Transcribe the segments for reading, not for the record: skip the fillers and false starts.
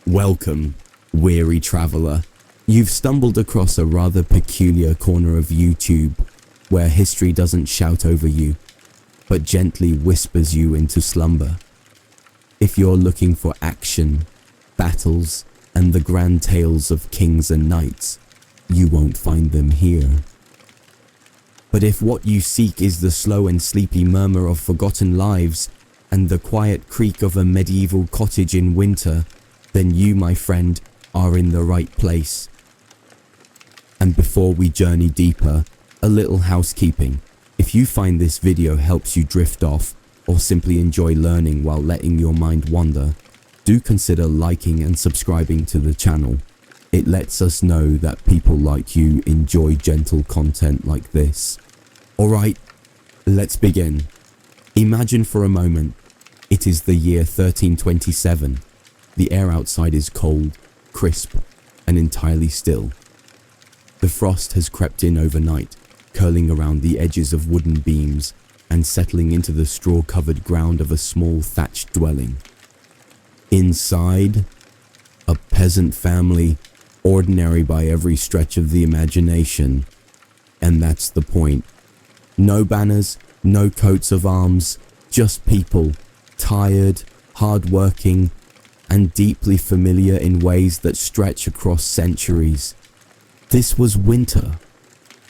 Welcome, weary traveller. You've stumbled across a rather peculiar corner of YouTube where history doesn't shout over you, but gently whispers you into slumber. If you're looking for action, battles, and the grand tales of kings and knights, you won't find them here. But if what you seek is the slow and sleepy murmur of forgotten lives and the quiet creak of a medieval cottage in winter, then you, my friend, are in the right place. And before we journey deeper, a little housekeeping. If you find this video helps you drift off or simply enjoy learning while letting your mind wander, do consider liking and subscribing to the channel. It lets us know that people like you enjoy gentle content like this. Alright, let's begin. Imagine for a moment, it is the year 1327. The air outside is cold, crisp, and entirely still. The frost has crept in overnight, curling around the edges of wooden beams and settling into the straw-covered ground of a small thatched dwelling. Inside, a peasant family, ordinary by every stretch of the imagination. And that's the point. No banners, no coats of arms, just people, tired, hard-working, and deeply familiar in ways that stretch across centuries. This was winter,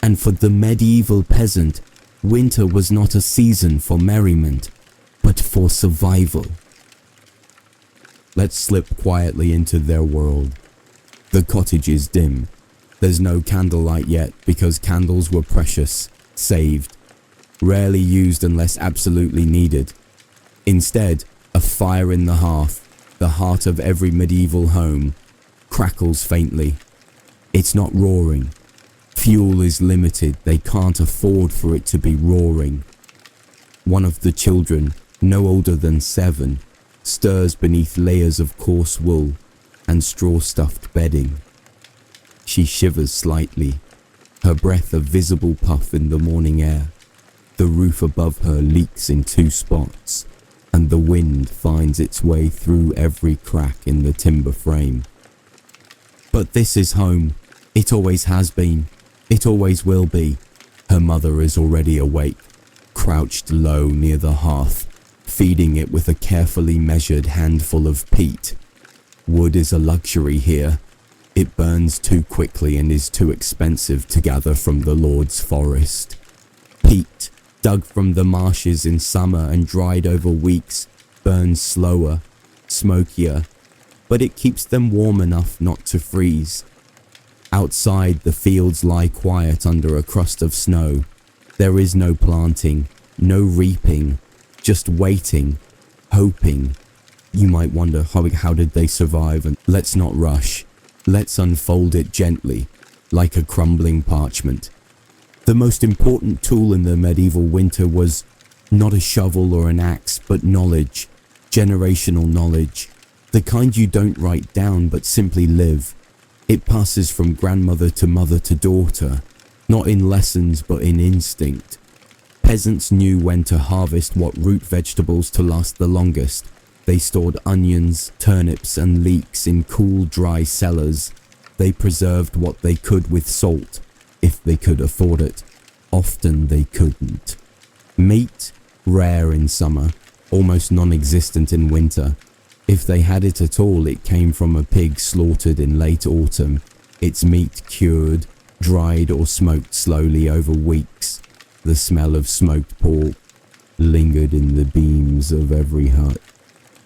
and for the medieval peasant, winter was not a season for merriment, but for survival. Let's slip quietly into their world. The cottage is dim. There's no candlelight yet because candles were precious, saved, rarely used unless absolutely needed. Instead, a fire in the hearth, the heart of every medieval home, crackles faintly. It's not roaring. Fuel is limited, they can't afford for it to be roaring. One of the children, no older than 7, stirs beneath layers of coarse wool and straw-stuffed bedding. She shivers slightly, her breath a visible puff in the morning air. The roof above her leaks in 2 spots, and the wind finds its way through every crack in the timber frame. But this is home. It always has been. It always will be. Her mother is already awake, crouched low near the hearth, feeding it with a carefully measured handful of peat. Wood is a luxury here. It burns too quickly and is too expensive to gather from the Lord's forest. Peat, dug from the marshes in summer and dried over weeks, burns slower, smokier, but it keeps them warm enough not to freeze. Outside, the fields lie quiet under a crust of snow. There is no planting, no reaping, just waiting, hoping. You might wonder, how did they survive? And let's not rush. Let's unfold it gently, like a crumbling parchment. The most important tool in the medieval winter was not a shovel or an axe, but knowledge, generational knowledge, the kind you don't write down but simply live. It passes from grandmother to mother to daughter, not in lessons but in instinct. Peasants knew when to harvest what root vegetables to last the longest. They stored onions, turnips and leeks in cool, dry cellars. They preserved what they could with salt, if they could afford it. Often they couldn't. Meat, rare in summer, almost non-existent in winter. If they had it at all, it came from a pig slaughtered in late autumn, its meat cured, dried or smoked slowly over weeks. The smell of smoked pork lingered in the beams of every hut.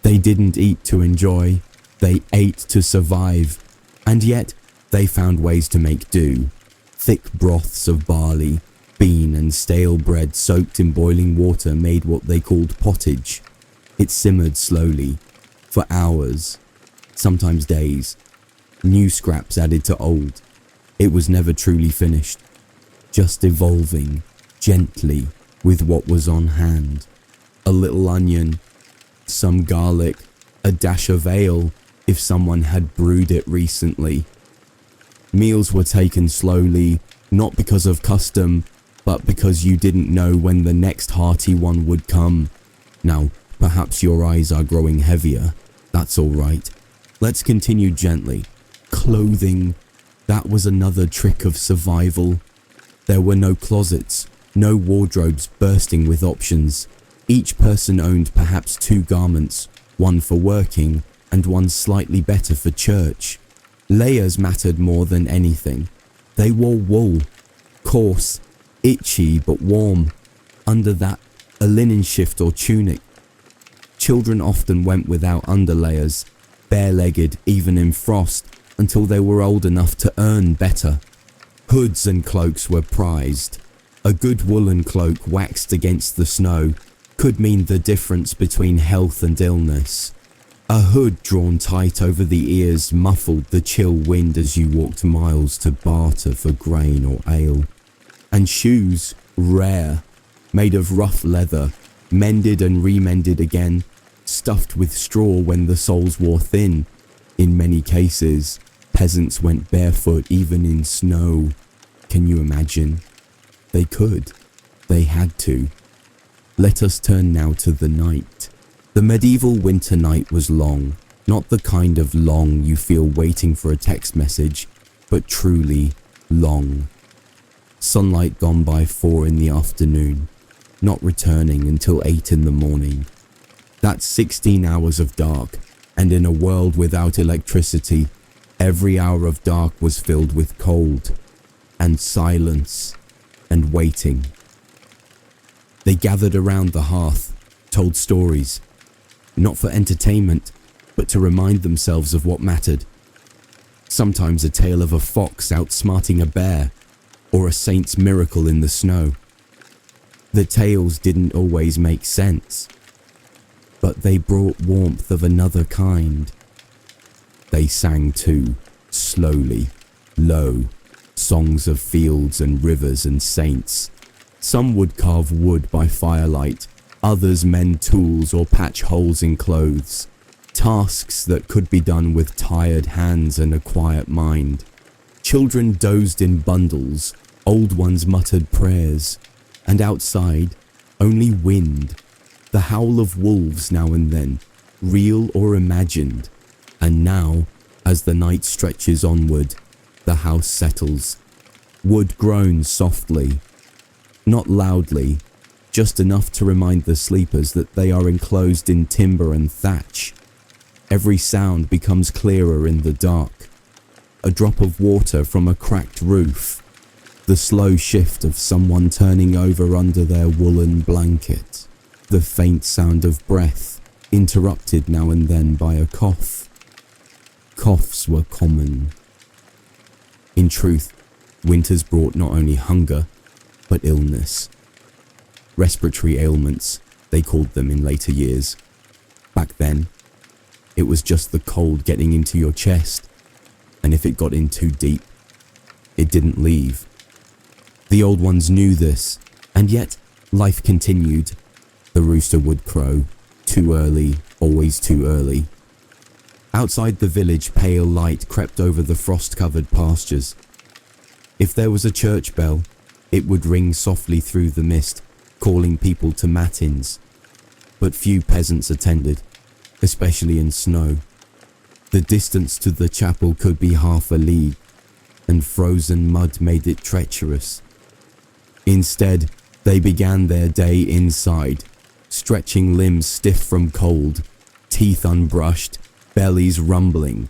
They didn't eat to enjoy, they ate to survive, and yet they found ways to make do. Thick broths of barley, bean and stale bread soaked in boiling water made what they called pottage. It simmered slowly, for hours, sometimes days. New scraps added to old. It was never truly finished, just evolving, gently, with what was on hand. A little onion, some garlic, a dash of ale, if someone had brewed it recently. Meals were taken slowly, not because of custom, but because you didn't know when the next hearty one would come. Now, perhaps your eyes are growing heavier. That's all right. Let's continue gently. Clothing. That was another trick of survival. There were no closets, no wardrobes bursting with options. Each person owned perhaps 2 garments, one for working and one slightly better for church. Layers mattered more than anything. They wore wool, coarse, itchy but warm. Under that, a linen shift or tunic. Children often went without underlayers, bare-legged even in frost, until they were old enough to earn better. Hoods and cloaks were prized. A good woolen cloak waxed against the snow could mean the difference between health and illness. A hood drawn tight over the ears muffled the chill wind as you walked miles to barter for grain or ale. And shoes, rare, made of rough leather, mended and remended again, stuffed with straw when the soles wore thin. In many cases, peasants went barefoot even in snow. Can you imagine? They could. They had to. Let us turn now to the night. The medieval winter night was long, not the kind of long you feel waiting for a text message, but truly long. Sunlight gone by 4 in the afternoon, not returning until 8 in the morning. That's 16 hours of dark, and in a world without electricity, every hour of dark was filled with cold, and silence, and waiting. They gathered around the hearth, told stories, not for entertainment, but to remind themselves of what mattered. Sometimes a tale of a fox outsmarting a bear, or a saint's miracle in the snow. The tales didn't always make sense, but they brought warmth of another kind. They sang too, slowly, low, songs of fields and rivers and saints. Some would carve wood by firelight, others mend tools or patch holes in clothes. Tasks that could be done with tired hands and a quiet mind. Children dozed in bundles, old ones muttered prayers, and outside, only wind, the howl of wolves now and then, real or imagined. And now, as the night stretches onward, the house settles. Wood groans softly, not loudly, just enough to remind the sleepers that they are enclosed in timber and thatch. Every sound becomes clearer in the dark. A drop of water from a cracked roof, the slow shift of someone turning over under their woolen blanket, the faint sound of breath, interrupted now and then by a cough. Coughs were common. In truth, winters brought not only hunger, but illness. Respiratory ailments, they called them in later years. Back then, it was just the cold getting into your chest, and if it got in too deep, it didn't leave. The old ones knew this, and yet life continued. The rooster would crow, too early, always too early. Outside the village, pale light crept over the frost-covered pastures. If there was a church bell, it would ring softly through the mist, calling people to matins. But few peasants attended, especially in snow. The distance to the chapel could be half a league, and frozen mud made it treacherous. Instead, they began their day inside, stretching limbs stiff from cold, teeth unbrushed, bellies rumbling.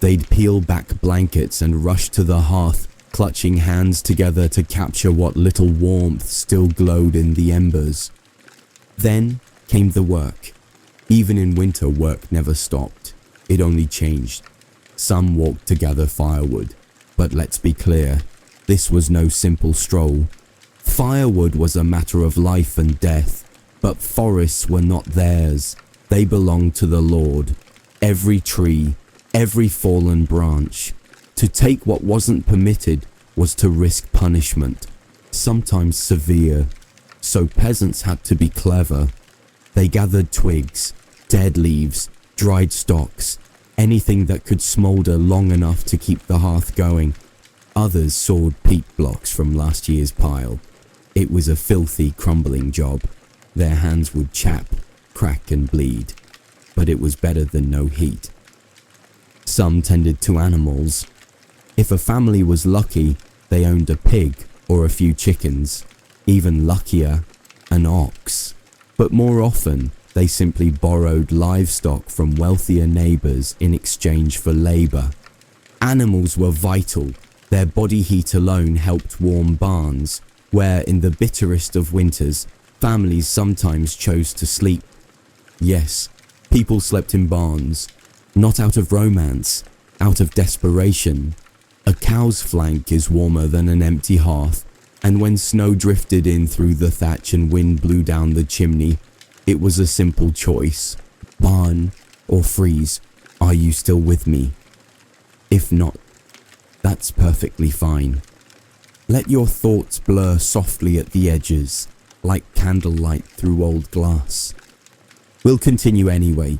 They'd peel back blankets and rush to the hearth, clutching hands together to capture what little warmth still glowed in the embers. Then came the work. Even in winter, work never stopped. It only changed. Some walked to gather firewood. But let's be clear, this was no simple stroll. Firewood was a matter of life and death, but forests were not theirs. They belonged to the Lord. Every tree, every fallen branch. To take what wasn't permitted was to risk punishment, sometimes severe. So peasants had to be clever. They gathered twigs, dead leaves, dried stalks, anything that could smoulder long enough to keep the hearth going. Others sawed peat blocks from last year's pile. It was a filthy, crumbling job. Their hands would chap, crack and bleed, but it was better than no heat. Some tended to animals. If a family was lucky, they owned a pig or a few chickens, even luckier, an ox. But more often, they simply borrowed livestock from wealthier neighbours in exchange for labour. Animals were vital. Their body heat alone helped warm barns, where in the bitterest of winters, families sometimes chose to sleep. Yes, people slept in barns, not out of romance, out of desperation. A cow's flank is warmer than an empty hearth, and when snow drifted in through the thatch and wind blew down the chimney, it was a simple choice: barn or freeze. Are you still with me? If not, that's perfectly fine. Let your thoughts blur softly at the edges, like candlelight through old glass. We'll continue anyway.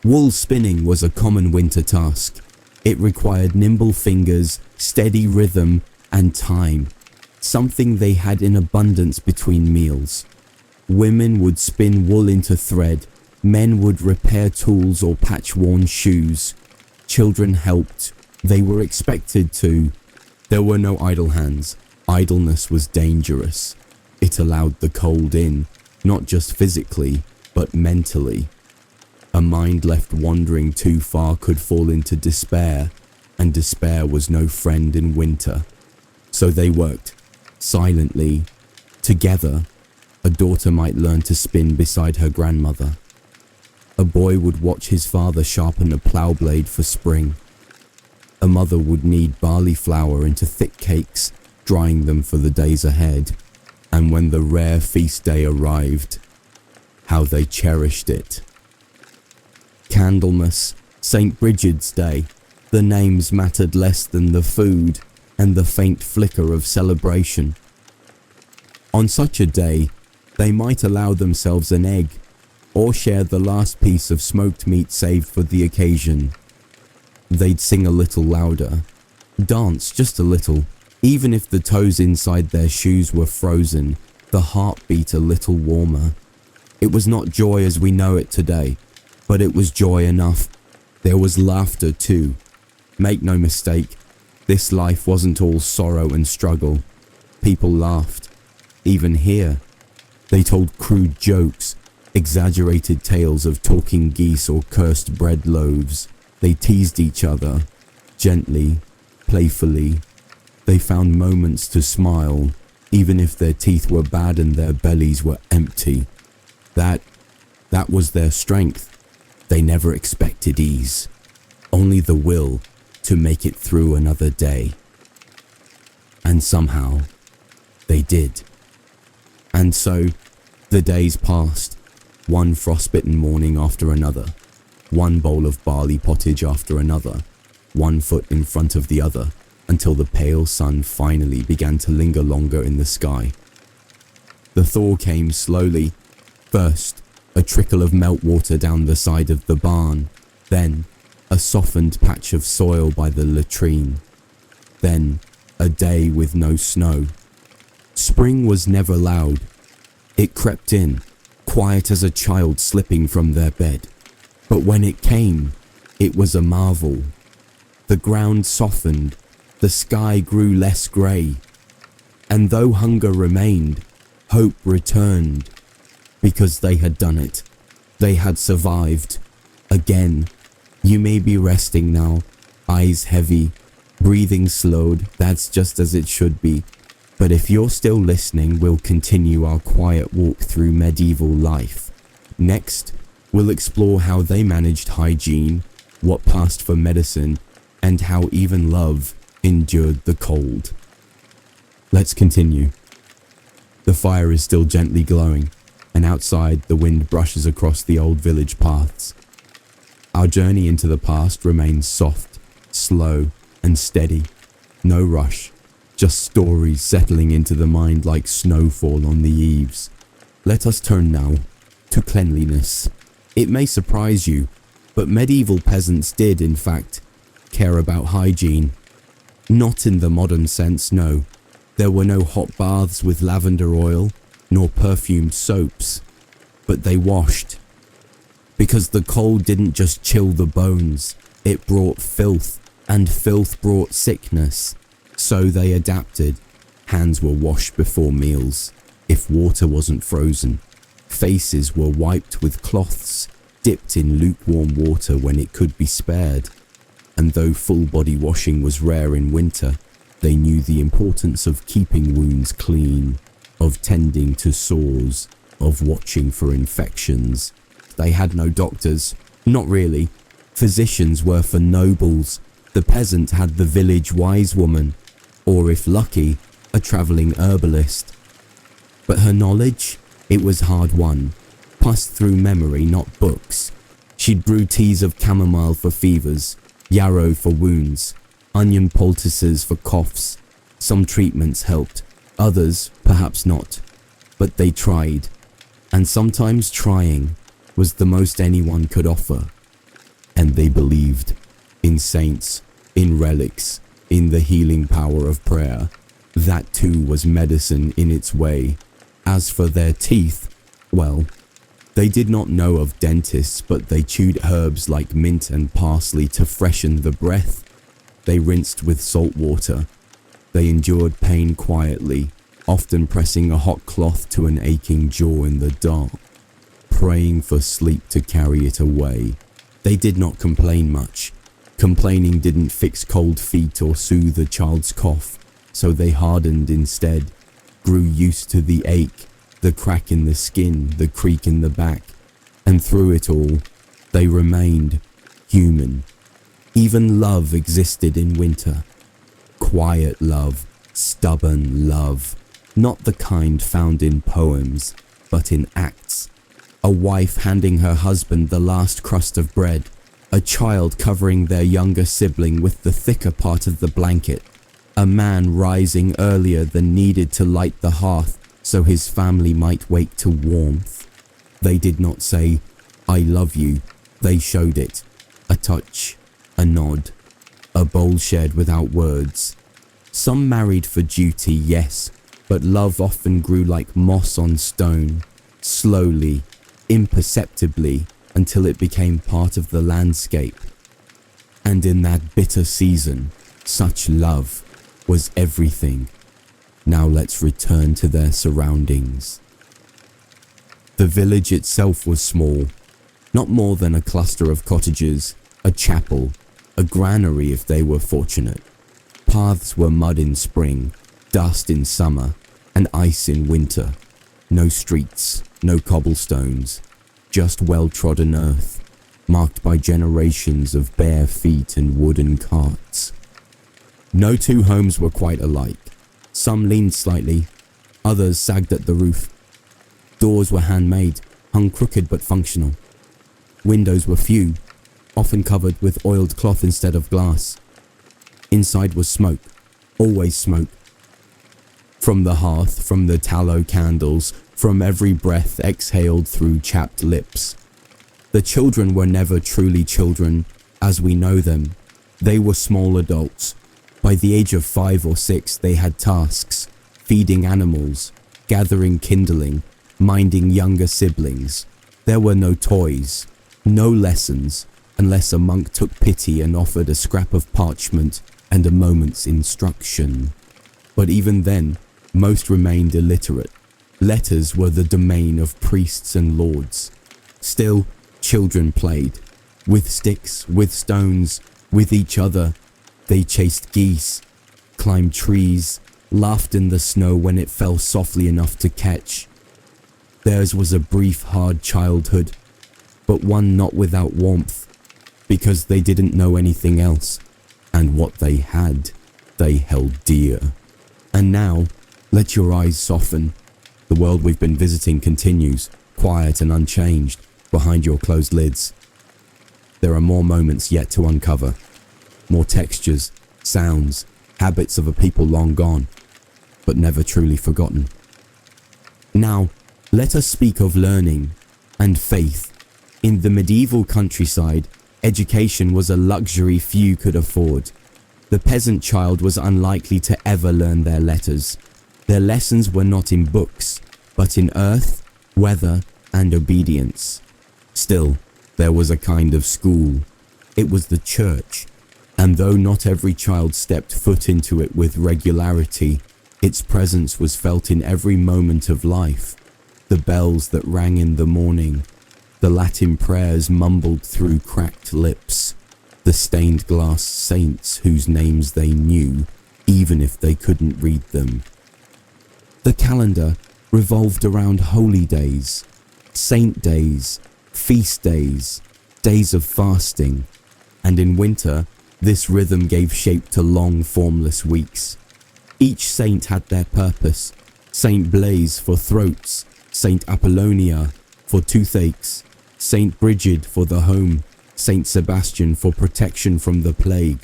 Wool spinning was a common winter task. It required nimble fingers, steady rhythm, and time, something they had in abundance between meals. Women would spin wool into thread, men would repair tools or patch worn shoes. Children helped. They were expected to. There were no idle hands. Idleness was dangerous. It allowed the cold in, not just physically, but mentally. A mind left wandering too far could fall into despair, and despair was no friend in winter. So they worked, silently, together. A daughter might learn to spin beside her grandmother. A boy would watch his father sharpen a plough blade for spring. A mother would knead barley flour into thick cakes, drying them for the days ahead. And when the rare feast day arrived, how they cherished it. Candlemas, St. Bridget's Day, the names mattered less than the food and the faint flicker of celebration. On such a day, they might allow themselves an egg, or share the last piece of smoked meat saved for the occasion. They'd sing a little louder, dance just a little, even if the toes inside their shoes were frozen, the heart beat a little warmer. It was not joy as we know it today, but it was joy enough. There was laughter too. Make no mistake, this life wasn't all sorrow and struggle. People laughed, even here. They told crude jokes, exaggerated tales of talking geese or cursed bread loaves. They teased each other, gently, playfully. They found moments to smile, even if their teeth were bad and their bellies were empty. That was their strength. They never expected ease, only the will to make it through another day. And somehow, they did. And so, the days passed, one frostbitten morning after another, one bowl of barley pottage after another, one foot in front of the other, until the pale sun finally began to linger longer in the sky. The thaw came slowly. First, a trickle of meltwater down the side of the barn, then a softened patch of soil by the latrine, then a day with no snow. Spring was never loud. It crept in, quiet as a child slipping from their bed. But when it came, it was a marvel. The ground softened, the sky grew less grey, and though hunger remained, hope returned. Because they had done it. They had survived. Again, you may be resting now, eyes heavy, breathing slowed, that's just as it should be. But if you're still listening, we'll continue our quiet walk through medieval life. Next, we'll explore how they managed hygiene, what passed for medicine, and how even love endured the cold. Let's continue. The fire is still gently glowing, and outside the wind brushes across the old village paths. Our journey into the past remains soft, slow, and steady. No rush, just stories settling into the mind like snowfall on the eaves. Let us turn now to cleanliness. It may surprise you, but medieval peasants did, in fact, care about hygiene. Not in the modern sense, no. There were no hot baths with lavender oil, nor perfumed soaps, but they washed. Because the cold didn't just chill the bones, It brought filth, and filth brought sickness. So they adapted. Hands were washed before meals, if water wasn't frozen. Faces were wiped with cloths, dipped in lukewarm water when it could be spared. And though full body washing was rare in winter, they knew the importance of keeping wounds clean, of tending to sores, of watching for infections. They had no doctors, not really. Physicians were for nobles. The peasant had the village wise woman, or if lucky, a travelling herbalist. But her knowledge, it was hard won, passed through memory, not books. She'd brew teas of chamomile for fevers, yarrow for wounds, onion poultices for coughs. Some treatments helped, others perhaps not. But they tried, and sometimes trying was the most anyone could offer. And they believed in saints, in relics, in the healing power of prayer. That too was medicine in its way. As for their teeth, well, they did not know of dentists, but they chewed herbs like mint and parsley to freshen the breath. They rinsed with salt water. They endured pain quietly, often pressing a hot cloth to an aching jaw in the dark, praying for sleep to carry it away. They did not complain much. Complaining didn't fix cold feet or soothe a child's cough, so they hardened instead, grew used to the ache, the crack in the skin, the creak in the back, and through it all, they remained human. Even love existed in winter. Quiet love, stubborn love, not the kind found in poems, but in acts. A wife handing her husband the last crust of bread, a child covering their younger sibling with the thicker part of the blanket, a man rising earlier than needed to light the hearth so his family might wake to warmth. They did not say, "I love you," they showed it. A touch, a nod, a bowl shared without words. Some married for duty, yes, but love often grew like moss on stone, slowly, imperceptibly, until it became part of the landscape. And in that bitter season, such love was everything. Now let's return to their surroundings. The village itself was small, not more than a cluster of cottages, a chapel, a granary if they were fortunate. Paths were mud in spring, dust in summer, and ice in winter. No streets, no cobblestones, just well-trodden earth, marked by generations of bare feet and wooden carts. No two homes were quite alike. Some leaned slightly, others sagged at the roof. Doors were handmade, hung crooked but functional. Windows were few, often covered with oiled cloth instead of glass. Inside was smoke, always smoke. From the hearth, from the tallow candles, from every breath exhaled through chapped lips. The children were never truly children, as we know them. They were small adults. By the age of 5 or 6, they had tasks, feeding animals, gathering kindling, minding younger siblings. There were no toys, no lessons, unless a monk took pity and offered a scrap of parchment and a moment's instruction. But even then, most remained illiterate. Letters were the domain of priests and lords. Still, children played. With sticks, with stones, with each other. They chased geese, climbed trees, laughed in the snow when it fell softly enough to catch. Theirs was a brief, hard childhood, but one not without warmth, because they didn't know anything else, and what they had, they held dear. And now, let your eyes soften. The world we've been visiting continues, quiet and unchanged, behind your closed lids. There are more moments yet to uncover, more textures, sounds, habits of a people long gone, but never truly forgotten. Now, let us speak of learning and faith. In the medieval countryside, education was a luxury few could afford. The peasant child was unlikely to ever learn their letters. Their lessons were not in books, but in earth, weather, and obedience. Still, there was a kind of school. It was the church, and though not every child stepped foot into it with regularity, its presence was felt in every moment of life. The bells that rang in the morning, the Latin prayers mumbled through cracked lips, the stained glass saints whose names they knew, even if they couldn't read them. The calendar revolved around holy days, saint days, feast days, days of fasting, and in winter, this rhythm gave shape to long, formless weeks. Each saint had their purpose: Saint Blaise for throats, Saint Apollonia for toothaches, Saint Brigid for the home, Saint Sebastian for protection from the plague.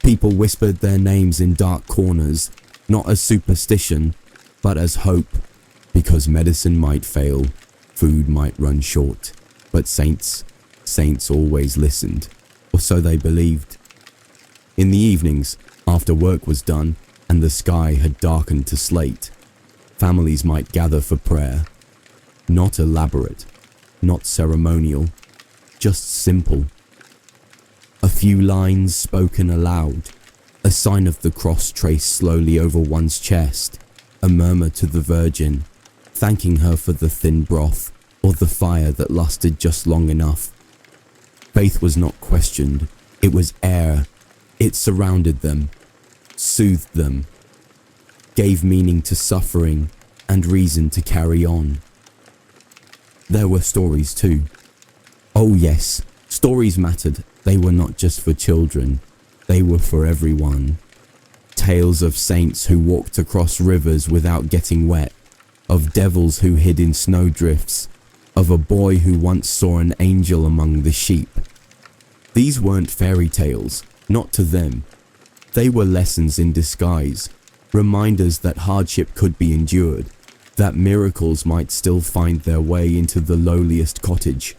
People whispered their names in dark corners, not as superstition, but as hope, because medicine might fail, food might run short, but saints always listened, or so they believed. In the evenings, after work was done and the sky had darkened to slate, families might gather for prayer. Not elaborate, not ceremonial, just simple. A few lines spoken aloud, a sign of the cross traced slowly over one's chest, a murmur to the Virgin, thanking her for the thin broth or the fire that lasted just long enough. Faith was not questioned, it was air. It surrounded them, soothed them, gave meaning to suffering and reason to carry on. There were stories too. Oh yes, stories mattered. They were not just for children, they were for everyone. Tales of saints who walked across rivers without getting wet, of devils who hid in snowdrifts, of a boy who once saw an angel among the sheep. These weren't fairy tales, not to them. They were lessons in disguise, reminders that hardship could be endured, that miracles might still find their way into the lowliest cottage.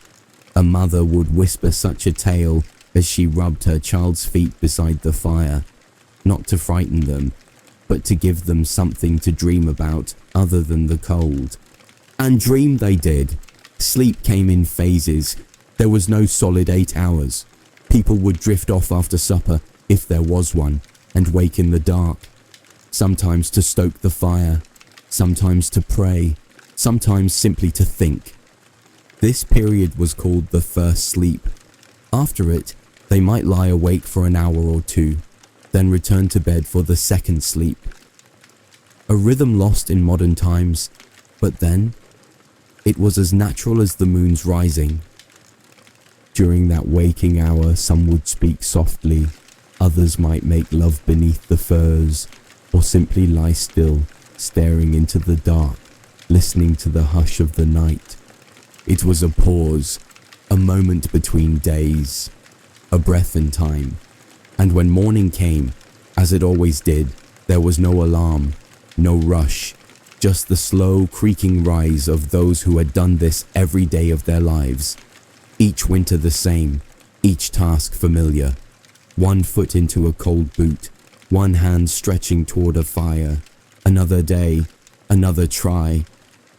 A mother would whisper such a tale as she rubbed her child's feet beside the fire, not to frighten them, but to give them something to dream about other than the cold. And dream they did. Sleep came in phases. There was no solid 8 hours. People would drift off after supper, if there was one, and wake in the dark. Sometimes to stoke the fire, sometimes to pray, sometimes simply to think. This period was called the first sleep. After it, they might lie awake for an hour or two, then return to bed for the second sleep. A rhythm lost in modern times, but then, it was as natural as the moon's rising. During that waking hour, some would speak softly, others might make love beneath the firs, or simply lie still, staring into the dark, listening to the hush of the night. It was a pause, a moment between days, a breath in time. And when morning came, as it always did, there was no alarm, no rush, just the slow creaking rise of those who had done this every day of their lives. Each winter the same, each task familiar. One foot into a cold boot, one hand stretching toward a fire. Another day, another try,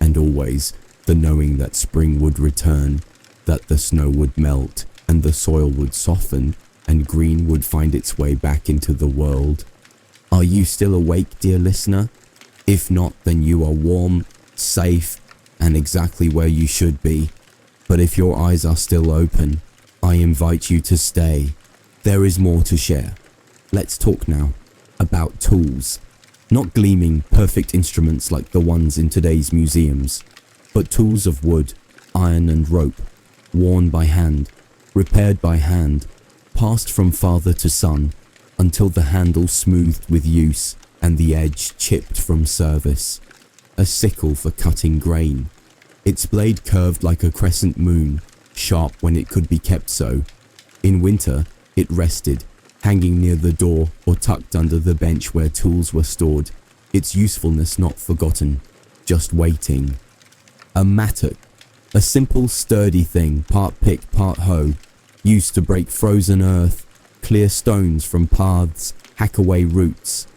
and always the knowing that spring would return, that the snow would melt and the soil would soften and green would find its way back into the world. Are you still awake, dear listener? If not, then you are warm, safe, and exactly where you should be. But if your eyes are still open, I invite you to stay. There is more to share. Let's talk now about tools. Not gleaming, perfect instruments like the ones in today's museums, but tools of wood, iron and rope, worn by hand, repaired by hand, passed from father to son, until the handle smoothed with use and the edge chipped from service. A sickle for cutting grain. Its blade curved like a crescent moon, sharp when it could be kept so. In winter, it rested, hanging near the door or tucked under the bench where tools were stored, its usefulness not forgotten, just waiting. A mattock, a simple sturdy thing, part pick, part hoe, used to break frozen earth, clear stones from paths, hack away roots.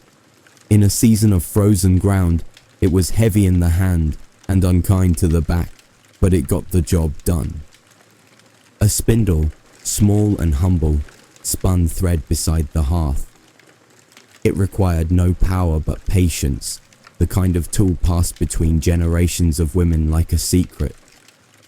In a season of frozen ground, it was heavy in the hand and unkind to the back, but it got the job done. A spindle, small and humble, spun thread beside the hearth. It required no power but patience, the kind of tool passed between generations of women like a secret.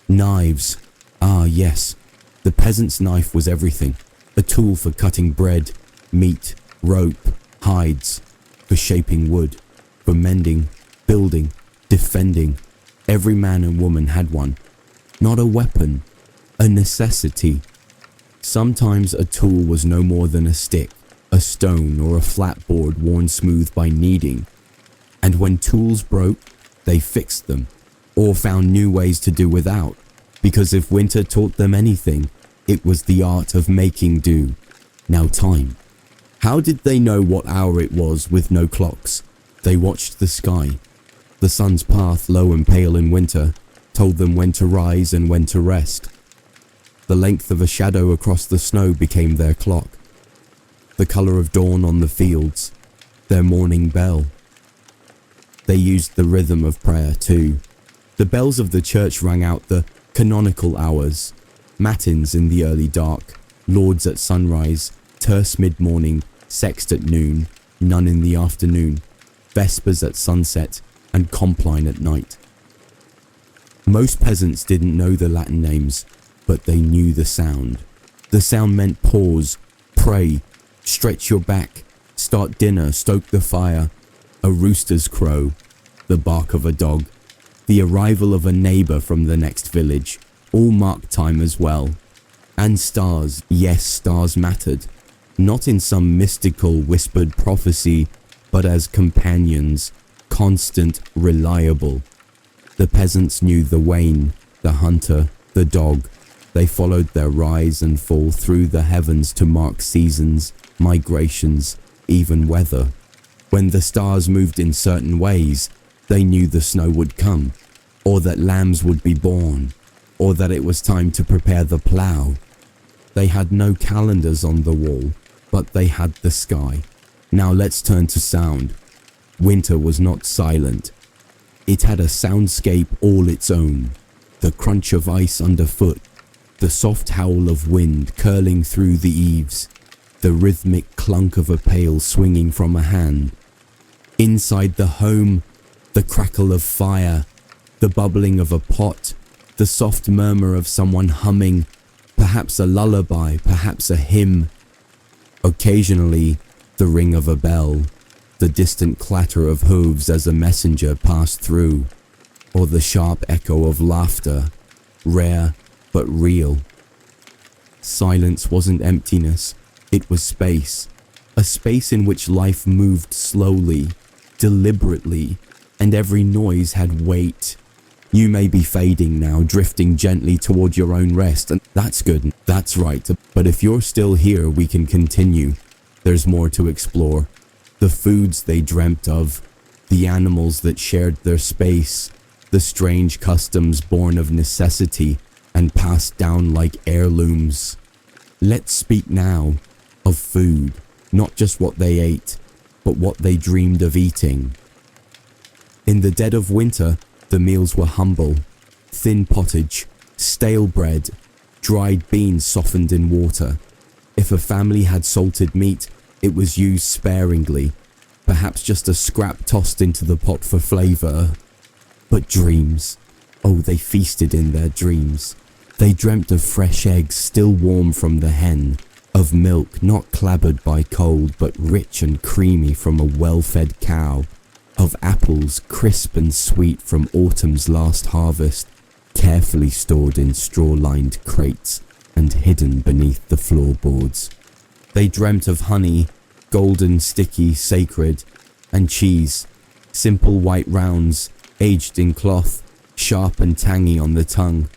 Knives. Ah yes, the peasant's knife was everything. A tool for cutting bread, meat, rope, hides, for shaping wood, for mending, building, defending. Every man and woman had one. Not a weapon, a necessity. Sometimes a tool was no more than a stick, a stone, or a flat board worn smooth by kneading. And when tools broke, they fixed them, or found new ways to do without, because if winter taught them anything, it was the art of making do. Now time. How did they know what hour it was with no clocks? They watched the sky. The sun's path, low and pale in winter, told them when to rise and when to rest. The length of a shadow across the snow became their clock. The colour of dawn on the fields, their morning bell. They used the rhythm of prayer too. The bells of the church rang out the canonical hours, matins in the early dark, lauds at sunrise, terce mid-morning, sext at noon, none in the afternoon, vespers at sunset, and compline at night. Most peasants didn't know the Latin names, but they knew the sound. The sound meant pause, pray, stretch your back, start dinner, stoke the fire, a rooster's crow, the bark of a dog, the arrival of a neighbour from the next village, all marked time as well. And stars, yes, stars mattered, not in some mystical whispered prophecy, but as companions, constant, reliable. The peasants knew the wain, the hunter, the dog. They followed their rise and fall through the heavens to mark seasons, migrations, even weather. When the stars moved in certain ways, they knew the snow would come, or that lambs would be born, or that it was time to prepare the plough. They had no calendars on the wall, but they had the sky. Now let's turn to sound. Winter was not silent. It had a soundscape all its own. The crunch of ice underfoot, the soft howl of wind curling through the eaves, the rhythmic clunk of a pail swinging from a hand. Inside the home, the crackle of fire, the bubbling of a pot, the soft murmur of someone humming, perhaps a lullaby, perhaps a hymn. Occasionally, the ring of a bell, the distant clatter of hooves as a messenger passed through, or the sharp echo of laughter, rare but real. Silence wasn't emptiness, it was space, a space in which life moved slowly, deliberately, and every noise had weight. You may be fading now, drifting gently toward your own rest, and that's good, that's right, but if you're still here, we can continue. There's more to explore. The foods they dreamt of, the animals that shared their space, the strange customs born of necessity and passed down like heirlooms. Let's speak now of food, not just what they ate, but what they dreamed of eating. In the dead of winter, the meals were humble: thin pottage, stale bread, dried beans softened in water. If a family had salted meat, it was used sparingly, perhaps just a scrap tossed into the pot for flavour. But dreams, oh, they feasted in their dreams. They dreamt of fresh eggs still warm from the hen, of milk not clabbered by cold but rich and creamy from a well-fed cow, of apples crisp and sweet from autumn's last harvest, carefully stored in straw-lined crates and hidden beneath the floorboards. They dreamt of honey, golden, sticky, sacred, and cheese, simple white rounds, aged in cloth, sharp and tangy on the tongue,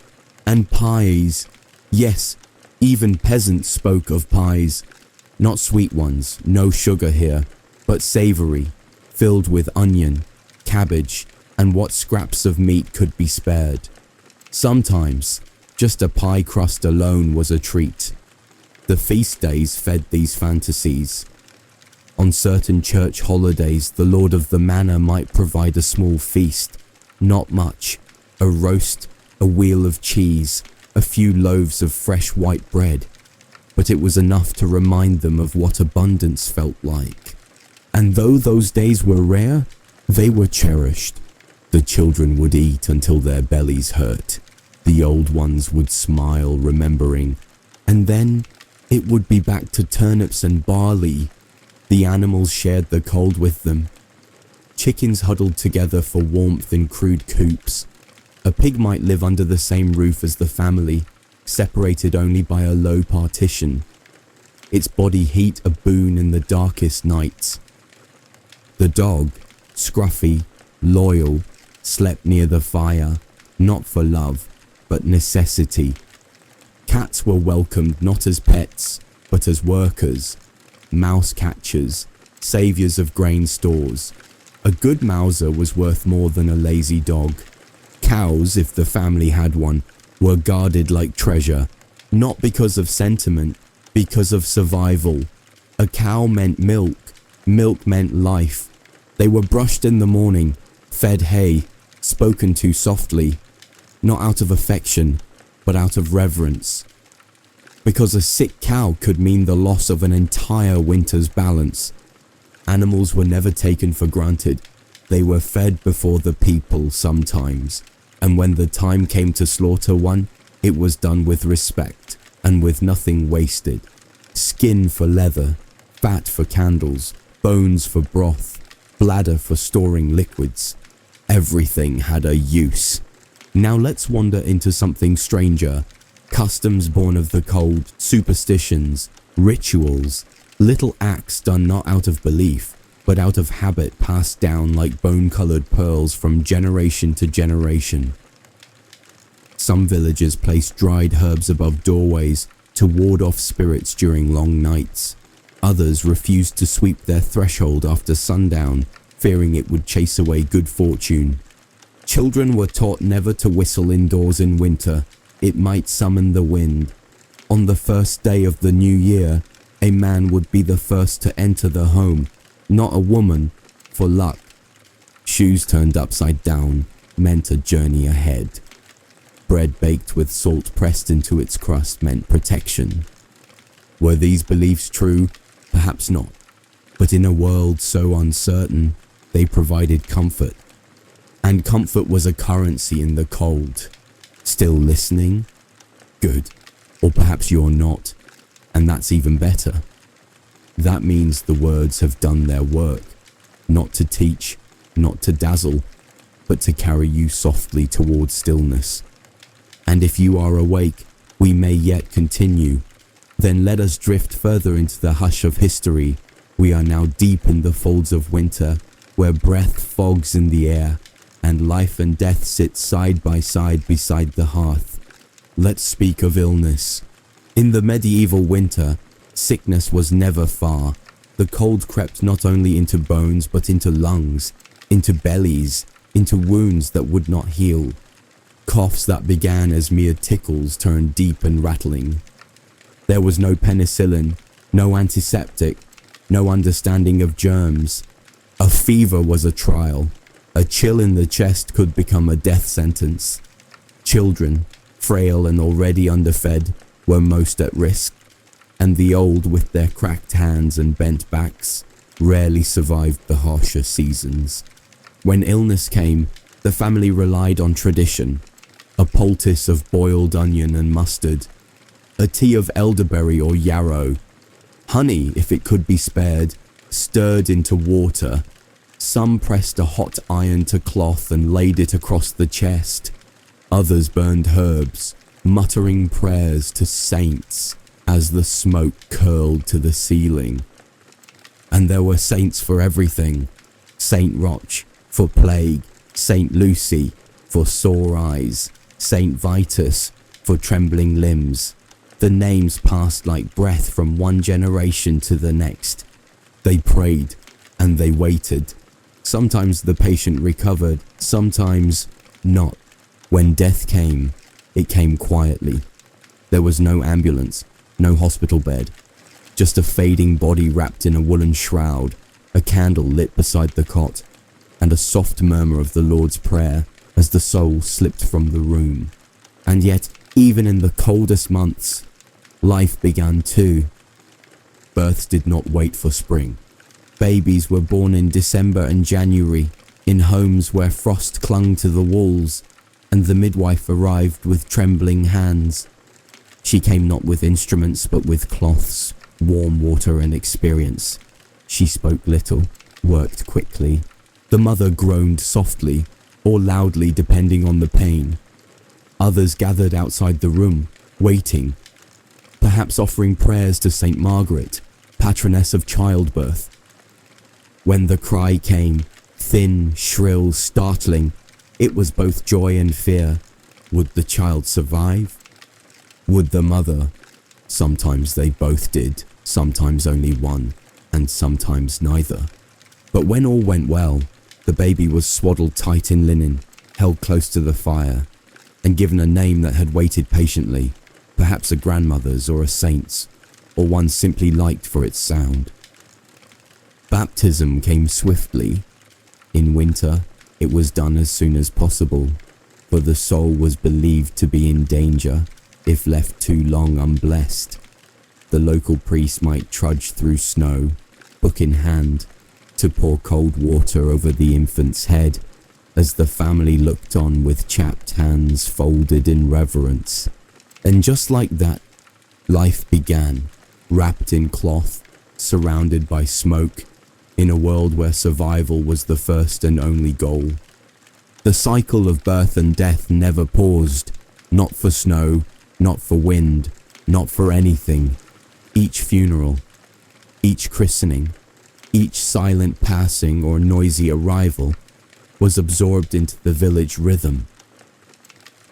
and pies. Yes, even peasants spoke of pies, not sweet ones, no sugar here, but savoury, filled with onion, cabbage, and what scraps of meat could be spared. Sometimes, just a pie crust alone was a treat. The feast days fed these fantasies. On certain church holidays, the lord of the manor might provide a small feast, not much, a roast, a wheel of cheese, a few loaves of fresh white bread. but it was enough to remind them of what abundance felt like. And though those days were rare, they were cherished. The children would eat until their bellies hurt. The old ones would smile, remembering. And then it would be back to turnips and barley. The animals shared the cold with them. Chickens huddled together for warmth in crude coops. A pig might live under the same roof as the family, separated only by a low partition. Its body heat a boon in the darkest nights. The dog, scruffy, loyal, slept near the fire, not for love, but necessity. Cats were welcomed not as pets, but as workers, mouse catchers, saviors of grain stores. A good mouser was worth more than a lazy dog. Cows, if the family had one, were guarded like treasure, not because of sentiment, because of survival. A cow meant milk, milk meant life. They were brushed in the morning, fed hay, spoken to softly, not out of affection, but out of reverence. Because a sick cow could mean the loss of an entire winter's balance. Animals were never taken for granted. They were fed before the people sometimes, and when the time came to slaughter one, it was done with respect and with nothing wasted. Skin for leather, fat for candles, bones for broth, bladder for storing liquids. Everything had a use. Now let's wander into something stranger. Customs born of the cold, superstitions, rituals, little acts done not out of belief, but out of habit passed down like bone-colored pearls from generation to generation. Some villages placed dried herbs above doorways to ward off spirits during long nights. Others refused to sweep their threshold after sundown, fearing it would chase away good fortune. Children were taught never to whistle indoors in winter. It might summon the wind. On the first day of the new year, a man would be the first to enter the home, not a woman, for luck. Shoes turned upside down meant a journey ahead. Bread baked with salt pressed into its crust meant protection. Were these beliefs true? Perhaps not. But in a world so uncertain, they provided comfort. And comfort was a currency in the cold. Still listening? Good. Or perhaps you're not, and that's even better. That means the words have done their work, not to teach, not to dazzle, but to carry you softly towards stillness. And if you are awake, we may yet continue. Then let us drift further into the hush of history. We are now deep in the folds of winter, where breath fogs in the air, and life and death sit side by side beside the hearth. Let's speak of illness. In the medieval winter, sickness was never far. The cold crept not only into bones but into lungs, into bellies, into wounds that would not heal. Coughs that began as mere tickles turned deep and rattling. There was no penicillin, no antiseptic, no understanding of germs. A fever was a trial. A chill in the chest could become a death sentence. Children, frail and already underfed, were most at risk, and the old with their cracked hands and bent backs rarely survived the harsher seasons. When illness came, the family relied on tradition, a poultice of boiled onion and mustard, a tea of elderberry or yarrow, honey, if it could be spared, stirred into water. Some pressed a hot iron to cloth and laid it across the chest. Others burned herbs, muttering prayers to saints as the smoke curled to the ceiling. And there were saints for everything. Saint Roch for plague, Saint Lucy for sore eyes, Saint Vitus for trembling limbs. The names passed like breath from one generation to the next. They prayed and they waited. Sometimes the patient recovered, sometimes not. When death came, it came quietly. There was no ambulance, no hospital bed, just a fading body wrapped in a woolen shroud, a candle lit beside the cot, and a soft murmur of the Lord's Prayer as the soul slipped from the room. And yet, even in the coldest months, life began too. Births did not wait for spring. Babies were born in December and January, in homes where frost clung to the walls, and the midwife arrived with trembling hands. She came not with instruments but with cloths, warm water and experience. She spoke little, worked quickly. The mother groaned softly or loudly depending on the pain. Others gathered outside the room, waiting, perhaps offering prayers to Saint Margaret, patroness of childbirth. When the cry came, thin, shrill, startling, it was both joy and fear. Would the child survive? Would the mother? Sometimes they both did, sometimes only one, and sometimes neither. But when all went well, the baby was swaddled tight in linen, held close to the fire, and given a name that had waited patiently, perhaps a grandmother's or a saint's, or one simply liked for its sound. Baptism came swiftly. In winter, it was done as soon as possible, for the soul was believed to be in danger if left too long unblessed. The local priest might trudge through snow, book in hand, to pour cold water over the infant's head as the family looked on with chapped hands folded in reverence. And just like that, life began, wrapped in cloth, surrounded by smoke, in a world where survival was the first and only goal. The cycle of birth and death never paused, not for snow, not for wind, not for anything. Each funeral, each christening, each silent passing or noisy arrival was absorbed into the village rhythm.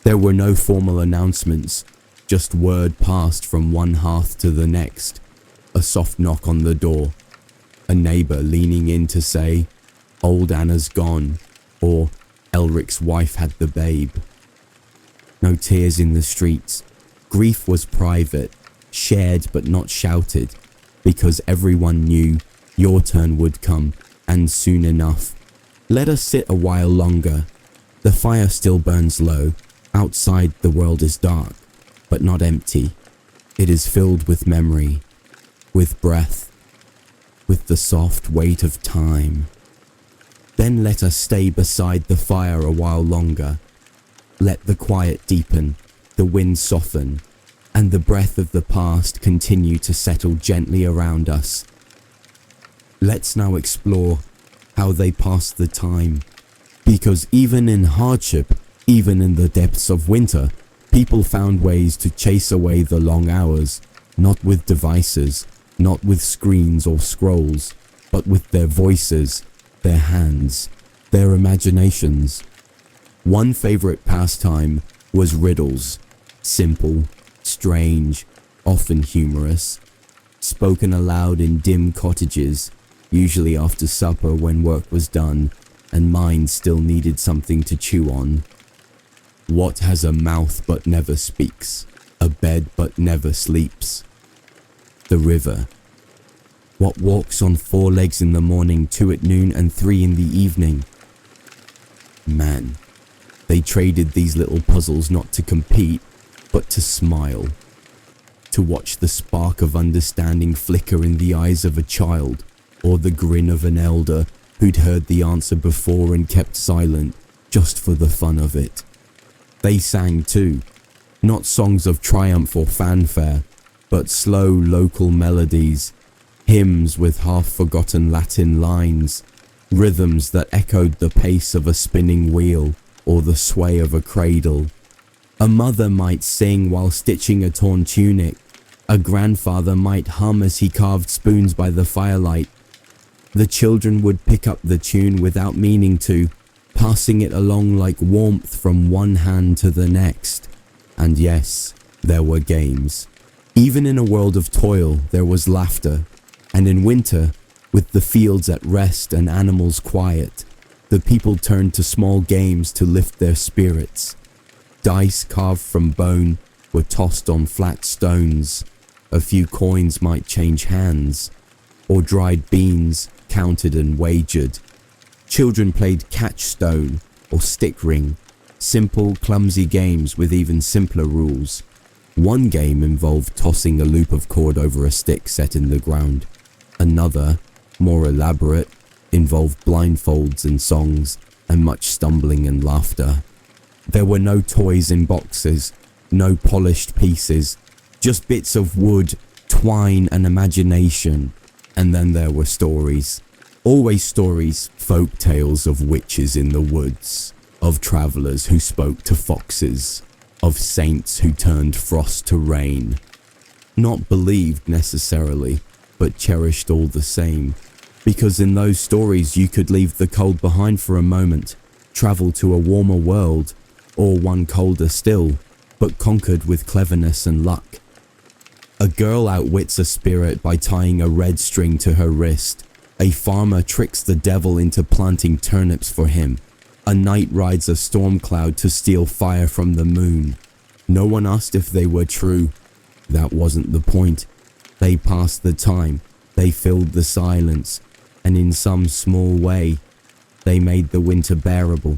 There were no formal announcements, just word passed from one hearth to the next, a soft knock on the door, a neighbour leaning in to say, "Old Anna's gone," or "Elric's wife had the babe." No tears in the streets. Grief was private, shared but not shouted, because everyone knew your turn would come, and soon enough. Let us sit a while longer. The fire still burns low. Outside the world is dark, but not empty. It is filled with memory, with breath, with the soft weight of time. Then let us stay beside the fire a while longer. Let the quiet deepen, the wind soften, and the breath of the past continue to settle gently around us. Let's now explore how they passed the time, because even in hardship, even in the depths of winter, people found ways to chase away the long hours, not with devices, not with screens or scrolls, but with their voices, their hands, their imaginations. One favorite pastime was riddles, simple, strange, often humorous, spoken aloud in dim cottages, usually after supper when work was done and minds still needed something to chew on. What has a mouth but never speaks, a bed but never sleeps? The river. What walks on 4 legs in the morning, 2 at noon and 3 in the evening? Man, they traded these little puzzles not to compete, but to smile. To watch the spark of understanding flicker in the eyes of a child, or the grin of an elder who'd heard the answer before and kept silent, just for the fun of it. They sang too, not songs of triumph or fanfare, but slow local melodies, hymns with half-forgotten Latin lines, rhythms that echoed the pace of a spinning wheel or the sway of a cradle. A mother might sing while stitching a torn tunic. A grandfather might hum as he carved spoons by the firelight. The children would pick up the tune without meaning to, passing it along like warmth from one hand to the next. And yes, there were games. Even in a world of toil, there was laughter. And in winter, with the fields at rest and animals quiet, the people turned to small games to lift their spirits. Dice carved from bone were tossed on flat stones. A few coins might change hands, or dried beans counted and wagered. Children played catch stone or stick ring, simple, clumsy games with even simpler rules. One game involved tossing a loop of cord over a stick set in the ground. Another, more elaborate, involved blindfolds and songs and much stumbling and laughter. There were no toys in boxes, no polished pieces, just bits of wood, twine and imagination. And then there were stories. Always stories, folk tales of witches in the woods, of travellers who spoke to foxes, of saints who turned frost to rain. Not believed necessarily, but cherished all the same, because in those stories you could leave the cold behind for a moment, travel to a warmer world, or one colder still, but conquered with cleverness and luck. A girl outwits a spirit by tying a red string to her wrist. A farmer tricks the devil into planting turnips for him. A knight rides a storm cloud to steal fire from the moon. No one asked if they were true. That wasn't the point. They passed the time, they filled the silence, and in some small way, they made the winter bearable.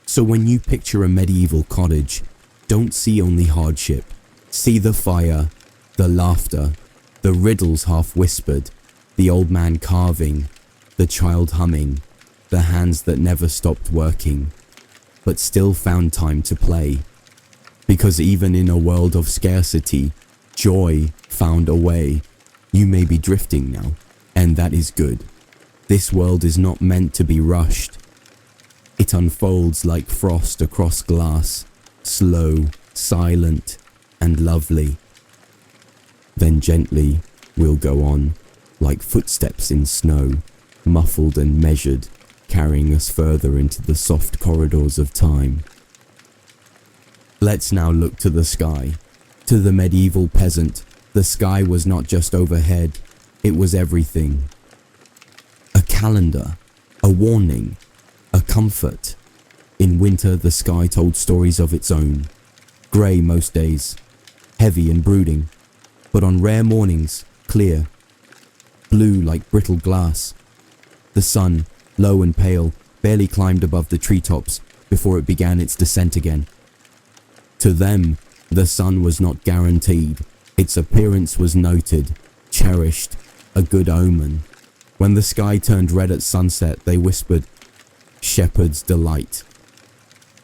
So when you picture a medieval cottage, don't see only hardship. See the fire, the laughter, the riddles half whispered, the old man carving, the child humming, the hands that never stopped working, but still found time to play. Because even in a world of scarcity, joy found a way. You may be drifting now, and that is good. This world is not meant to be rushed. It unfolds like frost across glass, slow, silent, and lovely. Then gently we'll go on, like footsteps in snow, muffled and measured, carrying us further into the soft corridors of time. Let's now look to the sky. To the medieval peasant, the sky was not just overhead, it was everything. A calendar, a warning, a comfort. In winter, the sky told stories of its own. Grey most days, heavy and brooding, but on rare mornings, clear. Blue like brittle glass. The sun, low and pale, barely climbed above the treetops before it began its descent again. To them, the sun was not guaranteed. Its appearance was noted, cherished, a good omen. When the sky turned red at sunset, they whispered, "Shepherd's delight."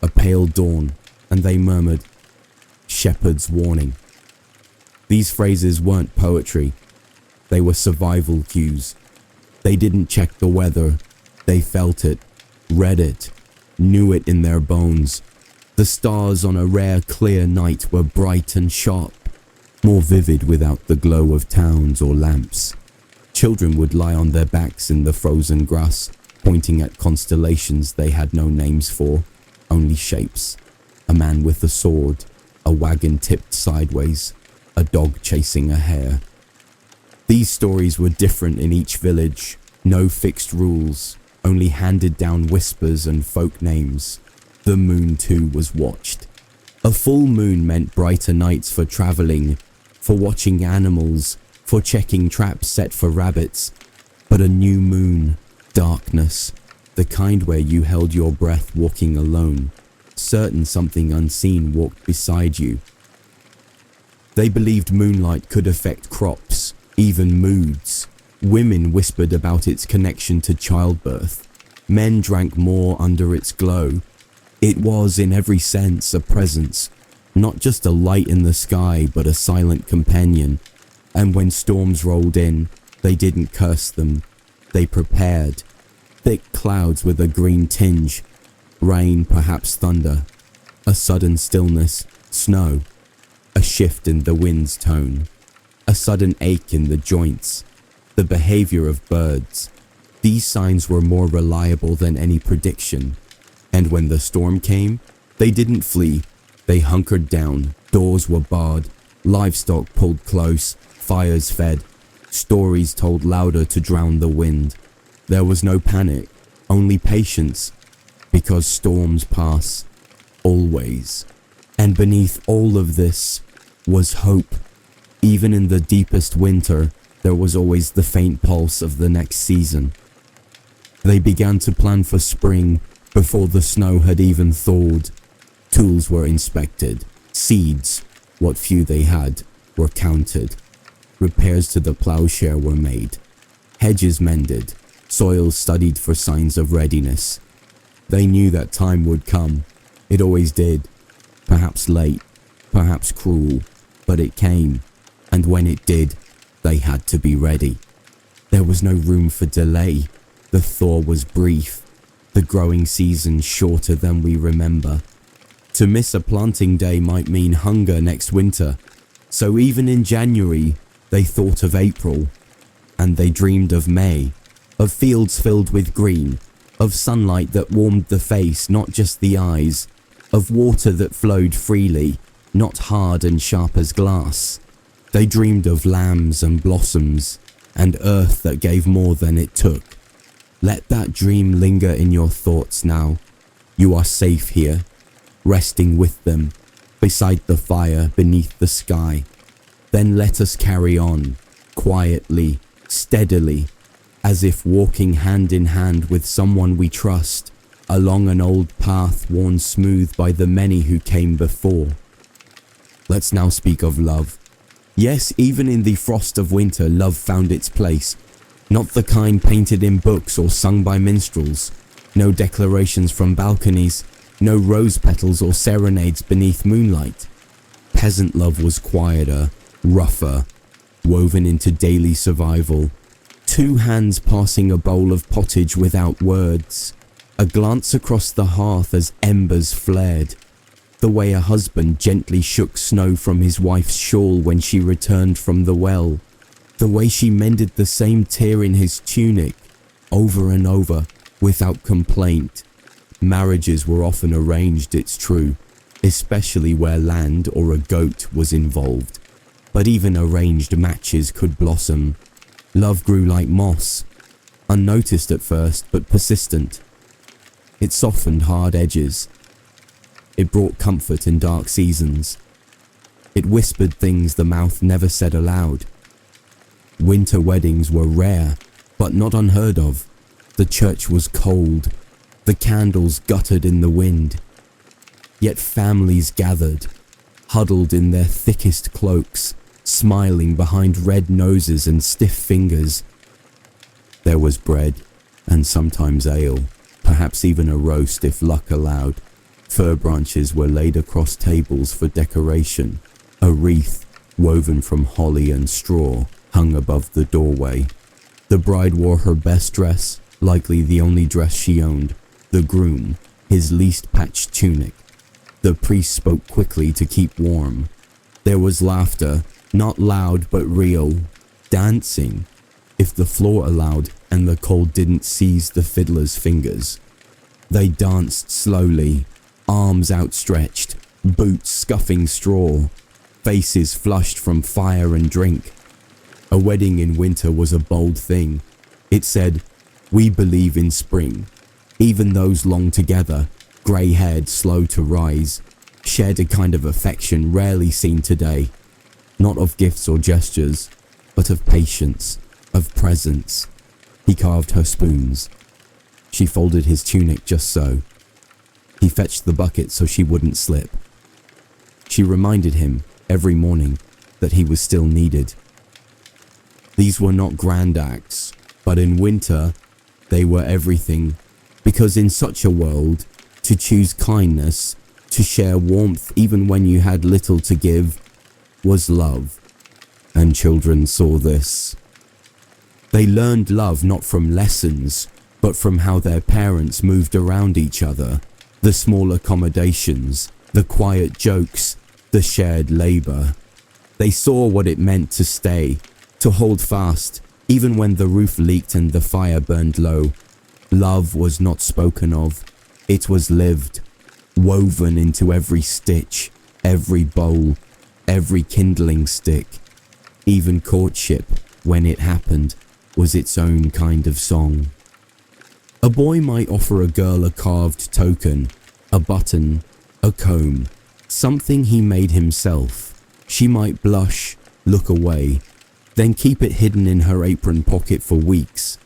A pale dawn, and they murmured, "Shepherd's warning." These phrases weren't poetry. They were survival cues. They didn't check the weather. They felt it, read it, knew it in their bones. The stars on a rare clear night were bright and sharp, more vivid without the glow of towns or lamps. Children would lie on their backs in the frozen grass, pointing at constellations they had no names for, only shapes. A man with a sword, a wagon tipped sideways, a dog chasing a hare. These stories were different in each village, no fixed rules, only handed down whispers and folk names. The moon too was watched. A full moon meant brighter nights for travelling, for watching animals, for checking traps set for rabbits. But a new moon, darkness, the kind where you held your breath walking alone, certain something unseen walked beside you. They believed moonlight could affect crops, even moods. Women whispered about its connection to childbirth. Men drank more under its glow. It was, in every sense, a presence, not just a light in the sky, but a silent companion. And when storms rolled in, they didn't curse them. They prepared. Thick clouds with a green tinge. Rain, perhaps thunder. A sudden stillness, snow. A shift in the wind's tone. A sudden ache in the joints. The behavior of birds. These signs were more reliable than any prediction. And when the storm came, they didn't flee. They hunkered down, doors were barred, livestock pulled close, fires fed, stories told louder to drown the wind. There was no panic, only patience, because storms pass, always. And beneath all of this was hope. Even in the deepest winter, there was always the faint pulse of the next season. They began to plan for spring before the snow had even thawed. Tools were inspected, seeds, What few they had were counted. Repairs to the ploughshare were made. Hedges mended. Soil studied for signs of readiness. They knew that time would come. It always did. Perhaps late, perhaps cruel, but it came. And when it did, they had to be ready. There was no room for delay. The thaw was brief. The growing season shorter than we remember. To miss a planting day might mean hunger next winter. So even in January, they thought of April. And they dreamed of May. Of fields filled with green. Of sunlight that warmed the face, not just the eyes. Of water that flowed freely, not hard and sharp as glass. They dreamed of lambs and blossoms, and earth that gave more than it took. Let that dream linger in your thoughts now. You are safe here, resting with them, beside the fire, beneath the sky. Then let us carry on, quietly, steadily, as if walking hand in hand with someone we trust, along an old path worn smooth by the many who came before. Let's now speak of love. Yes, even in the frost of winter, love found its place. Not the kind painted in books or sung by minstrels. No declarations from balconies. No rose petals or serenades beneath moonlight. Peasant love was quieter, rougher, woven into daily survival. 2 hands passing a bowl of pottage without words. A glance across the hearth as embers flared. The way a husband gently shook snow from his wife's shawl when she returned from the well. The way she mended the same tear in his tunic, over and over, without complaint. Marriages were often arranged, it's true, especially where land or a goat was involved. But even arranged matches could blossom. Love grew like moss, unnoticed at first but persistent. It softened hard edges. It brought comfort in dark seasons. It whispered things the mouth never said aloud. Winter weddings were rare, but not unheard of. The church was cold. The candles guttered in the wind. Yet families gathered, huddled in their thickest cloaks, smiling behind red noses and stiff fingers. There was bread, and sometimes ale, perhaps even a roast if luck allowed. Fir branches were laid across tables for decoration. A wreath, woven from holly and straw, hung above the doorway. The bride wore her best dress, likely the only dress she owned. The groom, his least patched tunic. The priest spoke quickly to keep warm. There was laughter, not loud but real. Dancing, if the floor allowed and the cold didn't seize the fiddler's fingers. They danced slowly, arms outstretched, boots scuffing straw, faces flushed from fire and drink. A wedding in winter was a bold thing. It said, "We believe in spring." Even those long together, grey-haired, slow to rise, shared a kind of affection rarely seen today. Not of gifts or gestures, but of patience, of presence. He carved her spoons. She folded his tunic just so. He fetched the bucket so she wouldn't slip. She reminded him, every morning, that he was still needed. These were not grand acts, but in winter, they were everything. Because in such a world, to choose kindness, to share warmth even when you had little to give, was love. And children saw this. They learned love not from lessons, but from how their parents moved around each other. The small accommodations, the quiet jokes, the shared labour. They saw what it meant to stay, to hold fast, even when the roof leaked and the fire burned low. Love was not spoken of, it was lived, woven into every stitch, every bowl, every kindling stick. Even courtship, when it happened, was its own kind of song. A boy might offer a girl a carved token, a button, a comb, something he made himself. She might blush, look away, then keep it hidden in her apron pocket for weeks.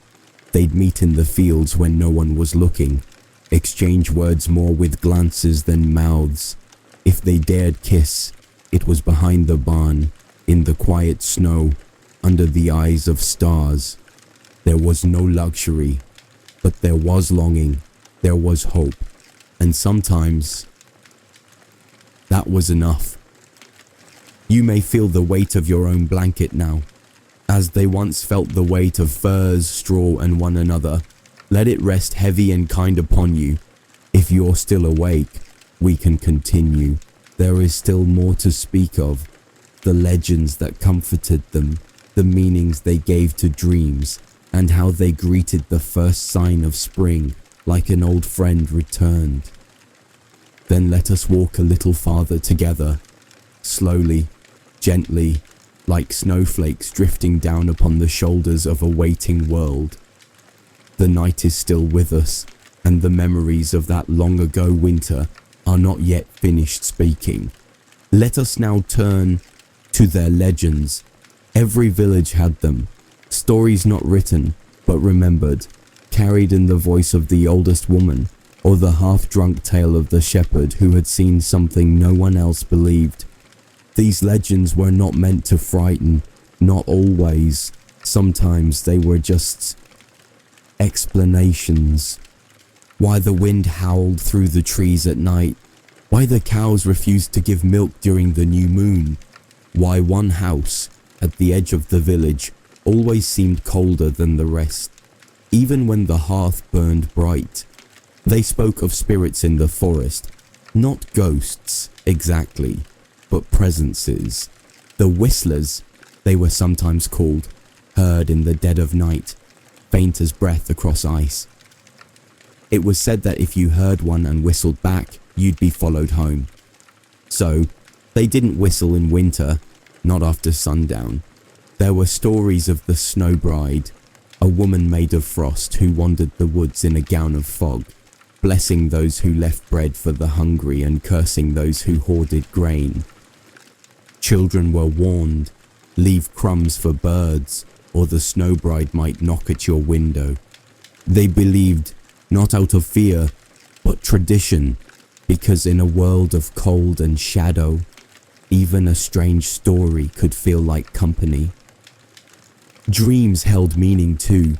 They'd meet in the fields when no one was looking, exchange words more with glances than mouths. If they dared kiss, It was behind the barn, in the quiet snow, under the eyes of stars. There was no luxury, but there was longing, there was hope, and sometimes that was enough. You may feel the weight of your own blanket now, as they once felt the weight of furs, straw, and one another. Let it rest heavy and kind upon you. If you're still awake, we can continue. There is still more to speak of. The legends that comforted them, the meanings they gave to dreams, and how they greeted the first sign of spring like an old friend returned. Then let us walk a little farther together, slowly, gently, like snowflakes drifting down upon the shoulders of a waiting world. The night is still with us, and the memories of that long ago winter are not yet finished speaking. Let us now turn to their legends. Every village had them, stories not written, but remembered, carried in the voice of the oldest woman, or the half-drunk tale of the shepherd who had seen something no one else believed. These legends were not meant to frighten, not always. Sometimes they were just explanations. Why the wind howled through the trees at night, why the cows refused to give milk during the new moon, why one house at the edge of the village always seemed colder than the rest, even when the hearth burned bright. They spoke of spirits in the forest, not ghosts exactly, but presences. The whistlers, they were sometimes called, heard in the dead of night, faint as breath across ice. It was said that if you heard one and whistled back, you'd be followed home. So, they didn't whistle in winter, not after sundown. There were stories of the snow bride, a woman made of frost who wandered the woods in a gown of fog, blessing those who left bread for the hungry and cursing those who hoarded grain. Children were warned, leave crumbs for birds, or the snow bride might knock at your window. They believed, not out of fear, but tradition, because in a world of cold and shadow, even a strange story could feel like company. Dreams held meaning too,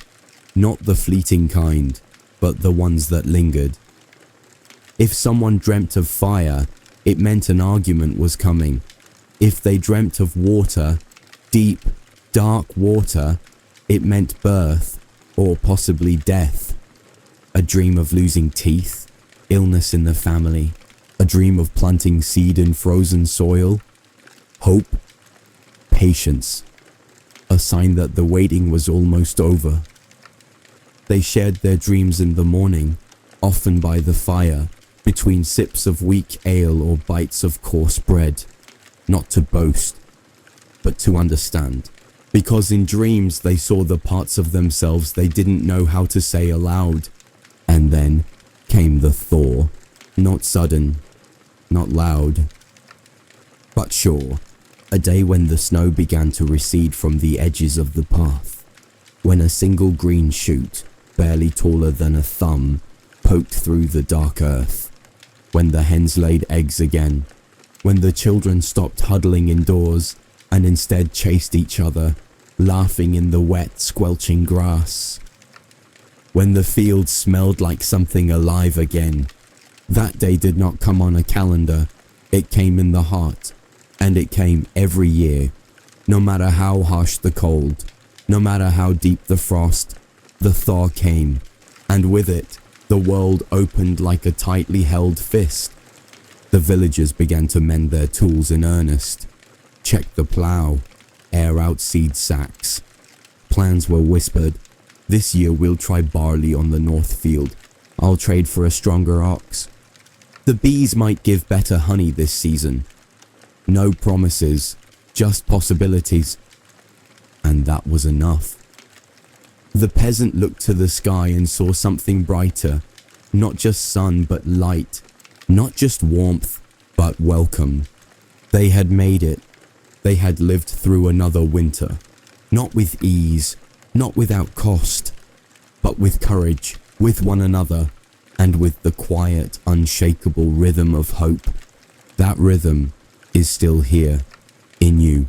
not the fleeting kind, but the ones that lingered. If someone dreamt of fire, it meant an argument was coming. If they dreamt of water, deep, dark water, it meant birth, or possibly death. A dream of losing teeth, illness in the family, a dream of planting seed in frozen soil, hope, patience, a sign that the waiting was almost over. They shared their dreams in the morning, often by the fire, between sips of weak ale or bites of coarse bread, not to boast, but to understand. Because in dreams they saw the parts of themselves they didn't know how to say aloud. And then came the thaw, not sudden, not loud, but sure, a day when the snow began to recede from the edges of the path, when a single green shoot, barely taller than a thumb, poked through the dark earth, when the hens laid eggs again, when the children stopped huddling indoors and instead chased each other, laughing in the wet, squelching grass. When the fields smelled like something alive again. That day did not come on a calendar, it came in the heart, and it came every year. No matter how harsh the cold, no matter how deep the frost, the thaw came, and with it, the world opened like a tightly held fist. The villagers began to mend their tools in earnest, check the plough, air out seed sacks. Plans were whispered. This year we'll try barley on the north field. I'll trade for a stronger ox. The bees might give better honey this season. No promises, just possibilities. And that was enough. The peasant looked to the sky and saw something brighter. Not just sun, but light. Not just warmth, but welcome. They had made it. They had lived through another winter. Not with ease, not without cost, but with courage, with one another, and with the quiet, unshakable rhythm of hope. That rhythm, is still here, in you,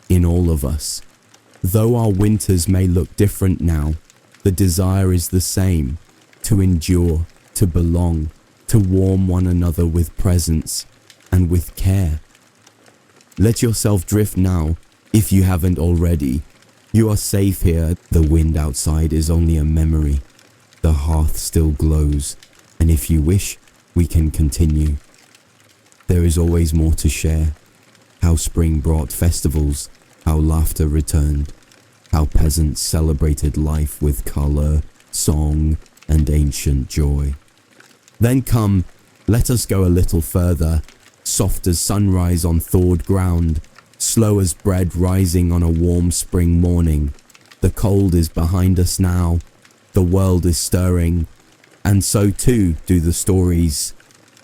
in all of us. Though our winters may look different now, the desire is the same, to endure, to belong, to warm one another with presence and with care. Let yourself drift now, if you haven't already. You are safe here. The wind outside is only a memory. The hearth still glows, and if you wish, we can continue. There is always more to share. How spring brought festivals, how laughter returned, how peasants celebrated life with colour, song, and ancient joy. Then come, let us go a little further, soft as sunrise on thawed ground, slow as bread rising on a warm spring morning. The cold is behind us now, the world is stirring, and so too do the stories.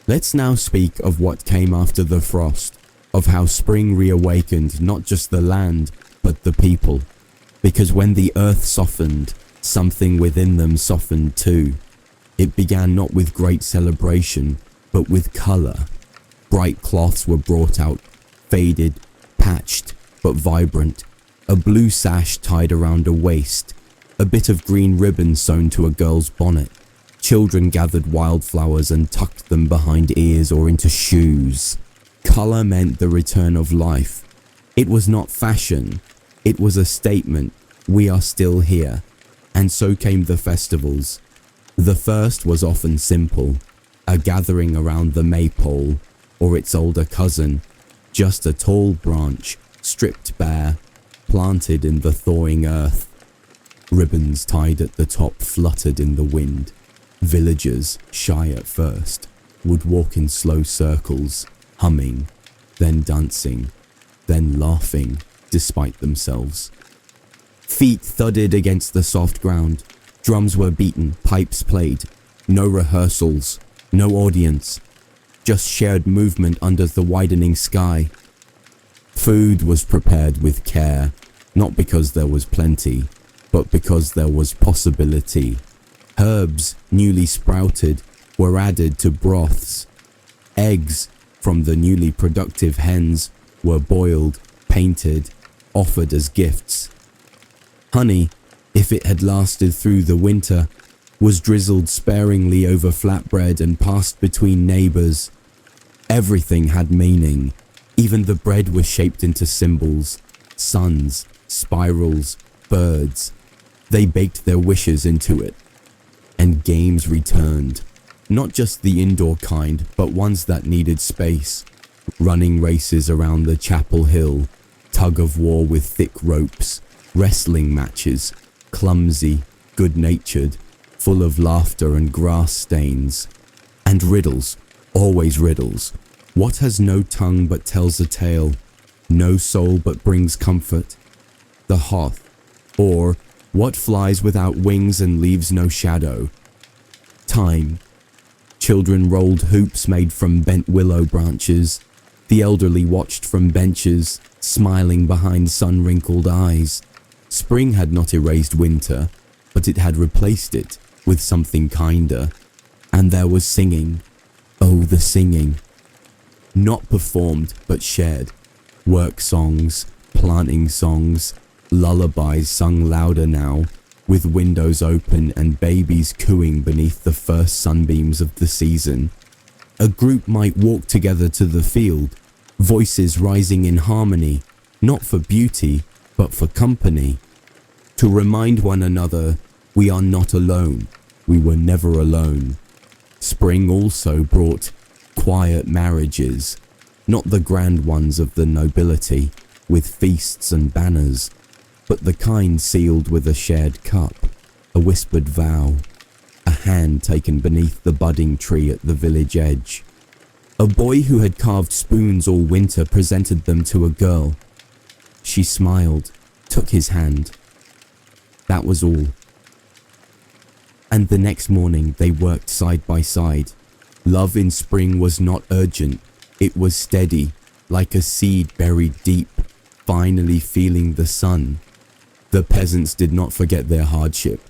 Let's now speak of what came after the frost, of how spring reawakened not just the land, but the people. Because when the earth softened, something within them softened too. It began not with great celebration, but with colour. Bright cloths were brought out, faded, patched, but vibrant. A blue sash tied around a waist, a bit of green ribbon sewn to a girl's bonnet. Children gathered wildflowers and tucked them behind ears or into shoes. Colour meant the return of life. It was not fashion, it was a statement. We are still here. And so came the festivals. The first was often simple, a gathering around the maypole or its older cousin, just a tall branch, stripped bare, planted in the thawing earth. Ribbons tied at the top fluttered in the wind. Villagers, shy at first, would walk in slow circles, humming, then dancing, then laughing despite themselves. Feet thudded against the soft ground. Drums were beaten, pipes played. No rehearsals, no audience, just shared movement under the widening sky. Food was prepared with care, not because there was plenty, but because there was possibility. Herbs, newly sprouted, were added to broths. Eggs from the newly productive hens were boiled, painted, offered as gifts. Honey, if it had lasted through the winter, was drizzled sparingly over flatbread and passed between neighbours. Everything had meaning. Even the bread was shaped into symbols, suns, spirals, birds. They baked their wishes into it. And games returned. Not just the indoor kind, but ones that needed space. Running races around the chapel hill, tug of war with thick ropes, wrestling matches, clumsy, good-natured, full of laughter and grass stains. And riddles, always riddles. What has no tongue but tells a tale, no soul but brings comfort? The hearth, or what flies without wings and leaves no shadow? Time. Children rolled hoops made from bent willow branches. The elderly watched from benches, smiling behind sun-wrinkled eyes. Spring had not erased winter, but it had replaced it with something kinder. And there was singing. Oh, the singing. Not performed, but shared. Work songs, planting songs, lullabies sung louder now, with windows open and babies cooing beneath the first sunbeams of the season. A group might walk together to the field, voices rising in harmony, not for beauty, but for company. To remind one another, we are not alone, we were never alone. Spring also brought quiet marriages, not the grand ones of the nobility, with feasts and banners, but the kind sealed with a shared cup, a whispered vow, a hand taken beneath the budding tree at the village edge. A boy who had carved spoons all winter presented them to a girl. She smiled, took his hand. That was all. And the next morning they worked side by side. Love in spring was not urgent, it was steady, like a seed buried deep, finally feeling the sun. The peasants did not forget their hardship.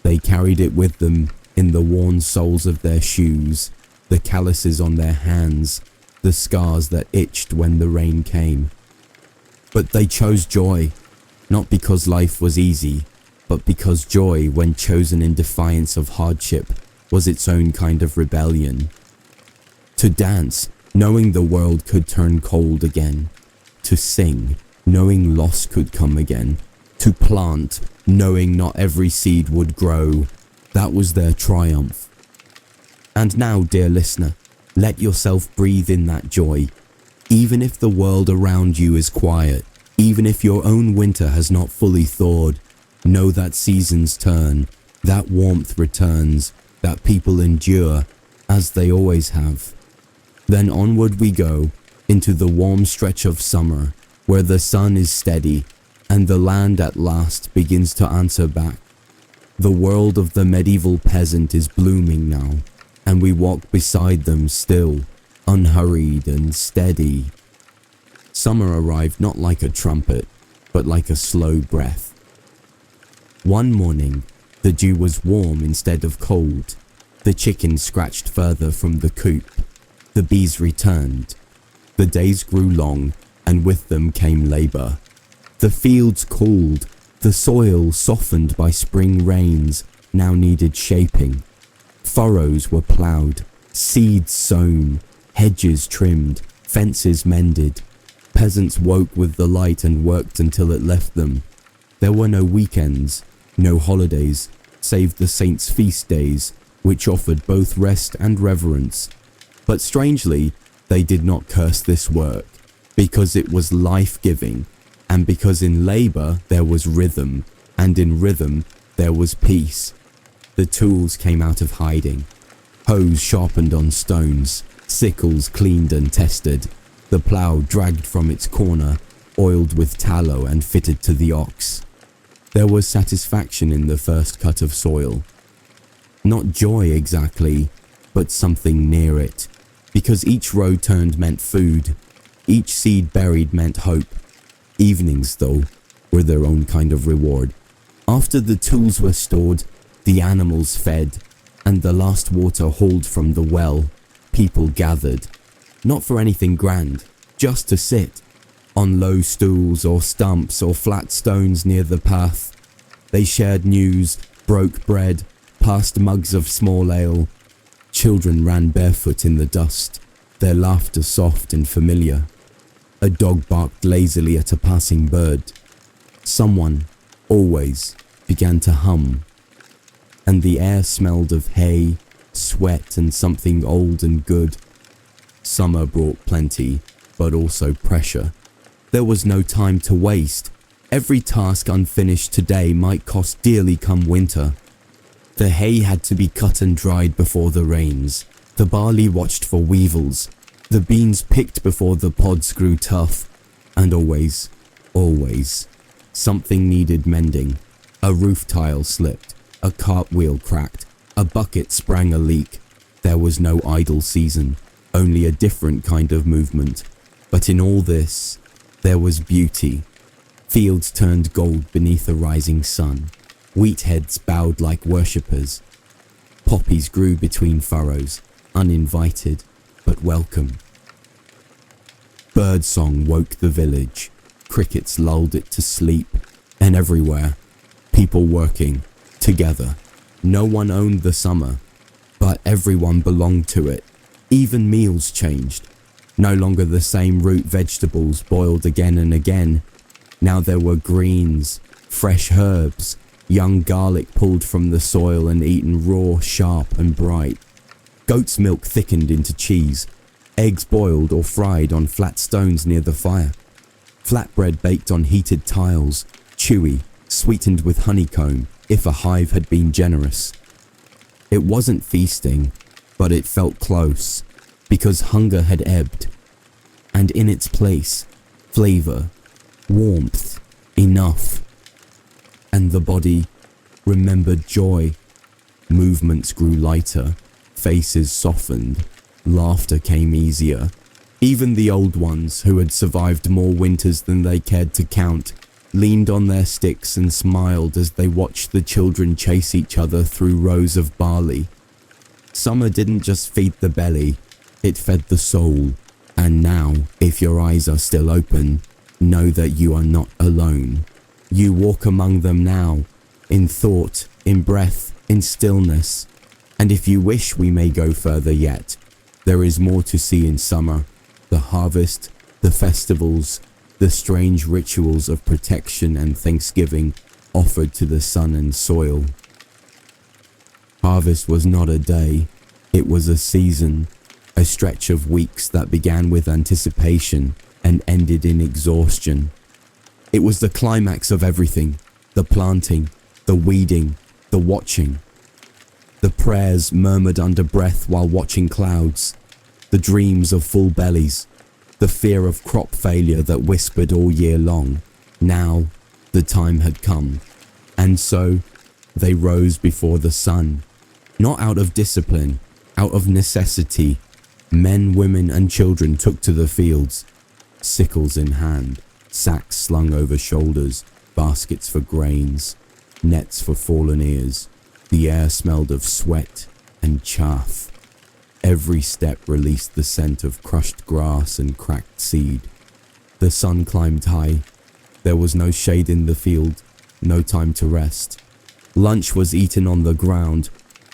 They carried it with them in the worn soles of their shoes, the calluses on their hands, the scars that itched when the rain came. But they chose joy, not because life was easy, but because joy, when chosen in defiance of hardship, was its own kind of rebellion. To dance, knowing the world could turn cold again. To sing, knowing loss could come again. To plant, knowing not every seed would grow. That was their triumph. And now, dear listener, let yourself breathe in that joy. Even if the world around you is quiet, even if your own winter has not fully thawed, know that seasons turn, that warmth returns, that people endure, as they always have. Then onward we go, into the warm stretch of summer, where the sun is steady, and the land at last begins to answer back. The world of the medieval peasant is blooming now, and we walk beside them still, unhurried and steady. Summer arrived not like a trumpet, but like a slow breath. One morning, the dew was warm instead of cold. The chickens scratched further from the coop. The bees returned. The days grew long, and with them came labour. The fields cooled. The soil, softened by spring rains, now needed shaping. Furrows were ploughed, seeds sown, hedges trimmed, fences mended. Peasants woke with the light and worked until it left them. There were no weekends, no holidays, save the saints' feast days, which offered both rest and reverence. But strangely, they did not curse this work, because it was life-giving, and because in labour there was rhythm, and in rhythm there was peace. The tools came out of hiding. Hoes sharpened on stones, sickles cleaned and tested, the plough dragged from its corner, oiled with tallow and fitted to the ox. There was satisfaction in the first cut of soil. Not joy exactly, but something near it, because each row turned meant food, each seed buried meant hope. Evenings, though, were their own kind of reward. After the tools were stored, the animals fed, and the last water hauled from the well, people gathered. Not for anything grand, just to sit, on low stools or stumps or flat stones near the path. They shared news, broke bread, passed mugs of small ale. Children ran barefoot in the dust, their laughter soft and familiar. A dog barked lazily at a passing bird. Someone, always, began to hum, and the air smelled of hay, sweat, and something old and good. Summer brought plenty, but also pressure. There was no time to waste. Every task unfinished today might cost dearly come winter. The hay had to be cut and dried before the rains. The barley watched for weevils. The beans picked before the pods grew tough. And always, something needed mending. A roof tile slipped. A cartwheel cracked. A bucket sprang a leak. There was no idle season, only a different kind of movement. But in all this, there was beauty. Fields turned gold beneath a rising sun. Wheat heads bowed like worshippers. Poppies grew between furrows, uninvited, but welcome. Birdsong woke the village. Crickets lulled it to sleep. And everywhere, people working, together. No one owned the summer, but everyone belonged to it. Even meals changed. No longer the same root vegetables boiled again and again. Now there were greens, fresh herbs, young garlic pulled from the soil and eaten raw, sharp and bright. Goat's milk thickened into cheese, eggs boiled or fried on flat stones near the fire. Flatbread baked on heated tiles, chewy, sweetened with honeycomb, if a hive had been generous. It wasn't feasting, but it felt close, because hunger had ebbed. And in its place, flavour, warmth, enough. And the body remembered joy. Movements grew lighter, faces softened, laughter came easier. Even the old ones, who had survived more winters than they cared to count, leaned on their sticks and smiled as they watched the children chase each other through rows of barley. Summer didn't just feed the belly, it fed the soul. And now, if your eyes are still open, know that you are not alone. You walk among them now, in thought, in breath, in stillness. And if you wish we may go further yet, there is more to see in summer, the harvest, the festivals, the strange rituals of protection and thanksgiving offered to the sun and soil. Harvest was not a day, it was a season, a stretch of weeks that began with anticipation and ended in exhaustion. It was the climax of everything, the planting, the weeding, the watching. The prayers murmured under breath while watching clouds, the dreams of full bellies, the fear of crop failure that whispered all year long. Now the time had come, and so they rose before the sun, not out of discipline, out of necessity. Men, women and children took to the fields, sickles in hand, sacks slung over shoulders, baskets for grains, nets for fallen ears. The air smelled of sweat and chaff. Every step released the scent of crushed grass and cracked seed. The sun climbed high. There was no shade in the field, no time to rest. Lunch was eaten on the ground.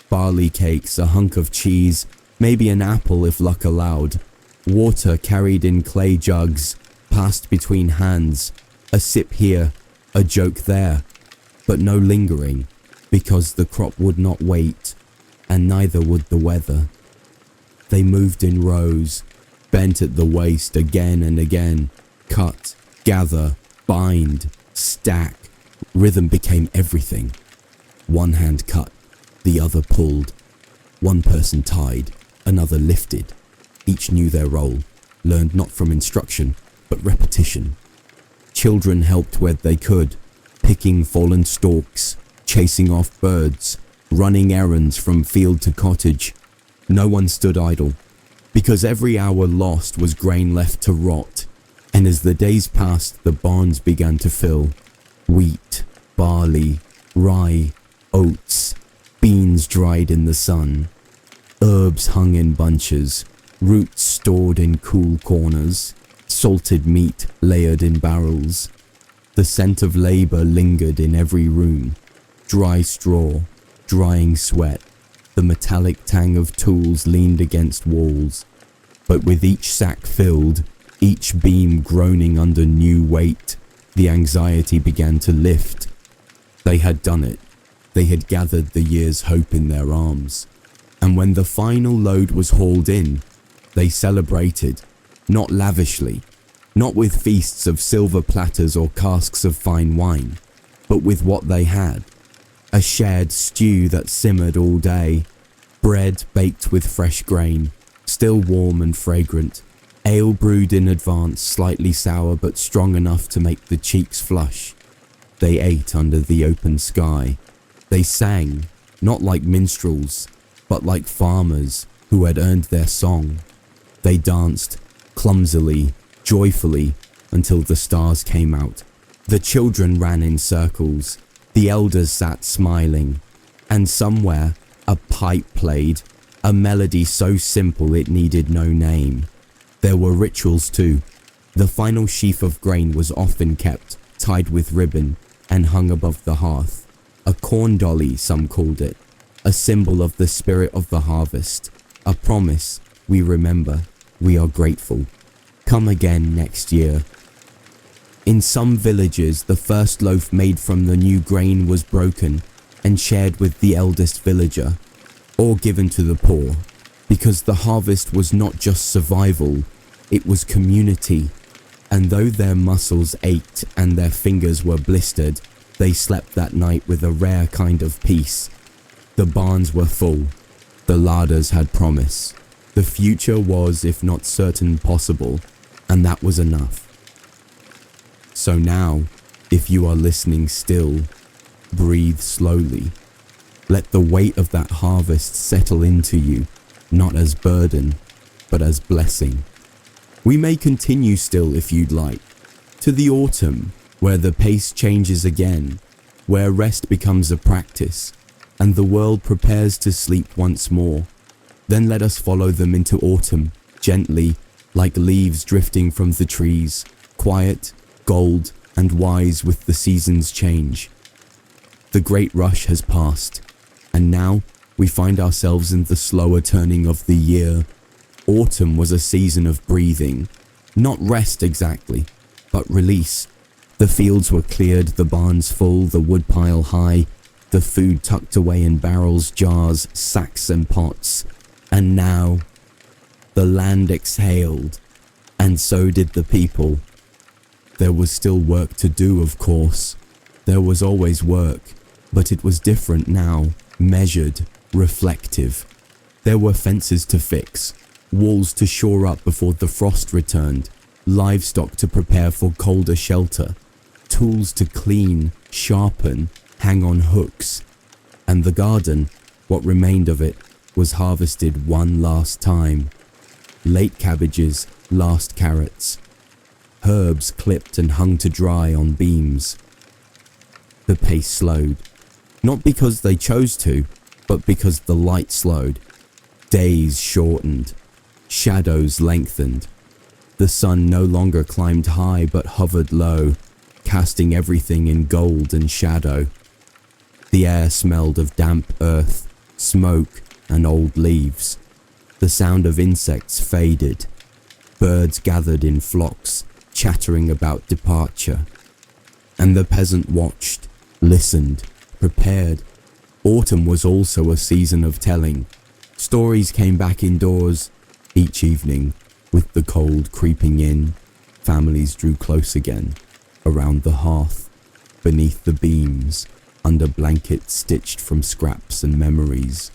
Barley cakes, a hunk of cheese, maybe an apple if luck allowed. Water carried in clay jugs, passed between hands. A sip here, a joke there, but no lingering, because the crop would not wait, and neither would the weather. They moved in rows, bent at the waist again and again, cut, gather, bind, stack. Rhythm became everything. One hand cut, the other pulled. One person tied, another lifted. Each knew their role, learned not from instruction, but repetition. Children helped where they could, picking fallen stalks, chasing off birds, running errands from field to cottage. No one stood idle, because every hour lost was grain left to rot, and as the days passed the barns began to fill. Wheat, barley, rye, oats, beans dried in the sun, herbs hung in bunches, roots stored in cool corners, salted meat layered in barrels. The scent of labour lingered in every room, dry straw, drying sweat. The metallic tang of tools leaned against walls, but with each sack filled, each beam groaning under new weight, the anxiety began to lift. They had done it. They had gathered the year's hope in their arms. And when the final load was hauled in, they celebrated, not lavishly, not with feasts of silver platters or casks of fine wine, but with what they had. A shared stew that simmered all day, bread baked with fresh grain, still warm and fragrant, ale brewed in advance, slightly sour but strong enough to make the cheeks flush. They ate under the open sky. They sang, not like minstrels, but like farmers who had earned their song. They danced, clumsily, joyfully, until the stars came out. The children ran in circles. The elders sat smiling, and somewhere a pipe played, a melody so simple it needed no name. There were rituals too. The final sheaf of grain was often kept, tied with ribbon, and hung above the hearth. A corn dolly, some called it, a symbol of the spirit of the harvest, a promise, we remember, we are grateful. Come again next year. In some villages, the first loaf made from the new grain was broken and shared with the eldest villager, or given to the poor, because the harvest was not just survival, it was community. And though their muscles ached and their fingers were blistered, they slept that night with a rare kind of peace. The barns were full. The larders had promise. The future was, if not certain, possible, and that was enough. So now, if you are listening still, breathe slowly. Let the weight of that harvest settle into you, not as burden, but as blessing. We may continue still if you'd like, to the autumn, where the pace changes again, where rest becomes a practice, and the world prepares to sleep once more. Then let us follow them into autumn, gently, like leaves drifting from the trees, quiet, gold, and wise with the seasons change. The great rush has passed, and now we find ourselves in the slower turning of the year. Autumn was a season of breathing, not rest exactly, but release. The fields were cleared, the barns full, the woodpile high, the food tucked away in barrels, jars, sacks and pots. And now, the land exhaled, and so did the people. There was still work to do, of course. There was always work, but it was different now, measured, reflective. There were fences to fix, walls to shore up before the frost returned, livestock to prepare for colder shelter, tools to clean, sharpen, hang on hooks. And the garden, what remained of it, was harvested one last time. Late cabbages, last carrots, herbs clipped and hung to dry on beams. The pace slowed, not because they chose to, but because the light slowed. Days shortened, shadows lengthened. The sun no longer climbed high but hovered low, casting everything in gold and shadow. The air smelled of damp earth, smoke, and old leaves. The sound of insects faded. Birds gathered in flocks, chattering about departure. And the peasant watched, listened, prepared. Autumn was also a season of telling. Stories came back indoors. Each evening, with the cold creeping in, families drew close again, around the hearth, beneath the beams, under blankets stitched from scraps and memories.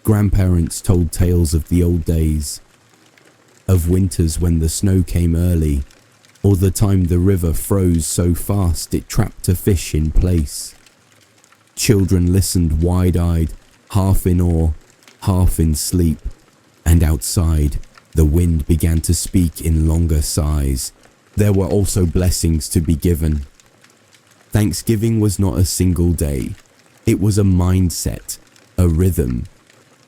Grandparents told tales of the old days, of winters when the snow came early, or the time the river froze so fast it trapped a fish in place. Children listened wide-eyed, half in awe, half in sleep, and outside, the wind began to speak in longer sighs. There were also blessings to be given. Thanksgiving was not a single day. It was a mindset, a rhythm.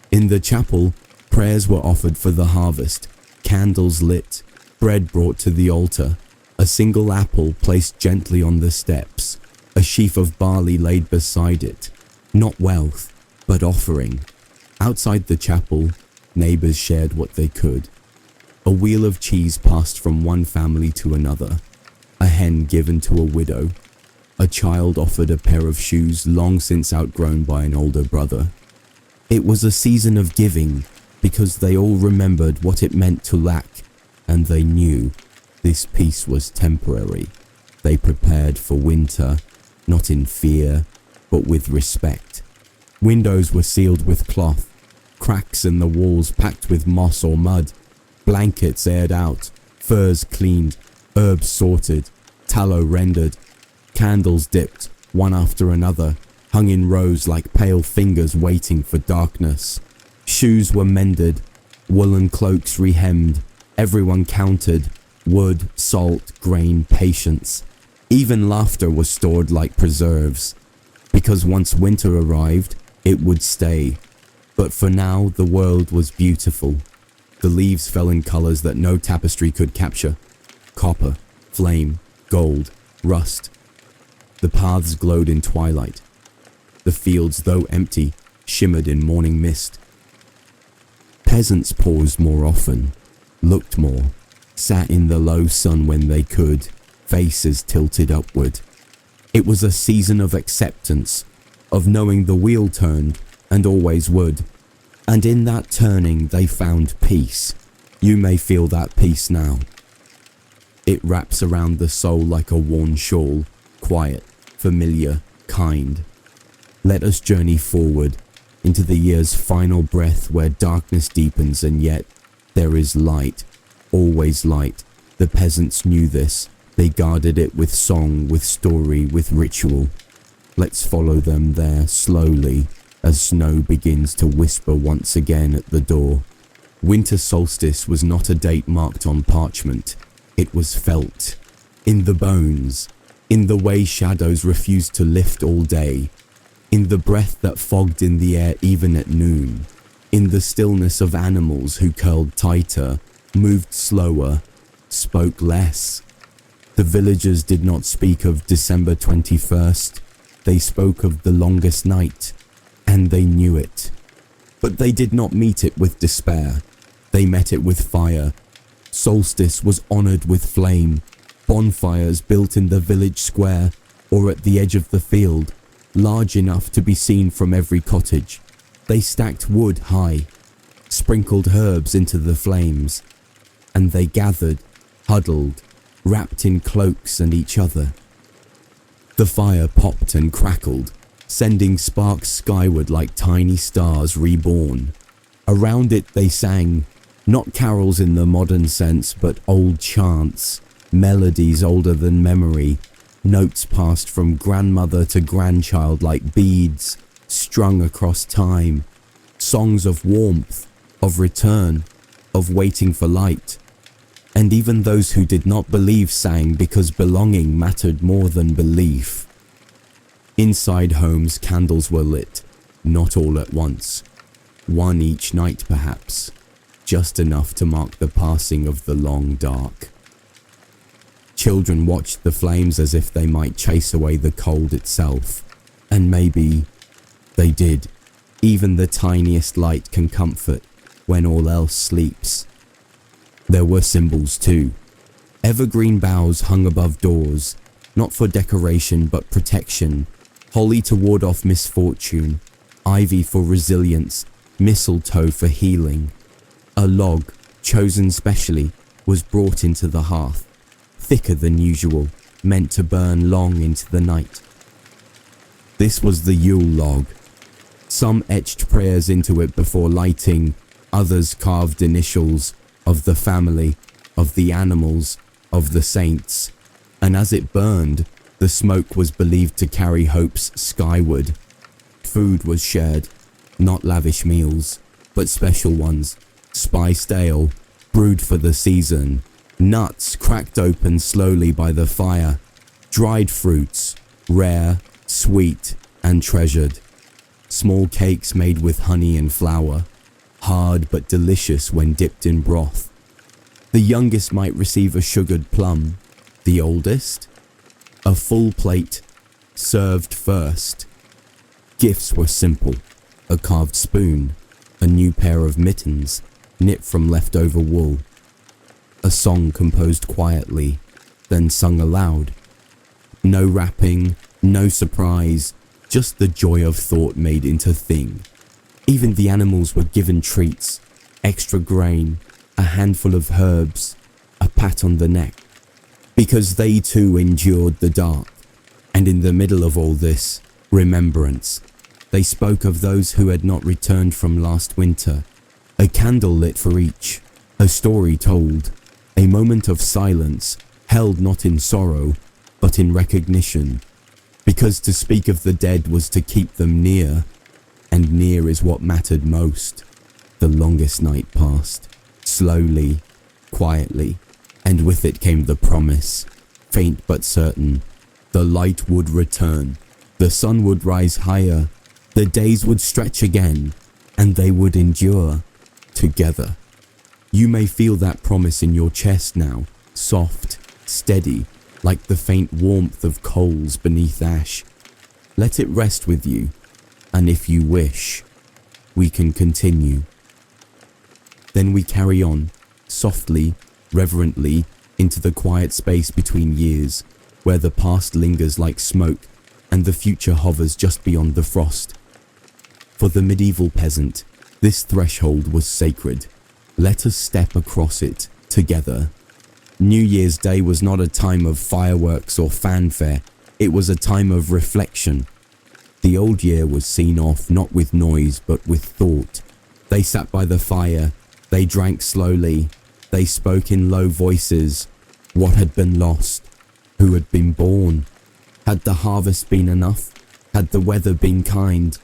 In the chapel, prayers were offered for the harvest, candles lit, bread brought to the altar, a single apple placed gently on the steps, a sheaf of barley laid beside it. Not wealth, but offering. Outside the chapel, neighbors shared what they could. A wheel of cheese passed from one family to another, a hen given to a widow. A child offered a pair of shoes long since outgrown by an older brother. It was a season of giving because they all remembered what it meant to lack, and they knew this peace was temporary. They prepared for winter, not in fear, but with respect. Windows were sealed with cloth, cracks in the walls packed with moss or mud, blankets aired out, furs cleaned, herbs sorted, tallow rendered, candles dipped, one after another, hung in rows like pale fingers waiting for darkness. Shoes were mended, woolen cloaks rehemmed, everyone counted, wood, salt, grain, patience. Even laughter was stored like preserves, because once winter arrived, it would stay. But for now, the world was beautiful. The leaves fell in colors that no tapestry could capture. Copper, flame, gold, rust. The paths glowed in twilight. The fields, though empty, shimmered in morning mist. Peasants paused more often, looked more, sat in the low sun when they could, faces tilted upward. It was a season of acceptance, of knowing the wheel turned and always would. And in that turning they found peace. You may feel that peace now. It wraps around the soul like a worn shawl, quiet, familiar, kind. Let us journey forward into the year's final breath where darkness deepens and yet there is light, always light. The peasants knew this. They guarded it with song, with story, with ritual. Let's follow them there slowly as snow begins to whisper once again at the door. Winter solstice was not a date marked on parchment. It was felt, in the bones, in the way shadows refused to lift all day, in the breath that fogged in the air even at noon, in the stillness of animals who curled tighter, moved slower, spoke less. The villagers did not speak of December 21st, they spoke of the longest night, and they knew it. But they did not meet it with despair, they met it with fire. Solstice was honoured with flame, bonfires built in the village square or at the edge of the field, large enough to be seen from every cottage. They stacked wood high, sprinkled herbs into the flames, and they gathered, huddled, wrapped in cloaks and each other. The fire popped and crackled, sending sparks skyward like tiny stars reborn. Around it they sang, not carols in the modern sense, but old chants, melodies older than memory, notes passed from grandmother to grandchild like beads, strung across time, songs of warmth, of return, of waiting for light. And even those who did not believe sang because belonging mattered more than belief. Inside homes candles were lit, not all at once, one each night perhaps, just enough to mark the passing of the long dark. Children watched the flames as if they might chase away the cold itself, and maybe they did. Even the tiniest light can comfort when all else sleeps. There were symbols too. Evergreen boughs hung above doors, not for decoration but protection, holly to ward off misfortune, ivy for resilience, mistletoe for healing. A log, chosen specially, was brought into the hearth, thicker than usual, meant to burn long into the night. This was the Yule log. Some etched prayers into it before lighting, others carved initials of the family, of the animals, of the saints, and as it burned, the smoke was believed to carry hopes skyward. Food was shared, not lavish meals, but special ones, spiced ale, brewed for the season, nuts cracked open slowly by the fire, dried fruits, rare, sweet, and treasured, small cakes made with honey and flour, hard but delicious when dipped in broth. The youngest might receive a sugared plum, the oldest, a full plate, served first. Gifts were simple, a carved spoon, a new pair of mittens, knit from leftover wool, a song composed quietly, then sung aloud. No wrapping, no surprise, just the joy of thought made into thing. Even the animals were given treats, extra grain, a handful of herbs, a pat on the neck, because they too endured the dark. And in the middle of all this, remembrance. They spoke of those who had not returned from last winter, a candle lit for each, a story told, a moment of silence, held not in sorrow, but in recognition, because to speak of the dead was to keep them near, and near is what mattered most. The longest night passed, slowly, quietly, and with it came the promise, faint but certain. The light would return, the sun would rise higher, the days would stretch again, and they would endure together. You may feel that promise in your chest now, soft, steady, like the faint warmth of coals beneath ash. Let it rest with you, and if you wish, we can continue. Then we carry on, softly, reverently, into the quiet space between years, where the past lingers like smoke and the future hovers just beyond the frost. For the medieval peasant, this threshold was sacred. Let us step across it together. New Year's Day was not a time of fireworks or fanfare, it was a time of reflection. The old year was seen off not with noise but with thought. They sat by the fire, they drank slowly, they spoke in low voices. What had been lost? Who had been born? Had the harvest been enough? Had the weather been kind?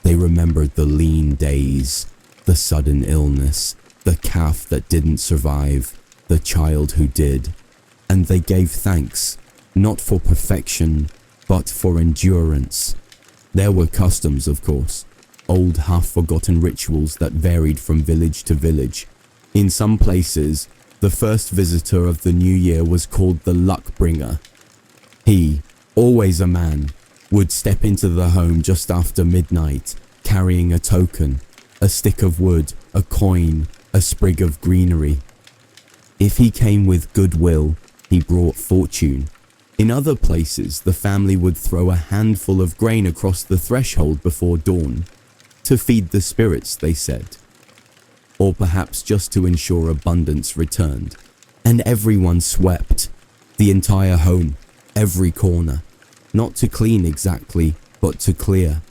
They remembered the lean days, the sudden illness, the calf that didn't survive, the child who did, and they gave thanks, not for perfection, but for endurance. There were customs, of course, old half-forgotten rituals that varied from village to village, In some places, the first visitor of the new year was called the luck bringer. He, always a man, would step into the home just after midnight, carrying a token, a stick of wood, a coin, a sprig of greenery. If he came with goodwill, he brought fortune. In other places, the family would throw a handful of grain across the threshold before dawn, to feed the spirits, they said. Or perhaps just to ensure abundance returned. And everyone swept, the entire home, every corner, not to clean exactly, but to clear.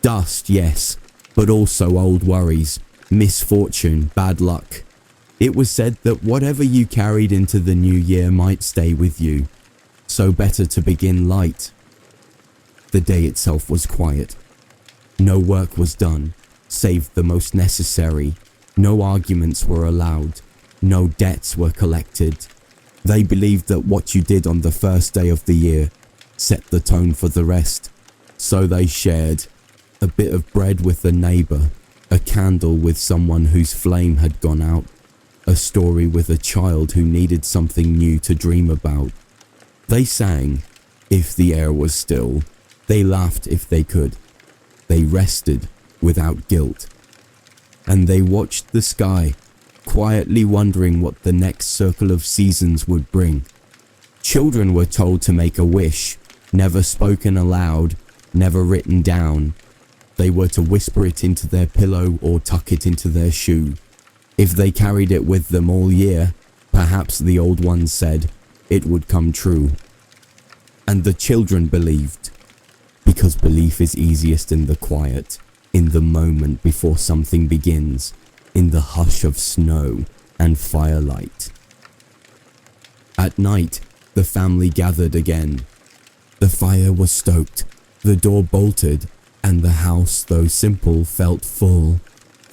Dust, yes, but also old worries, misfortune, bad luck. It was said that whatever you carried into the new year might stay with you, so better to begin light. The day itself was quiet. No work was done, save the most necessary. No arguments were allowed. No debts were collected. They believed that what you did on the first day of the year set the tone for the rest. So they shared a bit of bread with a neighbour, a candle with someone whose flame had gone out, a story with a child who needed something new to dream about. They sang if the air was still. They laughed if they could. They rested without guilt. And they watched the sky, quietly wondering what the next circle of seasons would bring. Children were told to make a wish, never spoken aloud, never written down. They were to whisper it into their pillow or tuck it into their shoe. If they carried it with them all year, perhaps the old ones said, it would come true. And the children believed, because belief is easiest in the quiet, in the moment before something begins, in the hush of snow and firelight. At night, the family gathered again. The fire was stoked, the door bolted, and the house, though simple, felt full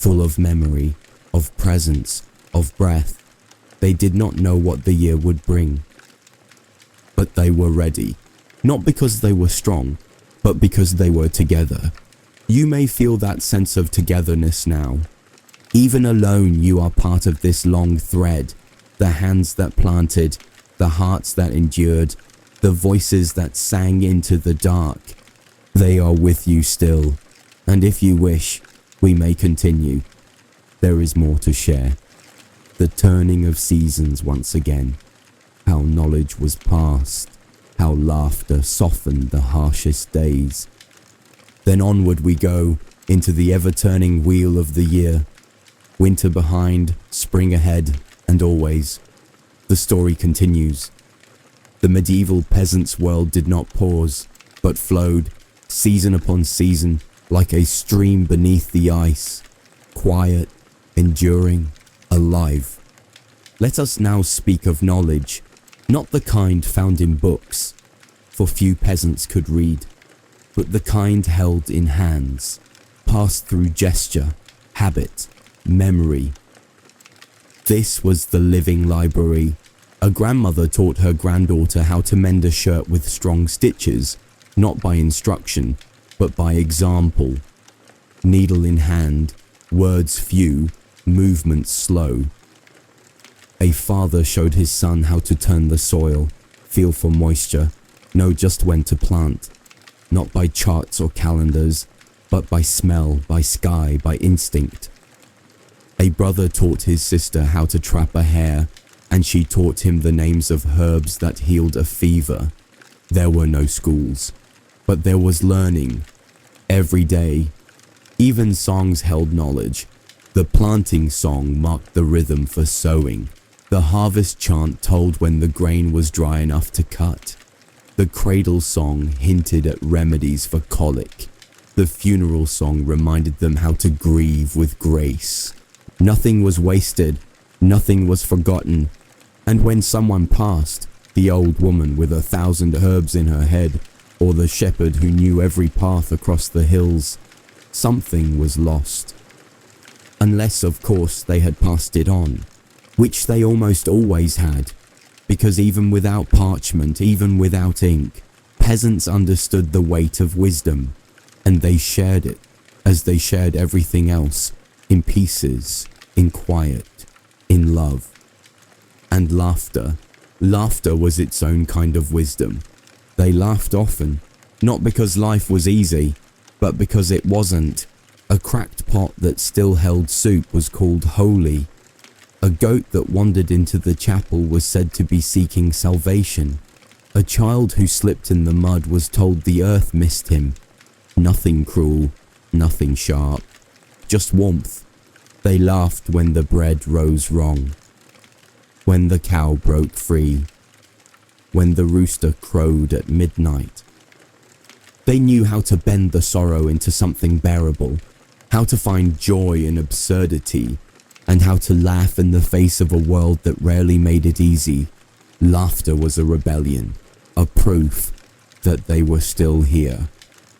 of memory, of presence, of breath. They did not know what the year would bring. But they were ready, not because they were strong, but because they were together. You may feel that sense of togetherness now. Even alone, you are part of this long thread, the hands that planted, the hearts that endured, the voices that sang into the dark. They are with you still, and if you wish, we may continue. There is more to share. The turning of seasons once again, how knowledge was passed, how laughter softened the harshest days. Then onward we go, into the ever-turning wheel of the year. Winter behind, spring ahead, and always. The story continues. The medieval peasant's world did not pause, but flowed, season upon season, like a stream beneath the ice. Quiet, enduring, alive. Let us now speak of knowledge, not the kind found in books, for few peasants could read, but the kind held in hands, passed through gesture, habit, memory. This was the living library. A grandmother taught her granddaughter how to mend a shirt with strong stitches, not by instruction, but by example. Needle in hand, words few, movements slow. A father showed his son how to turn the soil, feel for moisture, know just when to plant, not by charts or calendars, but by smell, by sky, by instinct. A brother taught his sister how to trap a hare, and she taught him the names of herbs that healed a fever. There were no schools, but there was learning. Every day, even songs held knowledge. The planting song marked the rhythm for sowing. The harvest chant told when the grain was dry enough to cut. The cradle song hinted at remedies for colic. The funeral song reminded them how to grieve with grace. Nothing was wasted, nothing was forgotten, and when someone passed, the old woman with 1,000 herbs in her head, or the shepherd who knew every path across the hills, something was lost. Unless, of course, they had passed it on, which they almost always had, because even without parchment, even without ink, peasants understood the weight of wisdom, and they shared it, as they shared everything else, in pieces, in quiet. in love. And laughter. Laughter was its own kind of wisdom. They laughed often, not because life was easy, but because it wasn't. A cracked pot that still held soup was called holy. A goat that wandered into the chapel was said to be seeking salvation. A child who slipped in the mud was told the earth missed him. Nothing cruel, nothing sharp, just warmth. They laughed when the bread rose wrong, when the cow broke free, when the rooster crowed at midnight. They knew how to bend the sorrow into something bearable, how to find joy in absurdity, and how to laugh in the face of a world that rarely made it easy. Laughter was a rebellion, a proof that they were still here,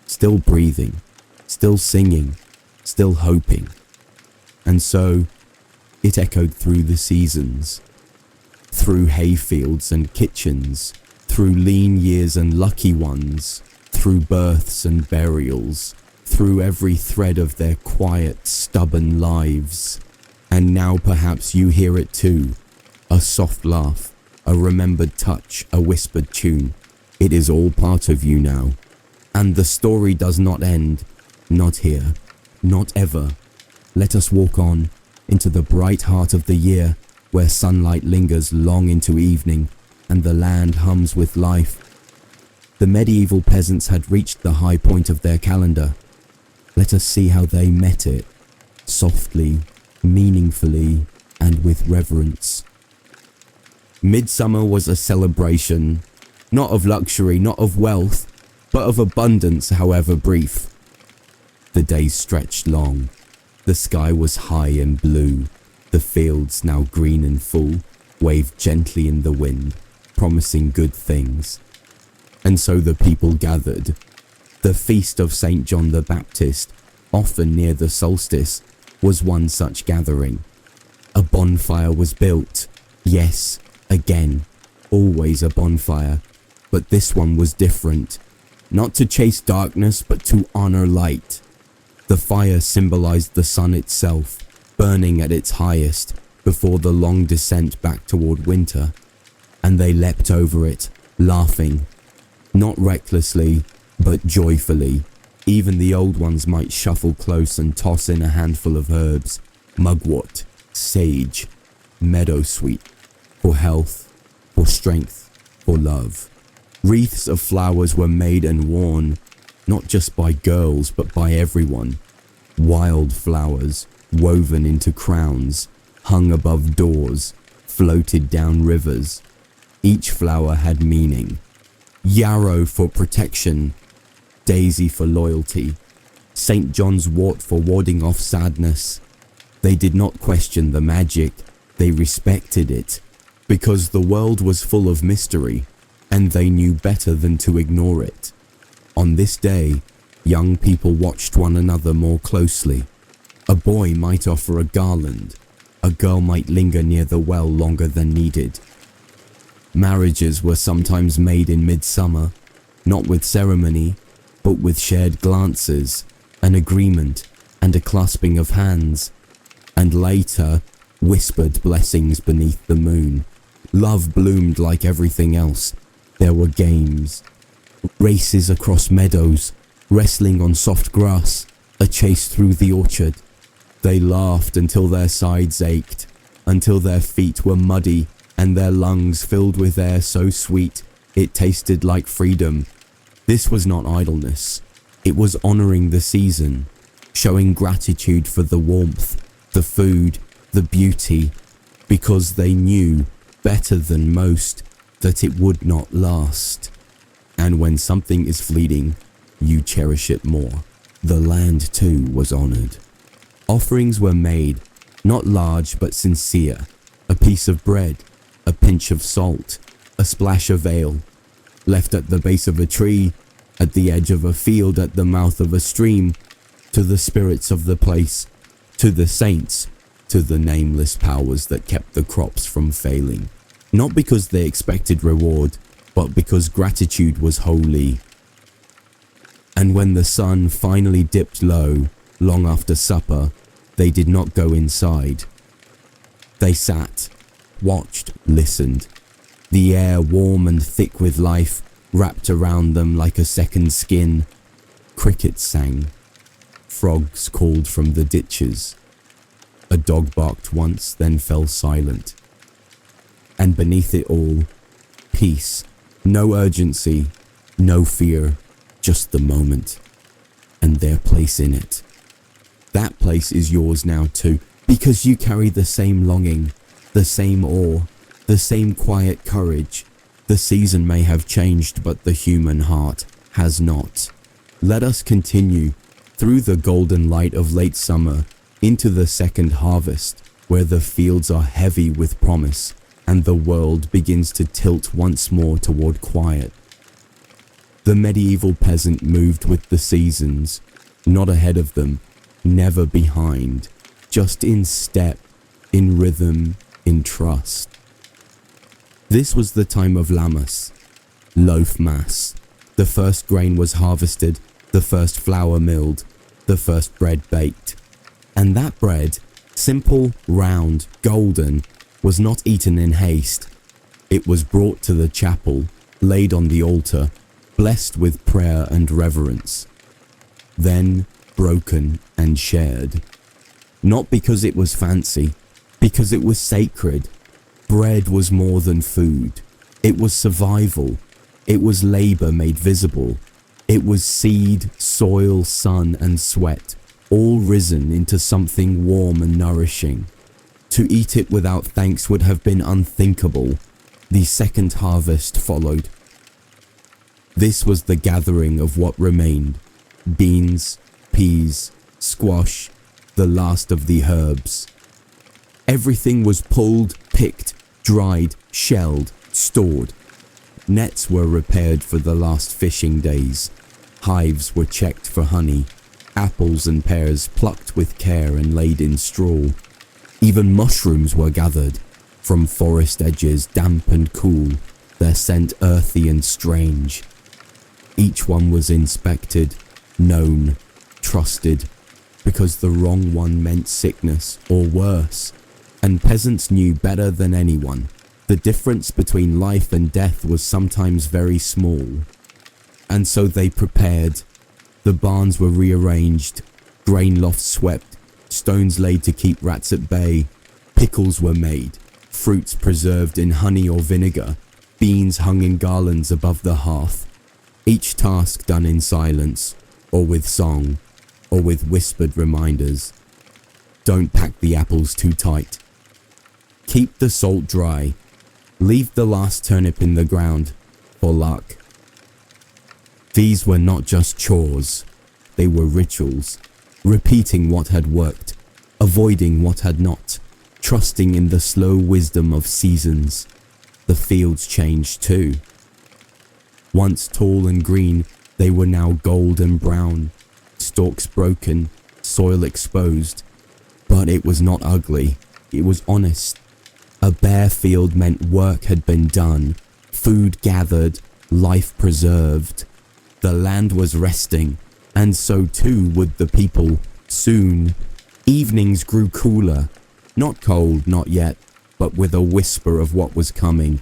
still breathing, still singing, still hoping. And so, it echoed through the seasons, through hayfields and kitchens, through lean years and lucky ones, through births and burials, through every thread of their quiet, stubborn lives. And now perhaps you hear it too, a soft laugh, a remembered touch, a whispered tune. It is all part of you now. And the story does not end, not here, not ever. Let us walk on into the bright heart of the year, where sunlight lingers long into evening and the land hums with life. The medieval peasants had reached the high point of their calendar. Let us see how they met it, softly, meaningfully, and with reverence. Midsummer was a celebration, not of luxury, not of wealth, but of abundance, however brief. The days stretched long. The sky was high and blue. The fields, now green and full, waved gently in the wind, promising good things. And so the people gathered. The feast of St. John the Baptist, often near the solstice, was one such gathering. A bonfire was built. Yes, again, always a bonfire. But this one was different. Not to chase darkness, but to honor light. The fire symbolized the sun itself, burning at its highest before the long descent back toward winter. And they leapt over it, laughing. Not recklessly, but joyfully. Even the old ones might shuffle close and toss in a handful of herbs, mugwort, sage, meadowsweet, for health, for strength, for love. Wreaths of flowers were made and worn, not just by girls but by everyone. Wild flowers, woven into crowns, hung above doors, floated down rivers. Each flower had meaning. Yarrow for protection, daisy for loyalty, St. John's wort for warding off sadness. They did not question the magic, they respected it, because the world was full of mystery, and they knew better than to ignore it. On this day, young people watched one another more closely. A boy might offer a garland, a girl might linger near the well longer than needed. Marriages were sometimes made in midsummer, not with ceremony, but with shared glances, an agreement, and a clasping of hands, and later, whispered blessings beneath the moon. Love bloomed like everything else. There were games, races across meadows, wrestling on soft grass, a chase through the orchard. They laughed until their sides ached, until their feet were muddy and their lungs filled with air so sweet it tasted like freedom. This was not idleness. It was honoring the season, showing gratitude for the warmth, the food, the beauty, because they knew, better than most, that it would not last. And when something is fleeting, you cherish it more. The land too was honored. Offerings were made, not large but sincere. A piece of bread, a pinch of salt, a splash of ale, left at the base of a tree, at the edge of a field, at the mouth of a stream, to the spirits of the place, to the saints, to the nameless powers that kept the crops from failing. Not because they expected reward, but because gratitude was holy. And when the sun finally dipped low, long after supper, they did not go inside. They sat, watched, listened. The air warm and thick with life wrapped around them like a second skin. Crickets sang. Frogs called from the ditches. A dog barked once, then fell silent. And beneath it all, peace. No urgency, no fear, just the moment. And their place in it. That place is yours now too, because you carry the same longing, the same awe, the same quiet courage. The season may have changed, but the human heart has not. Let us continue through the golden light of late summer into the second harvest, where the fields are heavy with promise and the world begins to tilt once more toward quiet. The medieval peasant moved with the seasons, not ahead of them, never behind, just in step, in rhythm, in trust. This was the time of Lammas, loaf mass. The first grain was harvested, the first flour milled, the first bread baked. And that bread, simple, round, golden, was not eaten in haste. It was brought to the chapel, laid on the altar, blessed with prayer and reverence. Then broken and shared. Not because it was fancy, because it was sacred. Bread was more than food. It was survival. It was labor made visible. It was seed, soil, sun, and sweat, all risen into something warm and nourishing. To eat it without thanks would have been unthinkable. The second harvest followed. This was the gathering of what remained. Beans, peas, squash, the last of the herbs. Everything was pulled, picked, dried, shelled, stored. Nets were repaired for the last fishing days. Hives were checked for honey. Apples and pears plucked with care and laid in straw. Even mushrooms were gathered from forest edges, damp and cool, their scent earthy and strange. Each one was inspected, known, trusted, because the wrong one meant sickness or worse, and peasants knew better than anyone. The difference between life and death was sometimes very small. And so they prepared. The barns were rearranged, grain lofts swept, stones laid to keep rats at bay, pickles were made, fruits preserved in honey or vinegar, beans hung in garlands above the hearth. Each task done in silence, or with song, or with whispered reminders. Don't pack the apples too tight. Keep the salt dry. Leave the last turnip in the ground, for luck. These were not just chores, they were rituals, repeating what had worked, avoiding what had not, trusting in the slow wisdom of seasons. The fields changed too. Once tall and green, they were now gold and brown, stalks broken, soil exposed. But it was not ugly, it was honest. A bare field meant work had been done, food gathered, life preserved. The land was resting, and so too would the people. Soon, evenings grew cooler, not cold, not yet, but with a whisper of what was coming.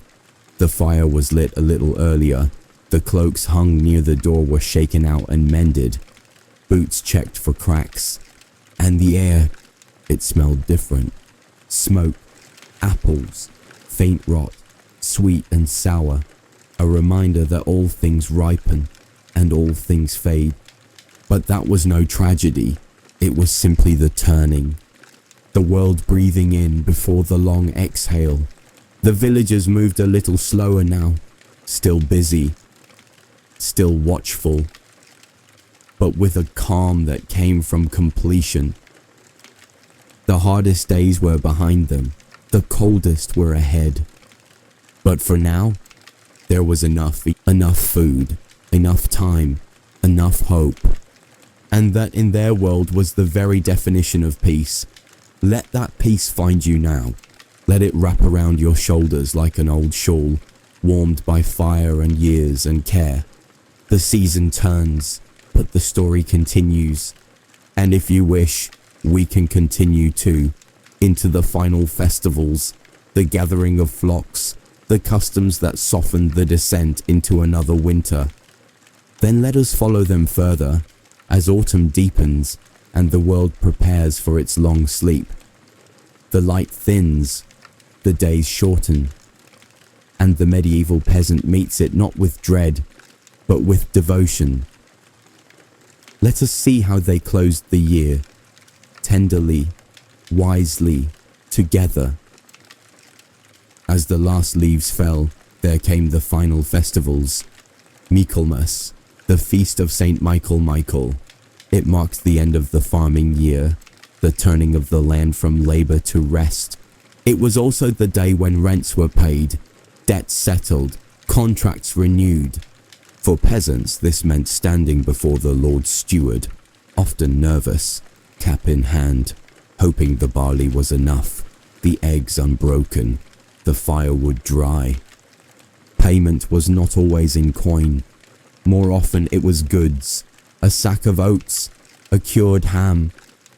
The fire was lit a little earlier. The cloaks hung near the door were shaken out and mended. Boots checked for cracks. And the air, it smelled different. Smoke, apples, faint rot, sweet and sour. A reminder that all things ripen and all things fade. But that was no tragedy. It was simply the turning. The world breathing in before the long exhale. The villagers moved a little slower now, still busy, still watchful, but with a calm that came from completion. The hardest days were behind them, the coldest were ahead. But for now, there was enough food, enough time, enough hope. And that in their world was the very definition of peace. Let that peace find you now. Let it wrap around your shoulders like an old shawl, warmed by fire and years and care. The season turns, but the story continues. And if you wish, we can continue too, into the final festivals, the gathering of flocks, the customs that softened the descent into another winter. Then let us follow them further as autumn deepens and the world prepares for its long sleep. The light thins, the days shorten, and the medieval peasant meets it not with dread, but with devotion. Let us see how they closed the year, tenderly, wisely, together. As the last leaves fell, there came the final festivals. Michaelmas, the feast of Saint Michael. It marked the end of the farming year, the turning of the land from labor to rest. It was also the day when rents were paid, debts settled, contracts renewed. For peasants, this meant standing before the Lord's steward, often nervous, cap in hand, hoping the barley was enough, the eggs unbroken, the firewood dry. Payment was not always in coin. More often it was goods, a sack of oats, a cured ham,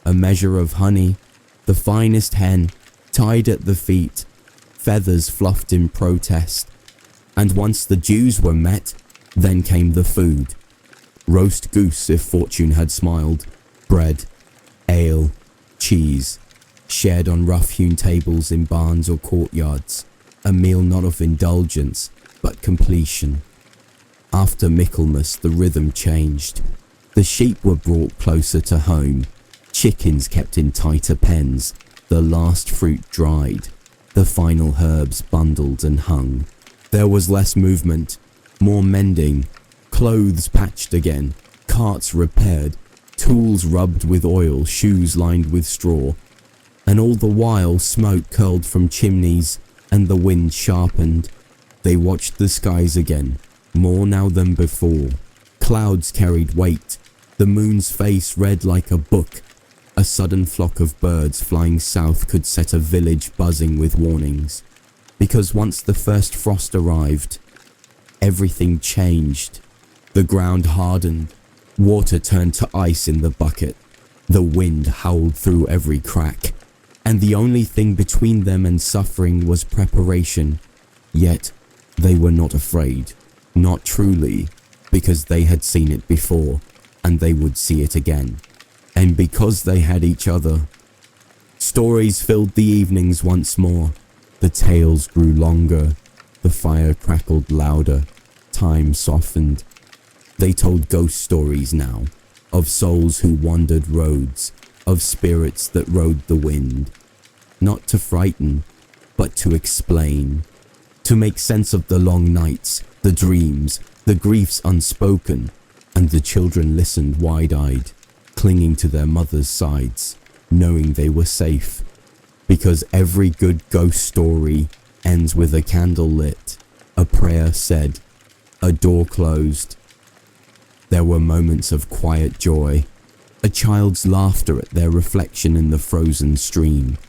a measure of honey, the finest hen, tied at the feet, feathers fluffed in protest. And once the dues were met, then came the food. Roast goose if fortune had smiled, bread, ale, cheese, shared on rough-hewn tables in barns or courtyards, a meal not of indulgence, but completion. After Michaelmas, the rhythm changed. The sheep were brought closer to home, chickens kept in tighter pens, the last fruit dried, the final herbs bundled and hung. There was less movement, more mending, clothes patched again, carts repaired, tools rubbed with oil, shoes lined with straw. And all the while smoke curled from chimneys and the wind sharpened. They watched the skies again, more now than before. Clouds carried weight, the moon's face read like a book. A sudden flock of birds flying south could set a village buzzing with warnings. Because once the first frost arrived, everything changed. The ground hardened, water turned to ice in the bucket, the wind howled through every crack, and the only thing between them and suffering was preparation. Yet they were not afraid, not truly, because they had seen it before, and they would see it again. And because they had each other. Stories filled the evenings once more. The tales grew longer, the fire crackled louder, time softened. They told ghost stories now, of souls who wandered roads, of spirits that rode the wind. Not to frighten, but to explain, to make sense of the long nights, the dreams, the griefs unspoken, and the children listened wide-eyed, clinging to their mothers' sides, knowing they were safe. Because every good ghost story ends with a candle lit, a prayer said, a door closed. There were moments of quiet joy, a child's laughter at their reflection in the frozen stream,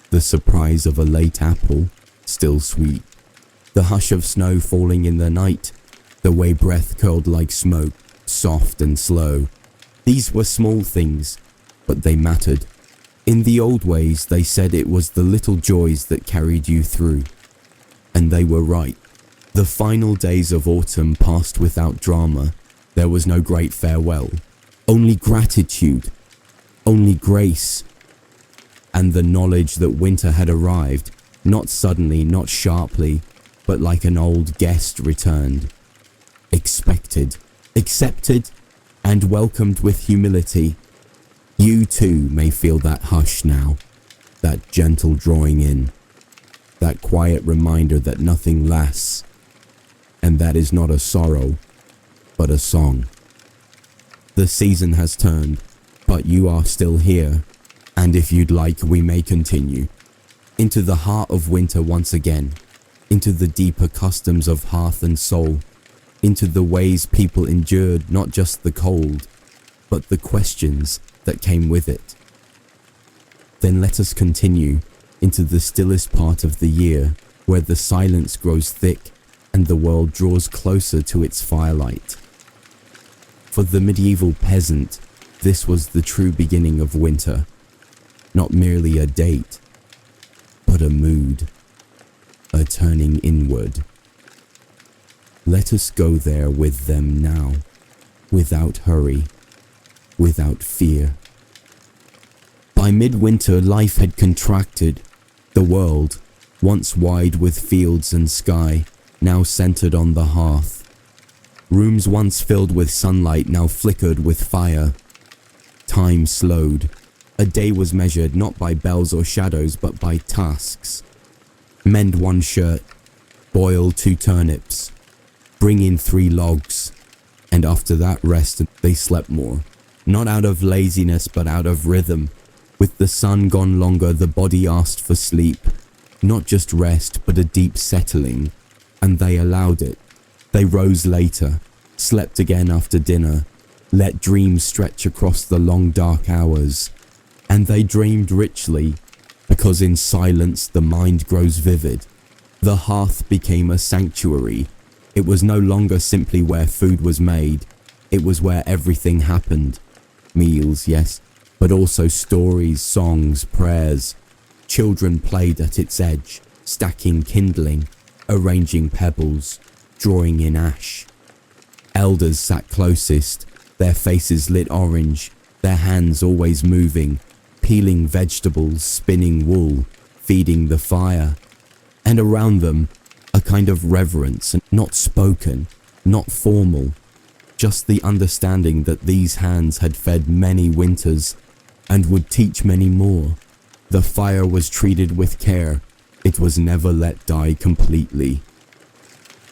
the surprise of a late apple, still sweet, the hush of snow falling in the night, the way breath curled like smoke, soft and slow. These were small things, but they mattered. In the old ways, they said it was the little joys that carried you through. And they were right. The final days of autumn passed without drama. There was no great farewell. Only gratitude. Only grace. And the knowledge that winter had arrived, not suddenly, not sharply, but like an old guest returned. Expected, accepted, and welcomed with humility. You too may feel that hush now, that gentle drawing in, that quiet reminder that nothing lasts, and that is not a sorrow, but a song. The season has turned, but you are still here, and if you'd like, we may continue. Into the heart of winter once again, into the deeper customs of hearth and soul, into the ways people endured not just the cold, but the questions that came with it. Then let us continue into the stillest part of the year, where the silence grows thick and the world draws closer to its firelight. For the medieval peasant, this was the true beginning of winter, not merely a date, but a mood, a turning inward. Let us go there with them now, without hurry, without fear. By midwinter life had contracted. The world, once wide with fields and sky, now centered on the hearth. Rooms once filled with sunlight now flickered with fire. Time slowed. A day was measured not by bells or shadows but by tasks. Mend 1 shirt, boil 2 turnips, bring in 3 logs, and after that rest they slept more. Not out of laziness but out of rhythm. With the sun gone longer, the body asked for sleep. Not just rest but a deep settling, and they allowed it. They rose later, slept again after dinner, let dreams stretch across the long dark hours, and they dreamed richly, because in silence the mind grows vivid. The hearth became a sanctuary. It was no longer simply where food was made, it was where everything happened. Meals, yes, but also stories, songs, prayers. Children played at its edge, stacking kindling, arranging pebbles, drawing in ash. Elders sat closest, their faces lit orange, their hands always moving, peeling vegetables, spinning wool, feeding the fire. And around them, a kind of reverence, not spoken, not formal, just the understanding that these hands had fed many winters and would teach many more. The fire was treated with care. It was never let die completely.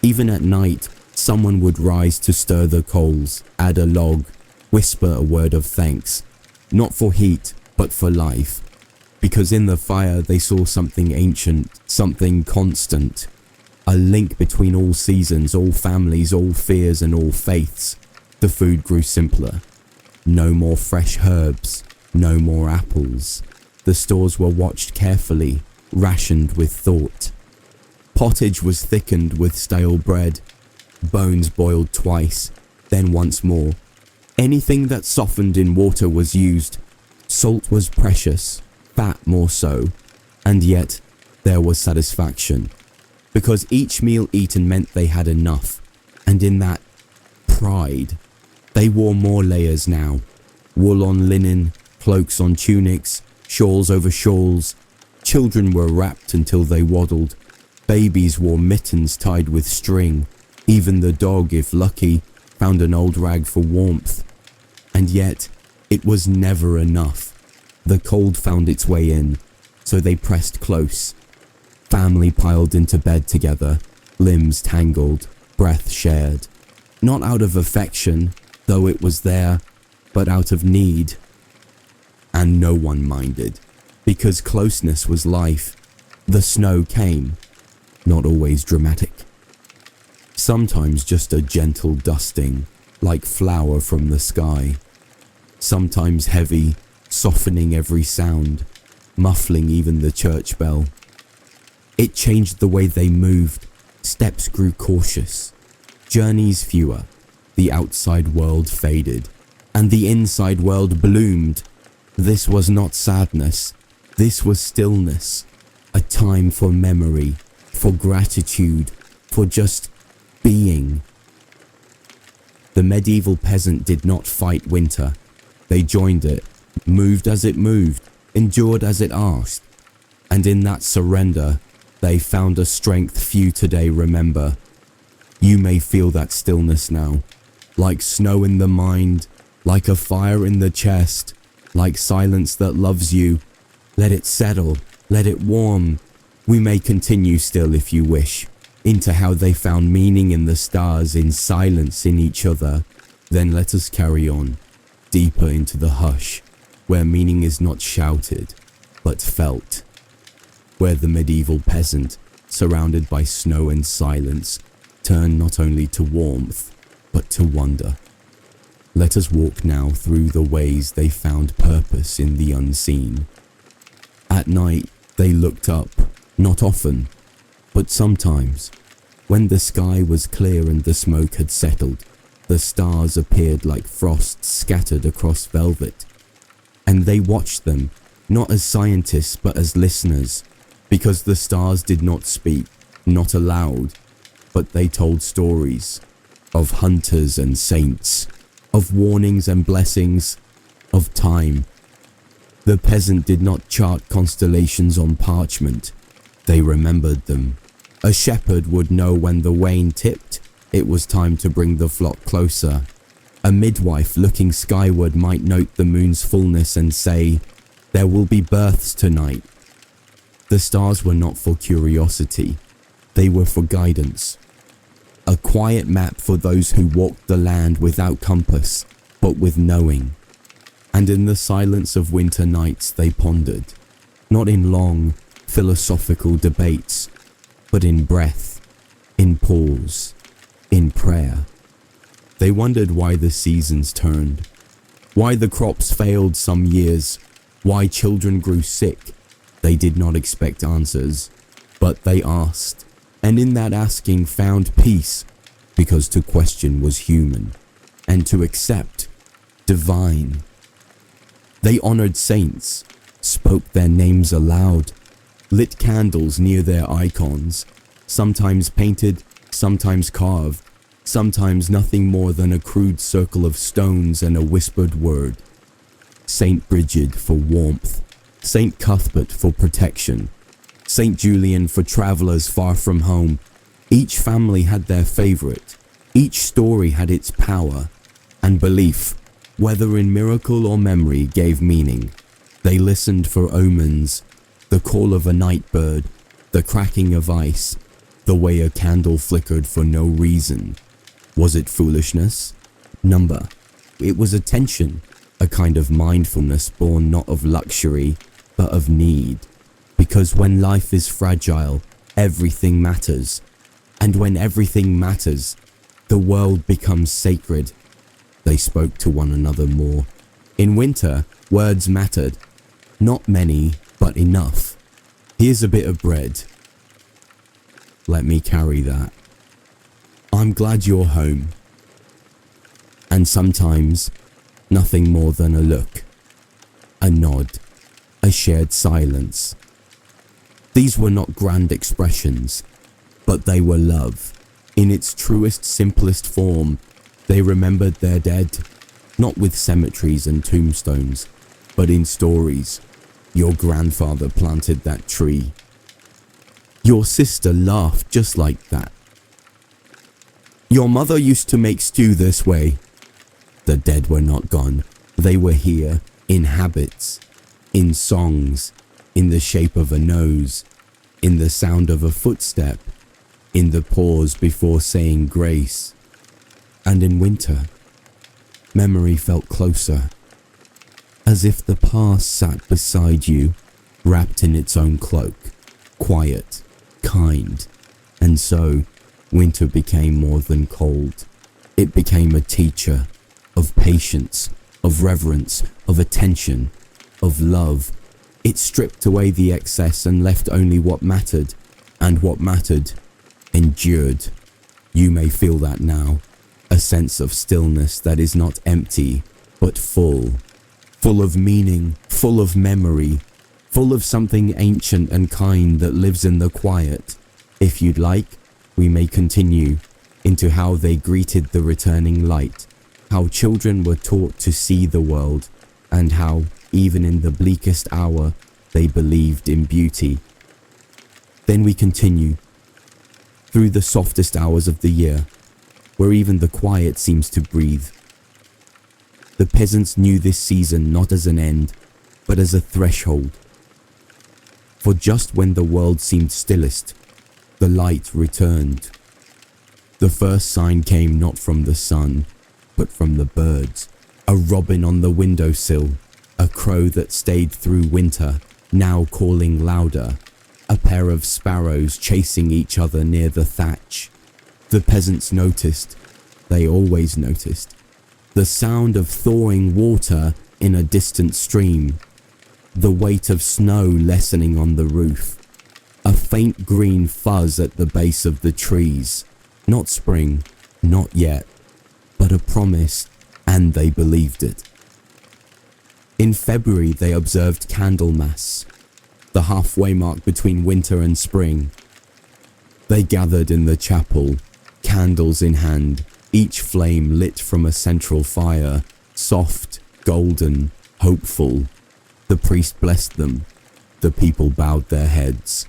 Even at night, someone would rise to stir the coals, add a log, whisper a word of thanks, not for heat, but for life, because in the fire they saw something ancient, something constant, a link between all seasons, all families, all fears and all faiths. The food grew simpler. No more fresh herbs, no more apples. The stores were watched carefully, rationed with thought. Pottage was thickened with stale bread, bones boiled twice, then once more. Anything that softened in water was used. Salt was precious, fat more so, and yet there was satisfaction, because each meal eaten meant they had enough, and in that, pride. They wore more layers now, wool on linen, cloaks on tunics, shawls over shawls. Children were wrapped until they waddled. Babies wore mittens tied with string. Even the dog, if lucky, found an old rag for warmth. And yet, it was never enough. The cold found its way in, so they pressed close. Family piled into bed together, limbs tangled, breath shared. Not out of affection, though it was there, but out of need. And no one minded, because closeness was life. The snow came, not always dramatic. Sometimes just a gentle dusting, like flour from the sky. Sometimes heavy, softening every sound, muffling even the church bell. It changed the way they moved. Steps grew cautious, journeys fewer. The outside world faded, and the inside world bloomed. This was not sadness, this was stillness, a time for memory, for gratitude, for just being. The medieval peasant did not fight winter. They joined it, moved as it moved, endured as it asked. And in that surrender, they found a strength few today remember. You may feel that stillness now, like snow in the mind, like a fire in the chest, like silence that loves you. Let it settle, let it warm. We may continue still if you wish, into how they found meaning in the stars, in silence, in each other. Then let us carry on, deeper into the hush, where meaning is not shouted, but felt. Where the medieval peasant, surrounded by snow and silence, turned not only to warmth, but to wonder. Let us walk now through the ways they found purpose in the unseen. At night, they looked up, not often, but sometimes. When the sky was clear and the smoke had settled, the stars appeared like frost scattered across velvet. And they watched them, not as scientists but as listeners, Because the stars did not speak, not aloud, but they told stories of hunters and saints, of warnings and blessings, of time. The peasant did not chart constellations on parchment, they remembered them. A shepherd would know when the wain tipped, it was time to bring the flock closer. A midwife looking skyward might note the moon's fullness and say, "There will be births tonight." The stars were not for curiosity, they were for guidance. A quiet map for those who walked the land without compass, but with knowing. And in the silence of winter nights they pondered, not in long, philosophical debates, but in breath, in pause, in prayer. They wondered why the seasons turned, why the crops failed some years, why children grew sick. They did not expect answers, but they asked, and in that asking found peace, because to question was human, and to accept, divine. They honored saints, spoke their names aloud, lit candles near their icons, sometimes painted, sometimes carved, sometimes nothing more than a crude circle of stones and a whispered word. Saint Bridget for warmth, Saint Cuthbert for protection, Saint Julian for travelers far from home. Each family had their favorite, each story had its power, and belief, whether in miracle or memory, gave meaning. They listened for omens, the call of a night bird, the cracking of ice, the way a candle flickered for no reason. Was it foolishness? Number. It was attention, a kind of mindfulness born not of luxury, but of need. Because when life is fragile, everything matters. And when everything matters, the world becomes sacred. They spoke to one another more. In winter, words mattered. Not many, but enough. Here's a bit of bread. Let me carry that. I'm glad you're home. And sometimes, nothing more than a look, a nod, a shared silence. These were not grand expressions, but they were love. In its truest, simplest form, they remembered their dead, not with cemeteries and tombstones, but in stories. Your grandfather planted that tree. Your sister laughed just like that. Your mother used to make stew this way. The dead were not gone. They were here, in habits, in songs, in the shape of a nose, in the sound of a footstep, in the pause before saying grace. And in winter, memory felt closer, as if the past sat beside you, wrapped in its own cloak, quiet, kind, and so winter became more than cold. It became a teacher of patience, of reverence, of attention, of love. It stripped away the excess and left only what mattered, and what mattered endured. You may feel that now, a sense of stillness that is not empty, but full of meaning, full of memory, full of something ancient and kind that lives in the quiet. If you'd like, we may continue into how they greeted the returning light, how children were taught to see the world, and how, even in the bleakest hour, they believed in beauty. Then we continue through the softest hours of the year, where even the quiet seems to breathe. The peasants knew this season not as an end, but as a threshold. For just when the world seemed stillest, the light returned. The first sign came not from the sun, but from the birds. A robin on the windowsill, a crow that stayed through winter, now calling louder, a pair of sparrows chasing each other near the thatch. The peasants noticed, they always noticed, the sound of thawing water in a distant stream, the weight of snow lessening on the roof, a faint green fuzz at the base of the trees. Not spring, not yet, but a promise, and they believed it. In February they observed Candlemas. the halfway mark between winter and spring. They gathered in the chapel, candles in hand, each flame lit from a central fire, soft, golden, hopeful. The priest blessed them. The people bowed their heads.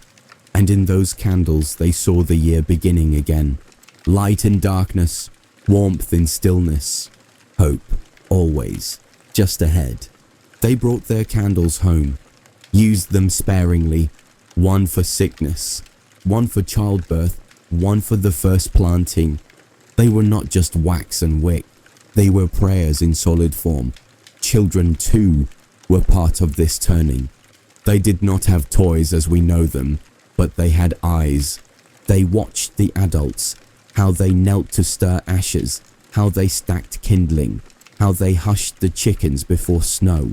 And in those candles they saw the year beginning again. Light in darkness, warmth in stillness, hope, always, just ahead. They brought their candles home, used them sparingly, one for sickness, one for childbirth, one for the first planting. They were not just wax and wick, they were prayers in solid form. Children too were part of this turning. They did not have toys as we know them, but they had eyes. They watched the adults, how they knelt to stir ashes, how they stacked kindling, how they hushed the chickens before snow.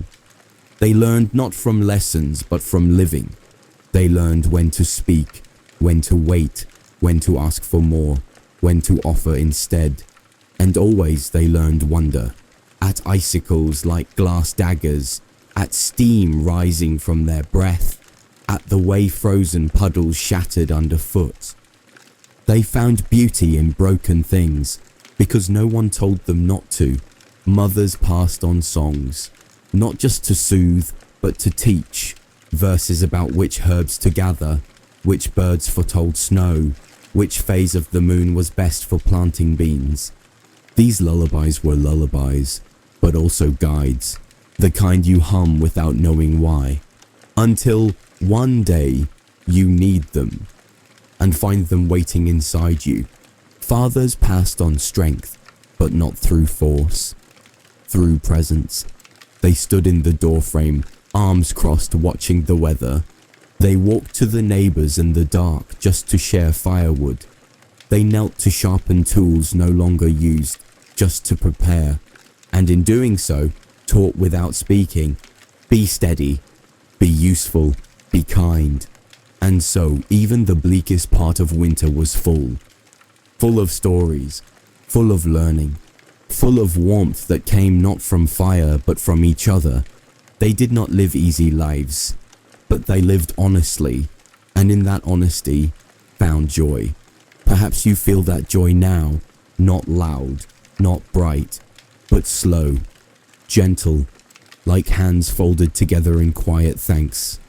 They learned not from lessons, but from living. They learned when to speak, when to wait, when to ask for more, when to offer instead. And always they learned wonder, at icicles like glass daggers, at steam rising from their breath, at the way frozen puddles shattered underfoot. They found beauty in broken things, because no one told them not to. Mothers passed on songs, not just to soothe, but to teach. Verses about which herbs to gather, which birds foretold snow, which phase of the moon was best for planting beans. These lullabies were lullabies, but also guides, the kind you hum without knowing why, until one day you need them and find them waiting inside you. Fathers passed on strength, but not through force, through presence. They stood in the doorframe, arms crossed, watching the weather. They walked to the neighbors in the dark just to share firewood. They knelt to sharpen tools no longer used, just to prepare, and in doing so, taught without speaking. Be steady, be useful, be kind. And so even the bleakest part of winter was full of stories, full of learning, full of warmth that came not from fire but from each other. They did not live easy lives, but they lived honestly, and in that honesty found joy. Perhaps you feel that joy now, not loud, not bright, but slow, gentle, like hands folded together in quiet thanks.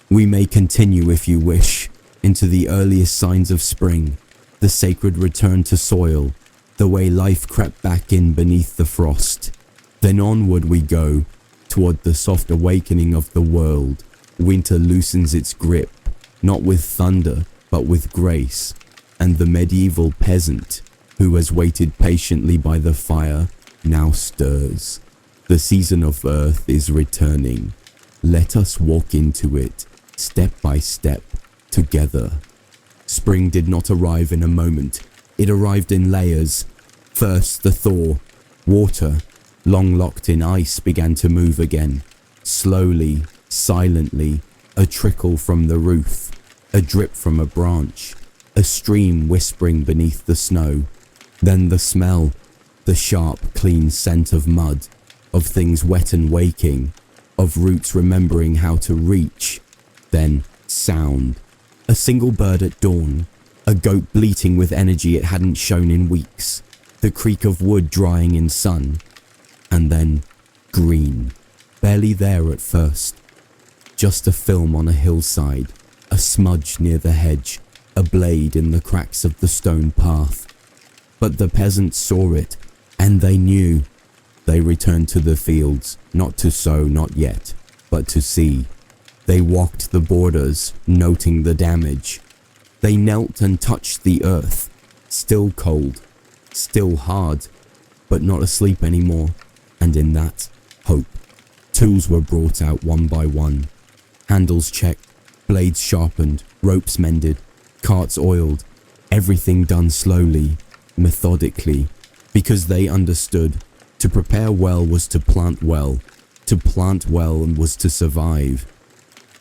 We may continue, if you wish, into the earliest signs of spring, the sacred return to soil, the way life crept back in beneath the frost. Then onward we go, toward the soft awakening of the world. Winter loosens its grip, not with thunder, but with grace, and the medieval peasant, who has waited patiently by the fire, now stirs. The season of earth is returning. Let us walk into it, step by step, together. Spring did not arrive in a moment. It arrived in layers. First the thaw. Water, long locked in ice, began to move again. Slowly, silently, a trickle from the roof, a drip from a branch, a stream whispering beneath the snow. Then the smell, the sharp, clean scent of mud, of things wet and waking, of roots remembering how to reach. Then sound, a single bird at dawn, a goat bleating with energy it hadn't shown in weeks, the creak of wood drying in sun. And then green, barely there at first, just a film on a hillside, a smudge near the hedge, a blade in the cracks of the stone path. But the peasants saw it, and they knew. They returned to the fields, not to sow, not yet, but to see. They walked the borders, noting the damage. They knelt and touched the earth, still cold, still hard, but not asleep anymore. And in that, hope. Tools were brought out one by one, handles checked, blades sharpened, ropes mended, carts oiled, everything done slowly, methodically, because they understood to prepare well was to plant well was to survive.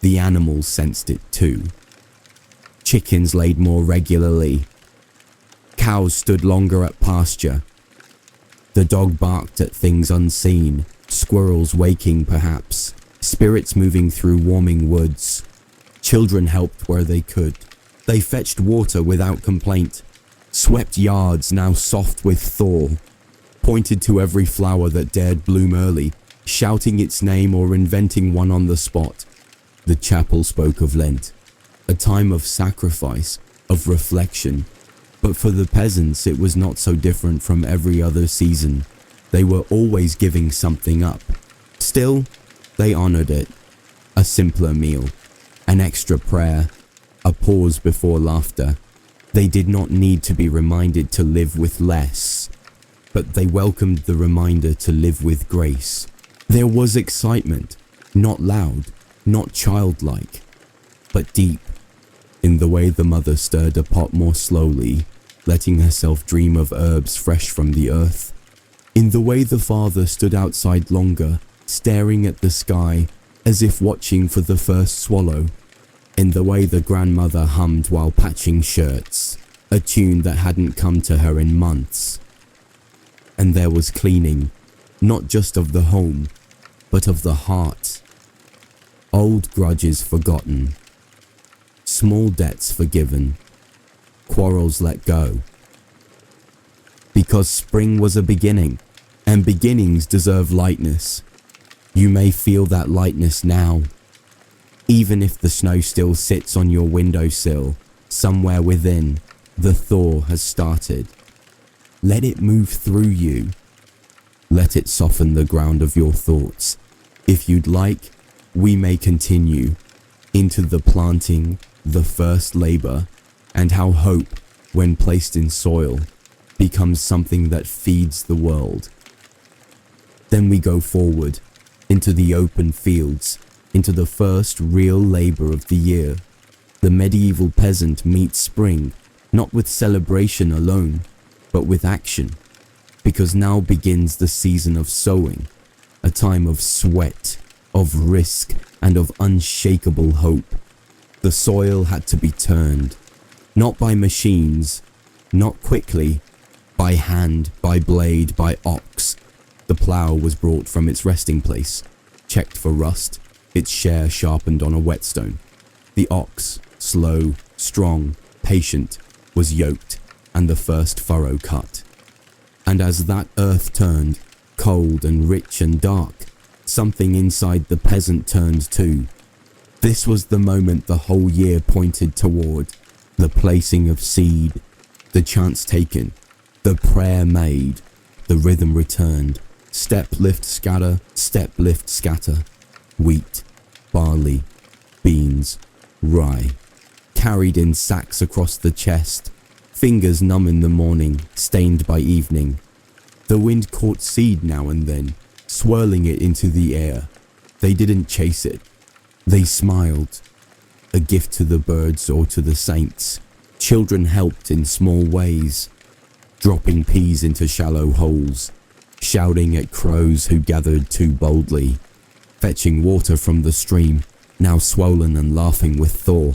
The animals sensed it too. Chickens laid more regularly. Cows stood longer at pasture. The dog barked at things unseen, squirrels waking perhaps, spirits moving through warming woods. Children helped where they could. They fetched water without complaint, swept yards now soft with thaw, pointed to every flower that dared bloom early, shouting its name or inventing one on the spot. The chapel spoke of Lent, a time of sacrifice, of reflection. But for the peasants it was not so different from every other season. They were always giving something up. Still, they honored it. A simpler meal, an extra prayer, a pause before laughter. They did not need to be reminded to live with less, but they welcomed the reminder to live with grace. There was excitement, not loud, not childlike, but deep, in the way the mother stirred a pot more slowly, letting herself dream of herbs fresh from the earth. In the way the father stood outside longer, staring at the sky as if watching for the first swallow. In the way the grandmother hummed while patching shirts, a tune that hadn't come to her in months. And there was cleaning, not just of the home, but of the heart. Old grudges forgotten, small debts forgiven, quarrels let go. Because spring was a beginning, and beginnings deserve lightness. You may feel that lightness now, even if the snow still sits on your windowsill. Somewhere within, the thaw has started. Let it move through you. Let it soften the ground of your thoughts. If you'd like, we may continue into the planting, the first labor, and how hope, when placed in soil, becomes something that feeds the world. Then we go forward into the open fields, into the first real labor of the year. The medieval peasant meets spring, not with celebration alone, but with action, because now begins the season of sowing, a time of sweat, of risk, and of unshakable hope. The soil had to be turned, not by machines, not quickly, by hand, by blade, by ox. The plough was brought from its resting place, checked for rust, its share sharpened on a whetstone. The ox, slow, strong, patient, was yoked, and the first furrow cut. And as that earth turned, cold and rich and dark, something inside the peasant turned too. This was the moment the whole year pointed toward, the placing of seed, the chance taken, the prayer made, the rhythm returned. Step, lift, scatter, step, lift, scatter. Wheat, barley, beans, rye, carried in sacks across the chest, fingers numb in the morning, stained by evening. The wind caught seed now and then, swirling it into the air. They didn't chase it. They smiled, a gift to the birds or to the saints. Children helped in small ways, dropping peas into shallow holes, shouting at crows who gathered too boldly, fetching water from the stream, now swollen and laughing with thaw.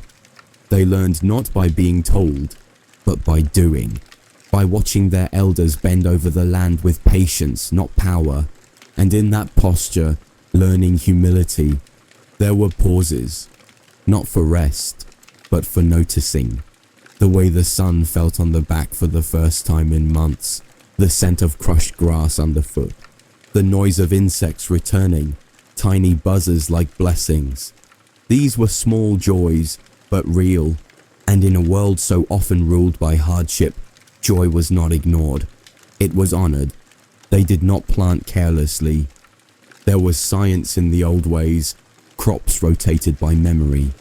They learned not by being told, but by doing, by watching their elders bend over the land with patience, not power, and in that posture, learning humility. There were pauses, not for rest, but for noticing. The way the sun felt on the back for the first time in months, the scent of crushed grass underfoot, the noise of insects returning, tiny buzzes like blessings. These were small joys, but real, and in a world so often ruled by hardship, joy was not ignored. It was honored. They did not plant carelessly. There was science in the old ways, crops rotated by memory,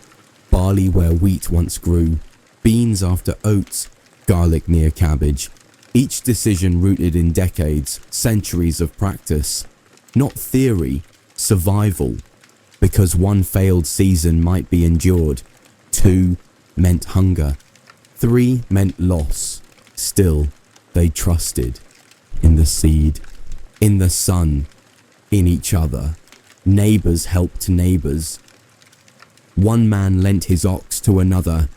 barley where wheat once grew, beans after oats, garlic near cabbage. Each decision rooted in decades, centuries of practice. Not theory, survival. Because one failed season might be endured. 2 meant hunger. 3 meant loss. Still, they trusted. In the seed, in the sun, in each other. Neighbors helped neighbors. One man lent his ox to another.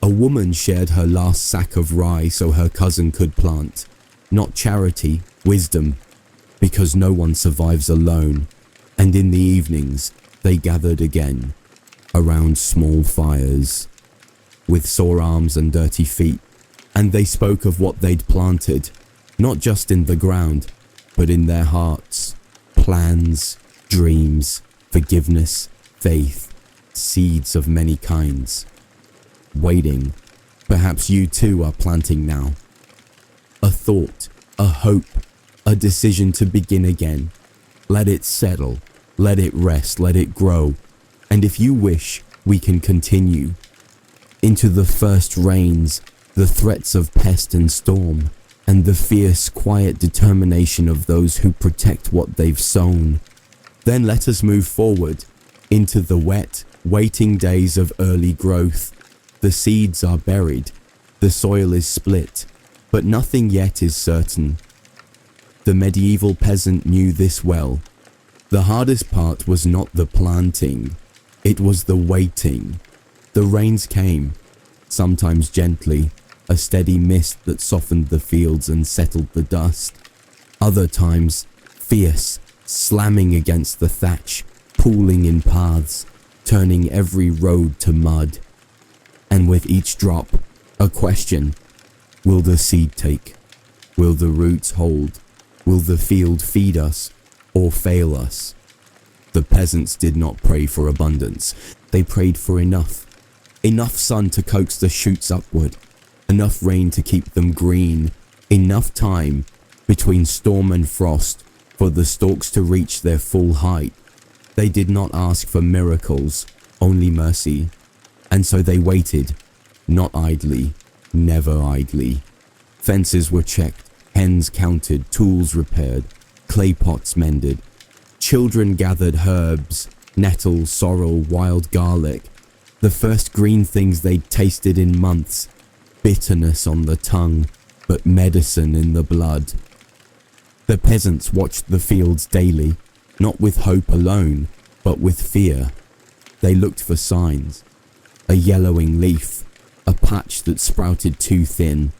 A woman shared her last sack of rye so her cousin could plant. Not charity, wisdom, because no one survives alone. And in the evenings, they gathered again. around small fires, with sore arms and dirty feet, and they spoke of what they'd planted, not just in the ground, but in their hearts. Plans, dreams, forgiveness, faith, seeds of many kinds. Waiting, perhaps you too are planting now. A thought, a hope, a decision to begin again. Let it settle, let it rest, let it grow, and if you wish, we can continue. Into the first rains, the threats of pest and storm, and the fierce, quiet determination of those who protect what they've sown. Then let us move forward, into the wet, waiting days of early growth. The seeds are buried, the soil is split, but nothing yet is certain. The medieval peasant knew this well. The hardest part was not the planting, it was the waiting. The rains came, sometimes gently, a steady mist that softened the fields and settled the dust. Other times, fierce, slamming against the thatch, pooling in paths, turning every road to mud. And with each drop, a question. Will the seed take? Will the roots hold? Will the field feed us or fail us? The peasants did not pray for abundance. They prayed for enough. Enough sun to coax the shoots upward. Enough rain to keep them green. Enough time between storm and frost for the stalks to reach their full height. They did not ask for miracles, only mercy. And so they waited, not idly, never idly. Fences were checked, hens counted, tools repaired, clay pots mended. Children gathered herbs, nettle, sorrel, wild garlic, the first green things they'd tasted in months, bitterness on the tongue, but medicine in the blood. The peasants watched the fields daily, not with hope alone, but with fear. They looked for signs, a yellowing leaf, a patch that sprouted too thin.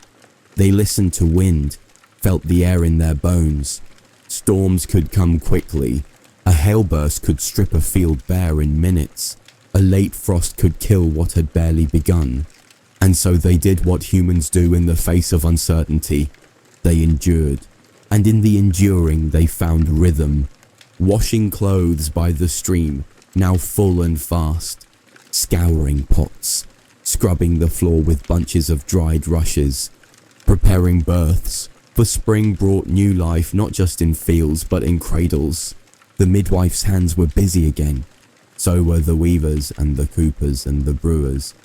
They listened to wind, felt the air in their bones. Storms could come quickly. A hailburst could strip a field bare in minutes. A late frost could kill what had barely begun. And so they did what humans do in the face of uncertainty. They endured. And in the enduring they found rhythm. Washing clothes by the stream, now full and fast. Scouring pots. Scrubbing the floor with bunches of dried rushes. Preparing births. For spring brought new life not just in fields but in cradles. The midwife's hands were busy again. So were the weavers and the coopers and the brewers.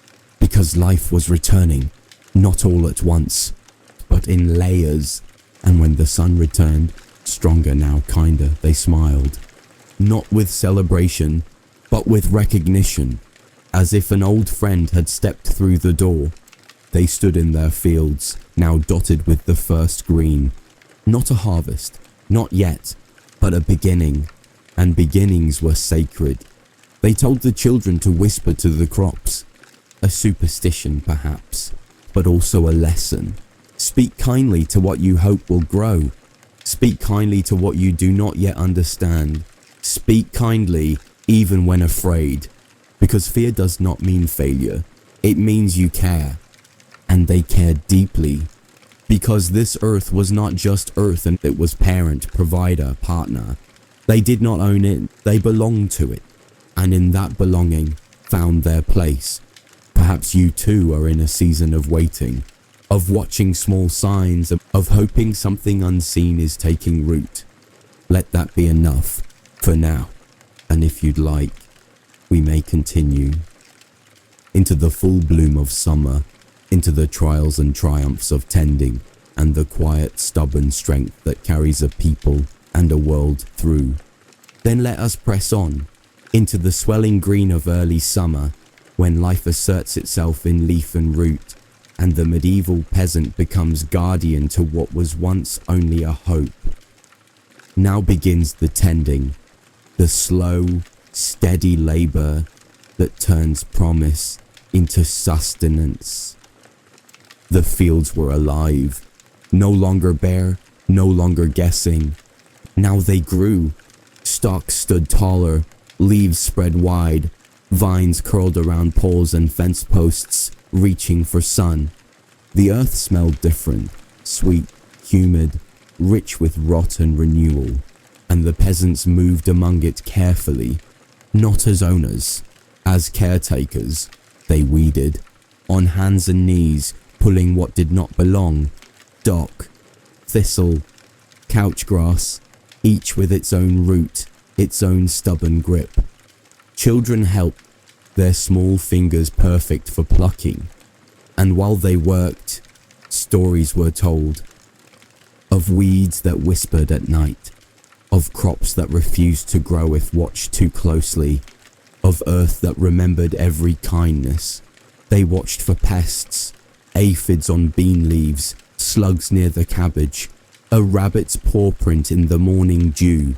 Because life was returning, not all at once, but in layers. And when the sun returned, stronger now, kinder, they smiled. Not with celebration, but with recognition. As if an old friend had stepped through the door. They stood in their fields, now dotted with the first green. Not a harvest, not yet, but a beginning. And beginnings were sacred. They told the children to whisper to the crops. A superstition, perhaps, but also a lesson. Speak kindly to what you hope will grow. Speak kindly to what you do not yet understand. Speak kindly even when afraid, because fear does not mean failure. It means you care. And they cared deeply, because this earth was not just earth, and it was parent, provider, partner. They did not own it, they belonged to it, and in that belonging found their place. Perhaps you too are in a season of waiting, of watching small signs, of hoping something unseen is taking root. Let that be enough for now, and if you'd like, we may continue into the full bloom of summer, into the trials and triumphs of tending, and the quiet, stubborn strength that carries a people and a world through. Then let us press on, into the swelling green of early summer, when life asserts itself in leaf and root, and the medieval peasant becomes guardian to what was once only a hope. Now begins the tending, the slow, steady labor that turns promise into sustenance. The fields were alive, no longer bare, no longer guessing. Now they grew. Stalks stood taller, leaves spread wide, Vines curled around poles and fence posts, reaching for sun. The earth smelled different, sweet, humid, rich with rot and renewal, and the peasants moved among it carefully, not as owners, as caretakers. They weeded, on hands and knees, pulling what did not belong, dock, thistle, couch grass, each with its own root, its own stubborn grip. Children helped, their small fingers perfect for plucking, and while they worked, stories were told of weeds that whispered at night, of crops that refused to grow if watched too closely, of earth that remembered every kindness. They watched for pests, aphids on bean leaves, slugs near the cabbage, a rabbit's paw print in the morning dew.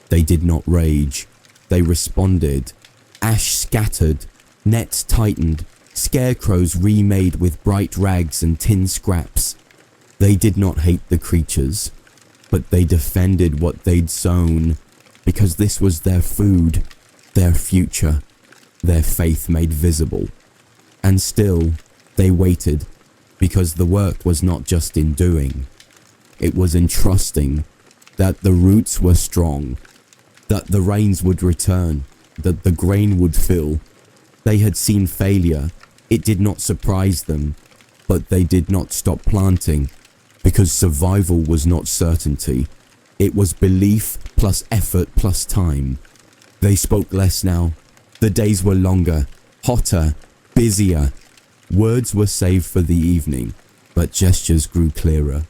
They did not rage. They responded. Ash scattered, nets tightened, scarecrows remade with bright rags and tin scraps. They did not hate the creatures, but they defended what they'd sown, because this was their food, their future, their faith made visible. And still, they waited, because the work was not just in doing. It was in trusting that the roots were strong, that the rains would return, that the grain would fill. They had seen failure. It did not surprise them, but they did not stop planting, because survival was not certainty. It was belief plus effort plus time. They spoke less now. The days were longer, hotter, busier. Words were saved for the evening, but gestures grew clearer.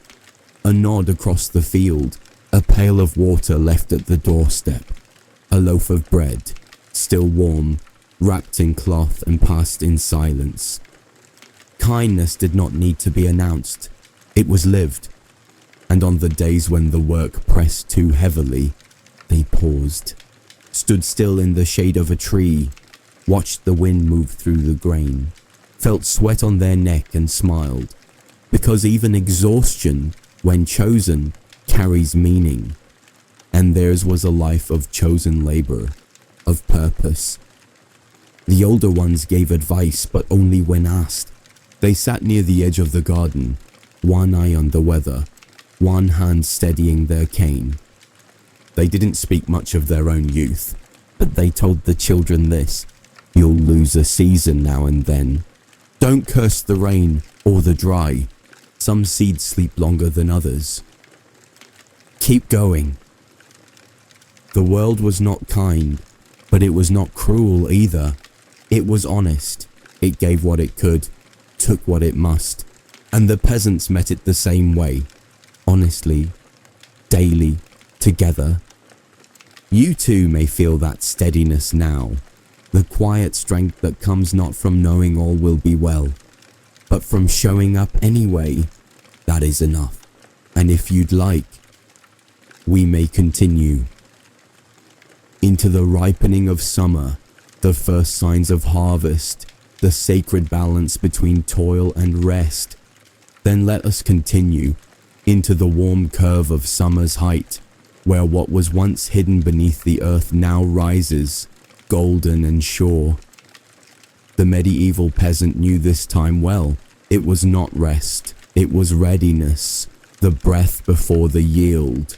A nod across the field, a pail of water left at the doorstep, a loaf of bread, still warm, wrapped in cloth and passed in silence. Kindness did not need to be announced. It was lived. And on the days when the work pressed too heavily, they paused, stood still in the shade of a tree, watched the wind move through the grain, felt sweat on their neck and smiled, because even exhaustion, when chosen, carries meaning. And theirs was a life of chosen labor, of purpose. The older ones gave advice, but only when asked. They sat near the edge of the garden, one eye on the weather, one hand steadying their cane. They didn't speak much of their own youth, but they told the children this: you'll lose a season now and then. Don't curse the rain or the dry. Some seeds sleep longer than others. Keep going. The world was not kind, but it was not cruel either. It was honest. It gave what it could, took what it must, and the peasants met it the same way, honestly, daily, together. You too may feel that steadiness now, the quiet strength that comes not from knowing all will be well, but from showing up anyway. That is enough. And if you'd like, we may continue. Into the ripening of summer, the first signs of harvest, the sacred balance between toil and rest. Then let us continue into the warm curve of summer's height, where what was once hidden beneath the earth now rises, golden and sure. The medieval peasant knew this time well. It was not rest, it was readiness, the breath before the yield.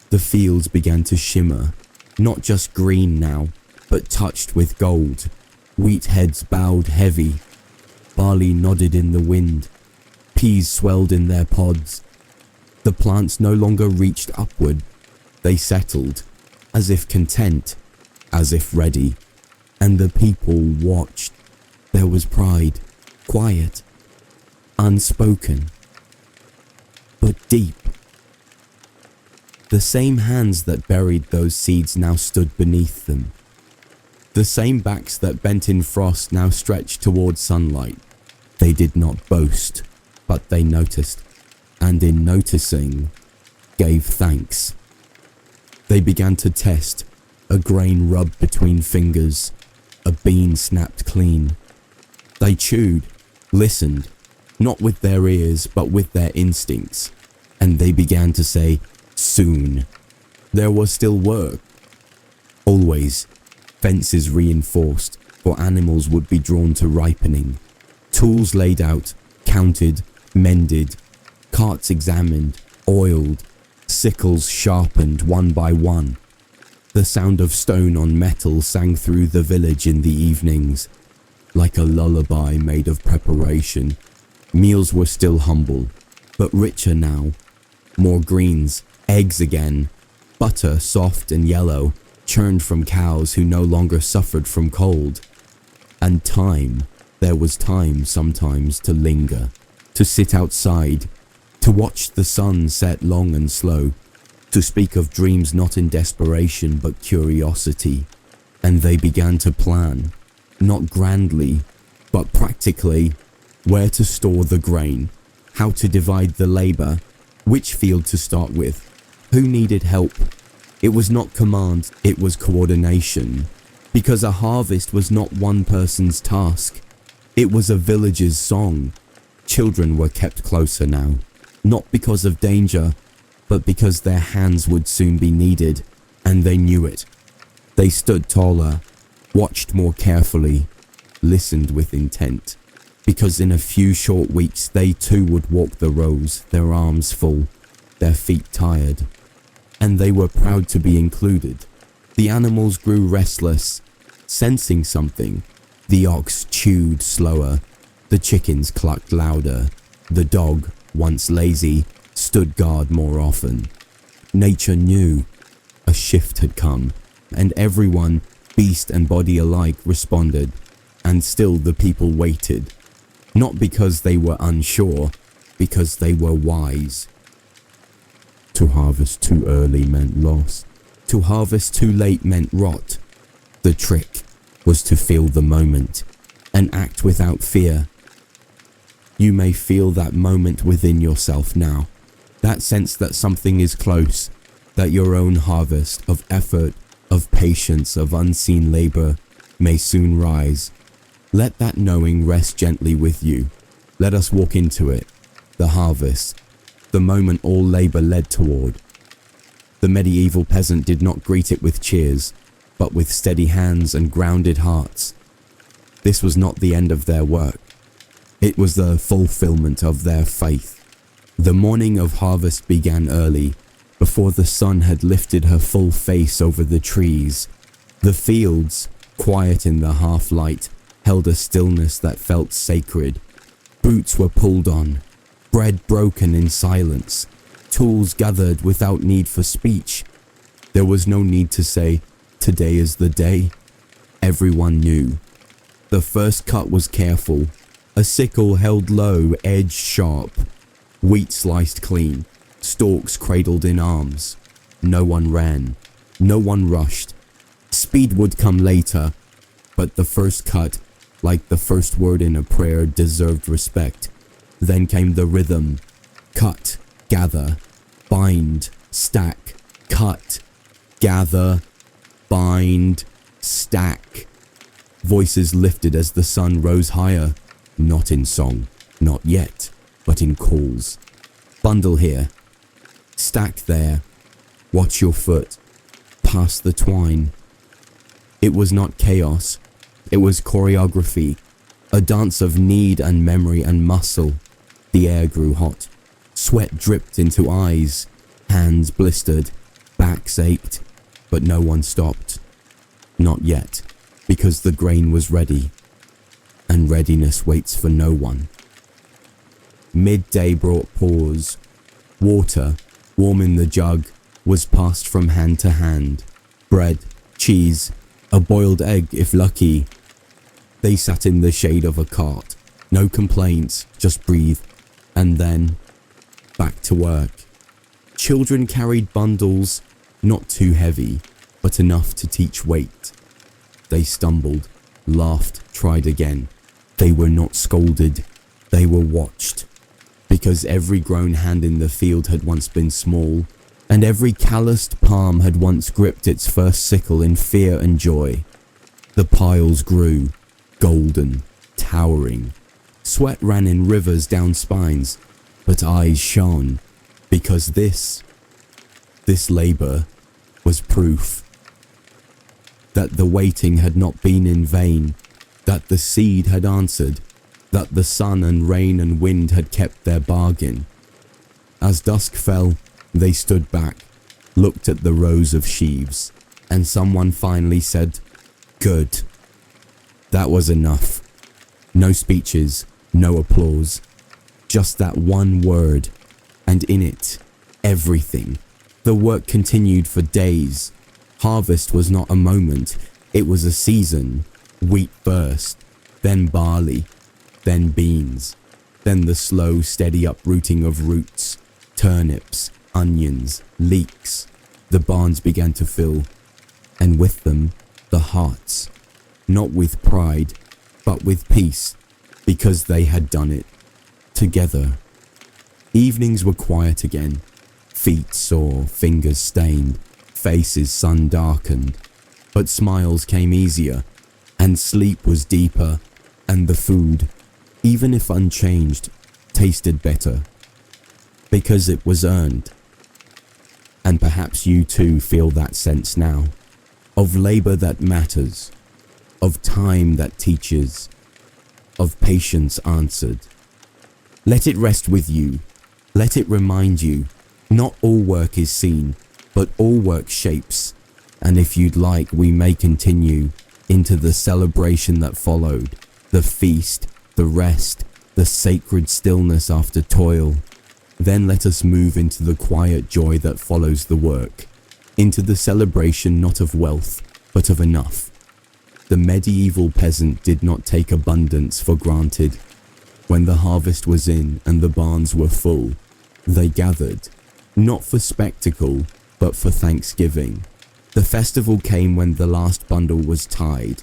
The fields began to shimmer, not just green now, but touched with gold. Wheat heads bowed heavy, barley nodded in the wind, peas swelled in their pods. The plants no longer reached upward, they settled, as if content, as if ready, and the people watched. There was pride, quiet, unspoken, but deep. The same hands that buried those seeds now stood beneath them. The same backs that bent in frost now stretched toward sunlight. They did not boast, but they noticed, and in noticing, gave thanks. They began to test, a grain rubbed between fingers, a bean snapped clean. They chewed, listened, not with their ears but with their instincts, and they began to say, soon. There was still work. Always, fences reinforced, for for animals would be drawn to ripening. Tools laid out, counted, mended, carts examined, oiled, sickles sharpened one by one. The sound of stone on metal sang through the village in the evenings, like a lullaby made of preparation. Meals were still humble, but richer now. More greens, eggs again, butter soft and yellow, churned from cows who no longer suffered from cold. And time, there was time sometimes to linger, to sit outside, to watch the sun set long and slow, to speak of dreams not in desperation but curiosity. And they began to plan, not grandly, but practically, where to store the grain, how to divide the labor, which field to start with, who needed help. It was not command, it was coordination, because a harvest was not one person's task. It was a village's song. Children were kept closer now, not because of danger, but because their hands would soon be needed, and they knew it. They stood taller, watched more carefully, listened with intent, because in a few short weeks they too would walk the rows, their arms full, their feet tired. And they were proud to be included. The animals grew restless, sensing something. The ox chewed slower, the chickens clucked louder, the dog, once lazy, stood guard more often. Nature knew a shift had come, and everyone, beast and body alike, responded, and still the people waited, not because they were unsure, because they were wise. To harvest too early meant loss. To harvest too late meant rot. The trick was to feel the moment and act without fear. You may feel that moment within yourself now, that sense that something is close, that your own harvest of effort, of patience, of unseen labor may soon rise. Let that knowing rest gently with you. Let us walk into it, the harvest, the moment all labor led toward. The medieval peasant did not greet it with cheers, but with steady hands and grounded hearts. This was not the end of their work. It was the fulfillment of their faith. The morning of harvest began early, before the sun had lifted her full face over the trees. The fields, quiet in the half-light, held a stillness that felt sacred. Boots were pulled on, bread broken in silence, tools gathered without need for speech. There was no need to say, "Today is the day." Everyone knew. The first cut was careful, a sickle held low, edge sharp, wheat sliced clean, stalks cradled in arms. No one ran, no one rushed. Speed would come later, but the first cut, like the first word in a prayer, deserved respect. Then came the rhythm. Cut, gather, bind, stack, cut, gather, bind, stack. Voices lifted as the sun rose higher, not in song, not yet, but in calls. Bundle here, stack there, watch your foot, pass the twine. It was not chaos, it was choreography, a dance of need and memory and muscle. The air grew hot, sweat dripped into eyes, hands blistered, backs ached, but no one stopped. Not yet, because the grain was ready, and readiness waits for no one. Midday brought pause. Water, warm in the jug, was passed from hand to hand. Bread, cheese, a boiled egg if lucky. They sat in the shade of a cart. No complaints, just breathe. And then, back to work. Children carried bundles, not too heavy, but enough to teach weight. They stumbled, laughed, tried again. They were not scolded, they were watched. Because every grown hand in the field had once been small, and every calloused palm had once gripped its first sickle in fear and joy. The piles grew, golden, towering. Sweat ran in rivers down spines, but eyes shone, because this labor was proof that the waiting had not been in vain, that the seed had answered, that the sun and rain and wind had kept their bargain. As dusk fell, they stood back, looked at the rows of sheaves, and someone finally said, "Good." That was enough. No speeches, no applause, just that one word, and in it, everything. The work continued for days. Harvest was not a moment, it was a season. Wheat first, then barley, then beans, then the slow, steady uprooting of roots, turnips, onions, leeks. The barns began to fill, and with them, the hearts. Not with pride, but with peace, because they had done it together. Evenings were quiet again, feet sore, fingers stained, faces sun-darkened, but smiles came easier, and sleep was deeper, and the food, even if unchanged, tasted better, because it was earned. And perhaps you too feel that sense now, of labor that matters, of time that teaches, of patience answered. Let it rest with you. Let it remind you, not all work is seen, but all work shapes. And if you'd like, we may continue into the celebration that followed, the feast, the rest, the sacred stillness after toil. Then let us move into the quiet joy that follows the work, into the celebration not of wealth, but of enough. The medieval peasant did not take abundance for granted. When the harvest was in and the barns were full, they gathered, not for spectacle, but for thanksgiving. The festival came when the last bundle was tied,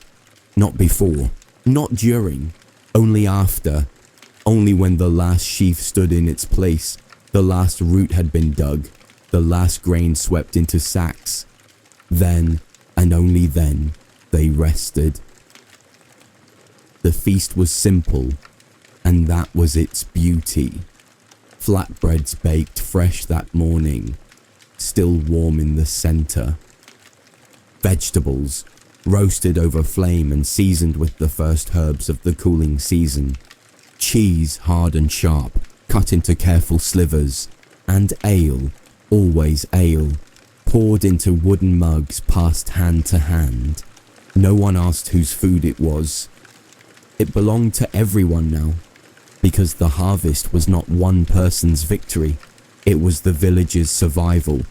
not before, not during, only after, only when the last sheaf stood in its place, the last root had been dug, the last grain swept into sacks. Then, and only then, they rested. The feast was simple, and that was its beauty. Flatbreads baked fresh that morning, still warm in the center. Vegetables, roasted over flame and seasoned with the first herbs of the cooling season. Cheese, hard and sharp, cut into careful slivers. And ale, always ale, poured into wooden mugs passed hand to hand. No one asked whose food it was. It belonged to everyone now, because the harvest was not one person's victory, it was the village's survival.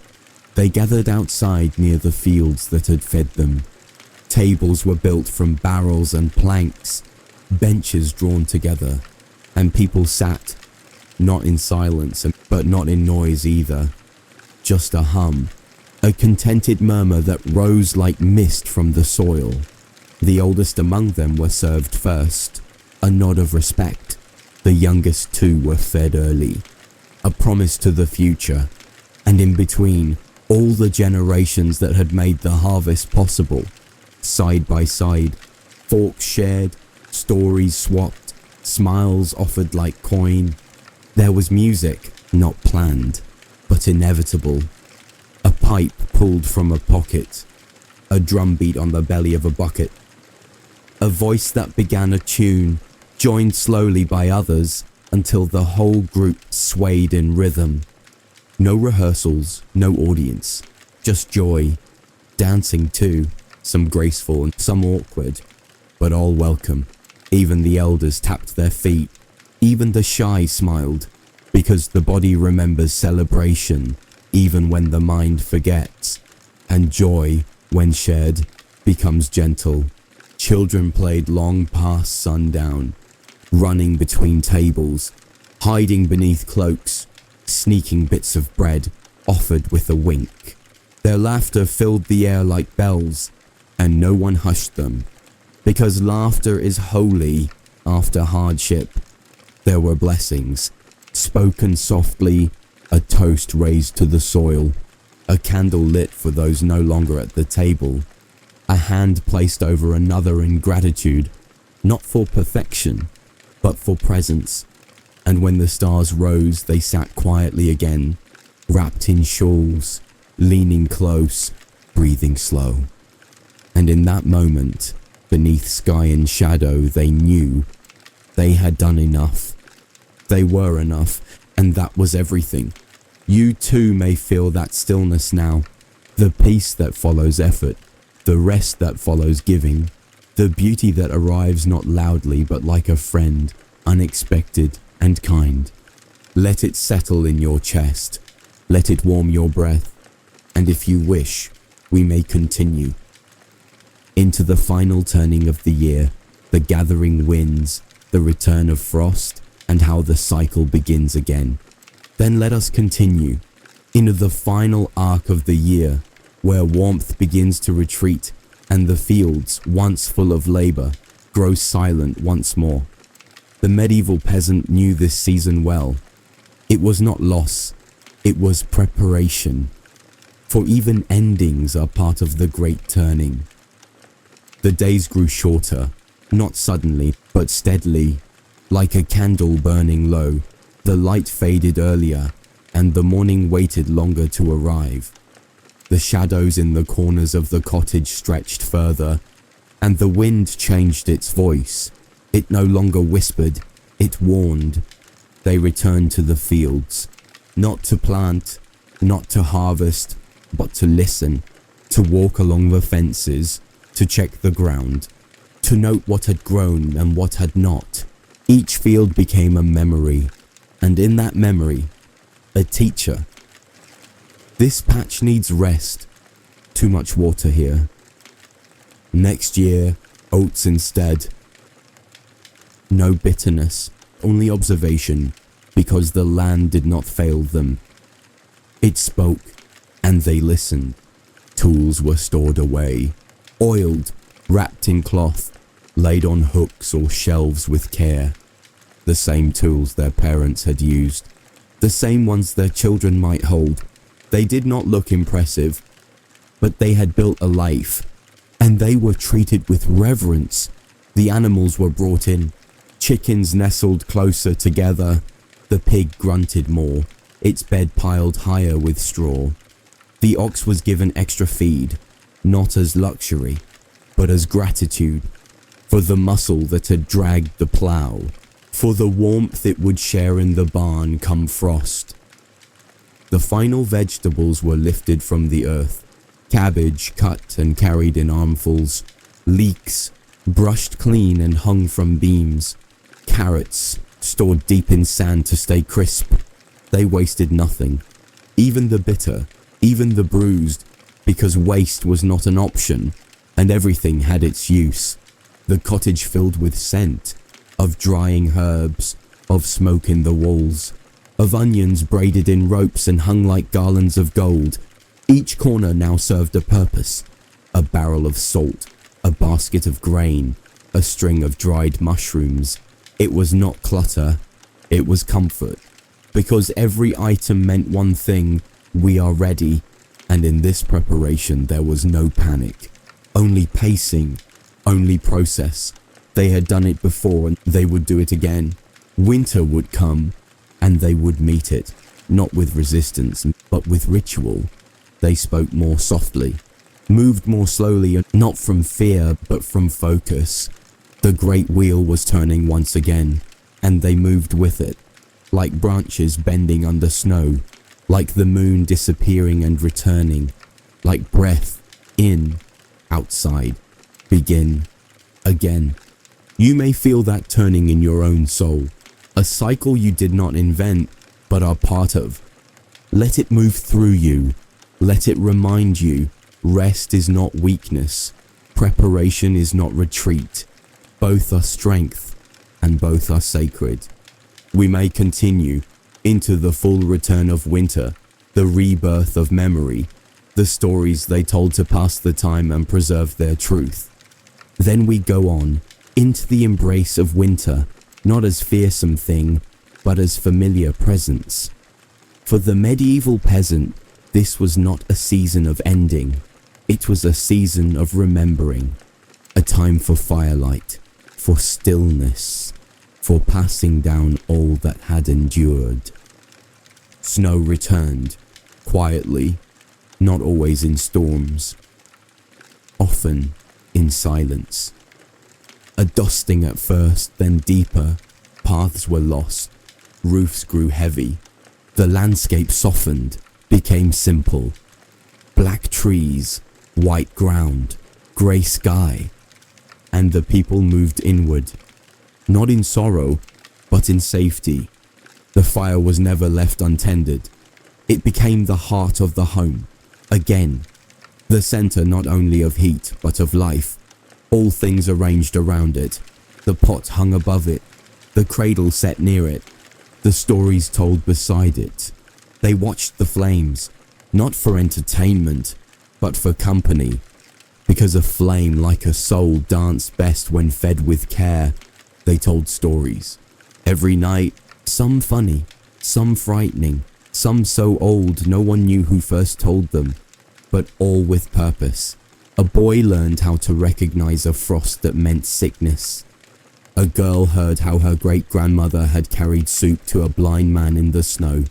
They gathered outside near the fields that had fed them. Tables were built from barrels and planks, benches drawn together, and people sat, not in silence, but not in noise either. Just a hum, a contented murmur that rose like mist from the soil. The oldest among them were served first, a nod of respect. The youngest too were fed early, a promise to the future. And in between, all the generations that had made the harvest possible, side by side, forks shared, stories swapped, smiles offered like coin. There was music, not planned, but inevitable. A pipe pulled from a pocket, a drum beat on the belly of a bucket. A voice that began a tune, joined slowly by others until the whole group swayed in rhythm. No rehearsals, no audience, just joy. Dancing too, some graceful and some awkward, but all welcome. Even the elders tapped their feet. Even the shy smiled, because the body remembers celebration, even when the mind forgets. And joy, when shared, becomes gentle. Children played long past sundown, running between tables, hiding beneath cloaks, sneaking bits of bread, offered with a wink. Their laughter filled the air like bells, and no one hushed them, because laughter is holy after hardship. There were blessings, spoken softly, a toast raised to the soil, a candle lit for those no longer at the table, a hand placed over another in gratitude, not for perfection, but for presence. And when the stars rose, they sat quietly again, wrapped in shawls, leaning close, breathing slow. And in that moment, Beneath sky and shadow, they knew they had done enough. They were enough, and that was everything. You too may feel that stillness now, the peace that follows effort, the rest that follows giving, the beauty that arrives not loudly but like a friend, unexpected and kind. Let it settle in your chest, let it warm your breath, and if you wish, we may continue. Into the final turning of the year, the gathering winds, the return of frost, and how the cycle begins again. Then let us continue into the final arc of the year, where warmth begins to retreat and the fields, once full of labor, grow silent once more. The medieval peasant knew this season well. It was not loss, it was preparation. For even endings are part of the great turning. The days grew shorter, not suddenly, but steadily. Like a candle burning low, the light faded earlier, and the morning waited longer to arrive. The shadows in the corners of the cottage stretched further, and the wind changed its voice. It no longer whispered, it warned. They returned to the fields, not to plant, not to harvest, but to listen, to walk along the fences, to check the ground, to note what had grown and what had not. Each field became a memory, and in that memory, a teacher. This patch needs rest. Too much water here. Next year, oats instead. No bitterness, only observation, because the land did not fail them. It spoke, and they listened. Tools were stored away, oiled, wrapped in cloth, laid on hooks or shelves with care. The same tools their parents had used, the same ones their children might hold. They did not look impressive, but they had built a life, and they were treated with reverence. The animals were brought in, chickens nestled closer together, the pig grunted more, its bed piled higher with straw. The ox was given extra feed, not as luxury, but as gratitude, for the muscle that had dragged the plough, for the warmth it would share in the barn come frost. The final vegetables were lifted from the earth, cabbage cut and carried in armfuls, leeks brushed clean and hung from beams, carrots stored deep in sand to stay crisp. They wasted nothing, even the bitter, even the bruised, because waste was not an option, and everything had its use. The cottage filled with scent, of drying herbs, of smoke in the walls, of onions braided in ropes and hung like garlands of gold. Each corner now served a purpose: a barrel of salt, a basket of grain, a string of dried mushrooms. It was not clutter, it was comfort, because every item meant one thing: we are ready. And in this preparation there was no panic, only pacing, only process. They had done it before and they would do it again. Winter would come and they would meet it, not with resistance, but with ritual. They spoke more softly, moved more slowly, not from fear, but from focus. The great wheel was turning once again, and they moved with it, like branches bending under snow, like the moon disappearing and returning, like breath, in, outside, begin, again. You may feel that turning in your own soul, a cycle you did not invent, but are part of. Let it move through you. Let it remind you, rest is not weakness. Preparation is not retreat. Both are strength, and both are sacred. We may continue into the full return of winter, the rebirth of memory, the stories they told to pass the time and preserve their truth. Then we go on into the embrace of winter, not as fearsome thing, but as familiar presence. For the medieval peasant, this was not a season of ending. It was a season of remembering, a time for firelight, for stillness, for passing down all that had endured. Snow returned, quietly, not always in storms, often in silence. A dusting at first, then deeper. Paths were lost. Roofs grew heavy. The landscape softened, became simple. Black trees, white ground, grey sky. And the people moved inward. Not in sorrow, but in safety. The fire was never left untended. It became the heart of the home. Again, the centre not only of heat, but of life. All things arranged around it. The pot hung above it. The cradle set near it. The stories told beside it. They watched the flames, not for entertainment, but for company. Because a flame like a soul danced best when fed with care. They told stories. Every night, some funny, some frightening, some so old no one knew who first told them, but all with purpose. A boy learned how to recognize a frost that meant sickness. A girl heard how her great-grandmother had carried soup to a blind man in the snow.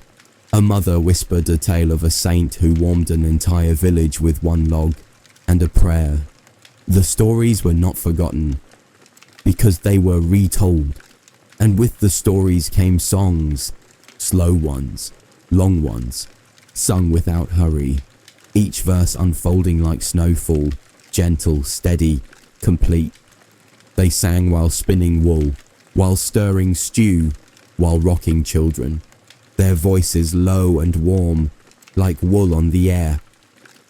A mother whispered a tale of a saint who warmed an entire village with one log and a prayer. The stories were not forgotten, because they were retold, and with the stories came songs, slow ones, long ones, sung without hurry, each verse unfolding like snowfall, gentle, steady, complete. They sang while spinning wool, while stirring stew, while rocking children, their voices low and warm, like wool on the air.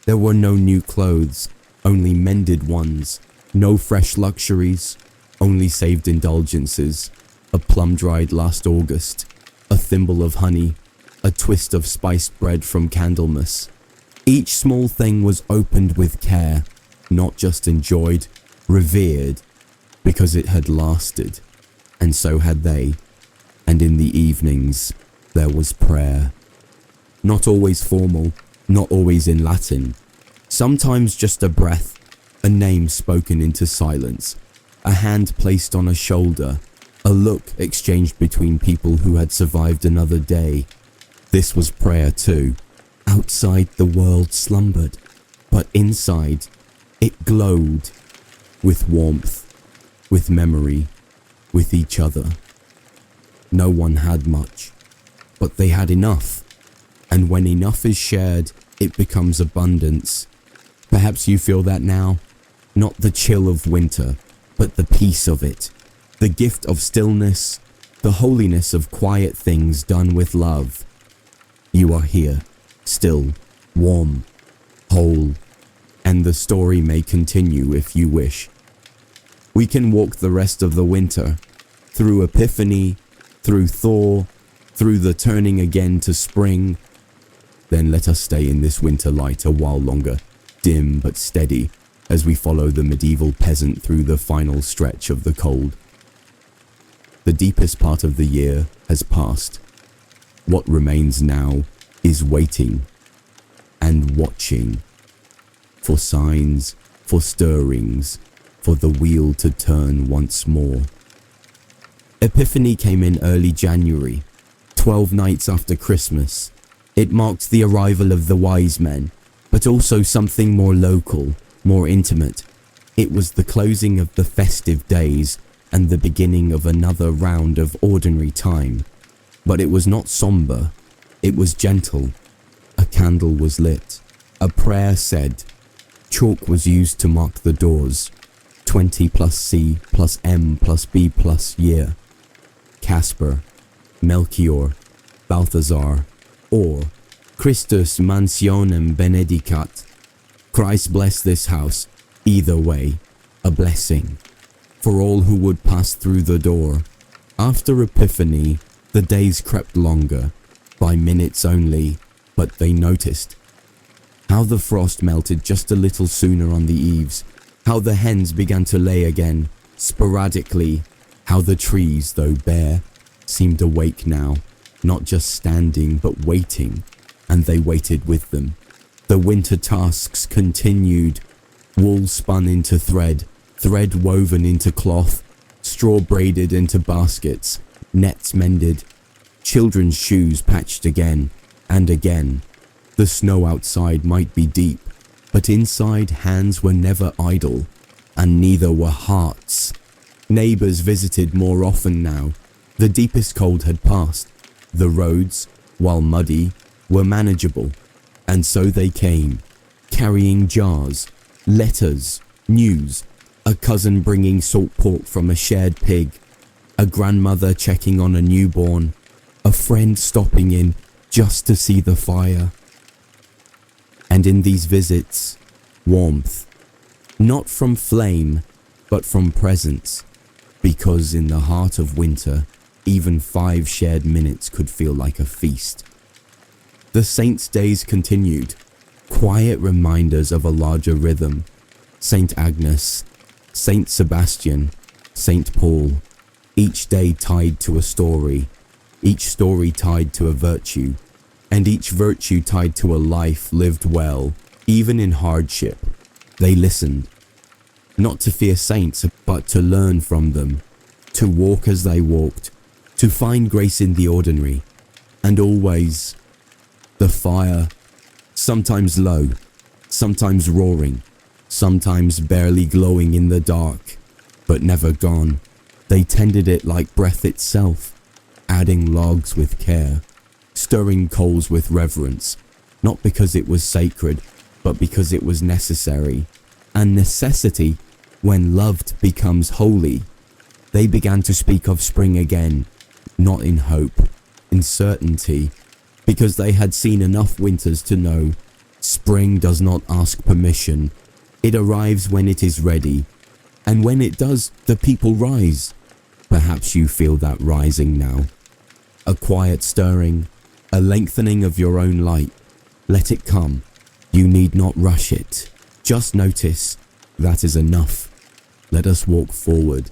There were no new clothes, only mended ones, no fresh luxuries, only saved indulgences, a plum dried last August, a thimble of honey, a twist of spiced bread from Candlemas. Each small thing was opened with care, not just enjoyed, revered, because it had lasted, and so had they. And in the evenings, there was prayer. Not always formal, not always in Latin. Sometimes just a breath, a name spoken into silence, a hand placed on a shoulder, a look exchanged between people who had survived another day. This was prayer too. Outside the world slumbered, but inside it glowed with warmth, with memory, with each other. No one had much, but they had enough, and when enough is shared, it becomes abundance. Perhaps you feel that now, not the chill of winter, but the peace of it, the gift of stillness, the holiness of quiet things done with love. You are here, still, warm, whole, and the story may continue if you wish. We can walk the rest of the winter, through Epiphany, through Thaw, through the turning again to spring. Then let us stay in this winter light a while longer, dim but steady, as we follow the medieval peasant through the final stretch of the cold. The deepest part of the year has passed. What remains now is waiting and watching for signs, for stirrings, for the wheel to turn once more. Epiphany came in early January, 12 nights after Christmas. It marked the arrival of the wise men, but also something more local, more intimate. It was the closing of the festive days and the beginning of another round of ordinary time. But it was not somber, it was gentle. A candle was lit, a prayer said. Chalk was used to mark the doors. 20 plus C plus M plus B plus year. Casper, Melchior, Balthazar, or Christus mansionem benedicat. Christ bless this house, either way, a blessing for all who would pass through the door. After Epiphany, the days crept longer, by minutes only, but they noticed how the frost melted just a little sooner on the eaves, how the hens began to lay again, sporadically, how the trees, though bare, seemed awake now, not just standing but waiting, and they waited with them. The winter tasks continued, wool spun into thread, thread woven into cloth, straw braided into baskets, nets mended, children's shoes patched again and again. The snow outside might be deep, but inside hands were never idle, and neither were hearts. Neighbours visited more often now. The deepest cold had passed. The roads, while muddy, were manageable. And so they came, carrying jars, letters, news, a cousin bringing salt pork from a shared pig, a grandmother checking on a newborn, a friend stopping in just to see the fire. And in these visits, warmth, not from flame, but from presence, because in the heart of winter, even 5 shared minutes could feel like a feast. The saints' days continued, quiet reminders of a larger rhythm. Saint Agnes, Saint Sebastian, Saint Paul, each day tied to a story, each story tied to a virtue, and each virtue tied to a life lived well, even in hardship. They listened, not to fear saints, but to learn from them, to walk as they walked, to find grace in the ordinary, and always the fire, sometimes low, sometimes roaring, sometimes barely glowing in the dark, but never gone. They tended it like breath itself, adding logs with care, stirring coals with reverence, not because it was sacred, but because it was necessary. And necessity, when loved, becomes holy. They began to speak of spring again, not in hope, in certainty, because they had seen enough winters to know spring does not ask permission. It arrives when it is ready, and when it does, the people rise. Perhaps you feel that rising now. A quiet stirring, a lengthening of your own light. Let it come. You need not rush it. Just notice. That is enough. Let us walk forward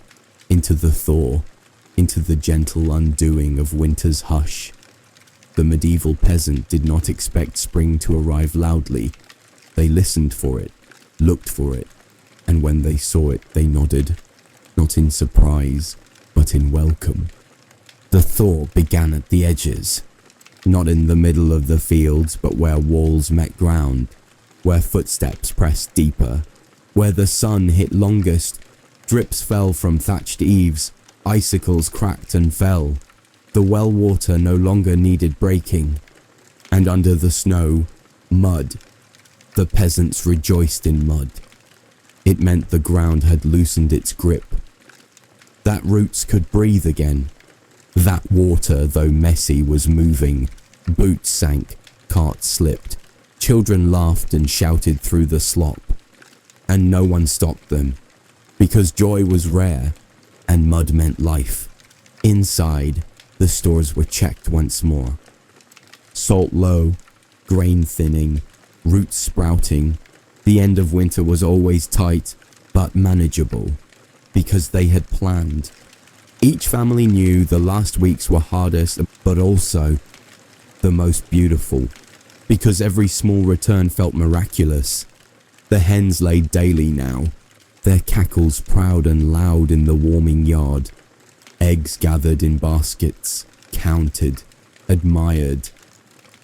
into the thaw, into the gentle undoing of winter's hush. The medieval peasant did not expect spring to arrive loudly. They listened for it, looked for it, and when they saw it, they nodded, not in surprise, but in welcome. The thaw began at the edges, not in the middle of the fields, but where walls met ground, where footsteps pressed deeper, where the sun hit longest. Drips fell from thatched eaves, icicles cracked and fell. The well water no longer needed breaking, and under the snow, mud. The peasants rejoiced in mud. It meant the ground had loosened its grip, that roots could breathe again. That water, though messy, was moving. Boots sank, carts slipped. Children laughed and shouted through the slop, and no one stopped them, because joy was rare, and mud meant life. Inside, the stores were checked once more. Salt low, grain thinning, roots sprouting. The end of winter was always tight, but manageable, because they had planned. Each family knew the last weeks were hardest, but also the most beautiful, because every small return felt miraculous. The hens laid daily now, their cackles proud and loud in the warming yard. Eggs gathered in baskets, counted, admired,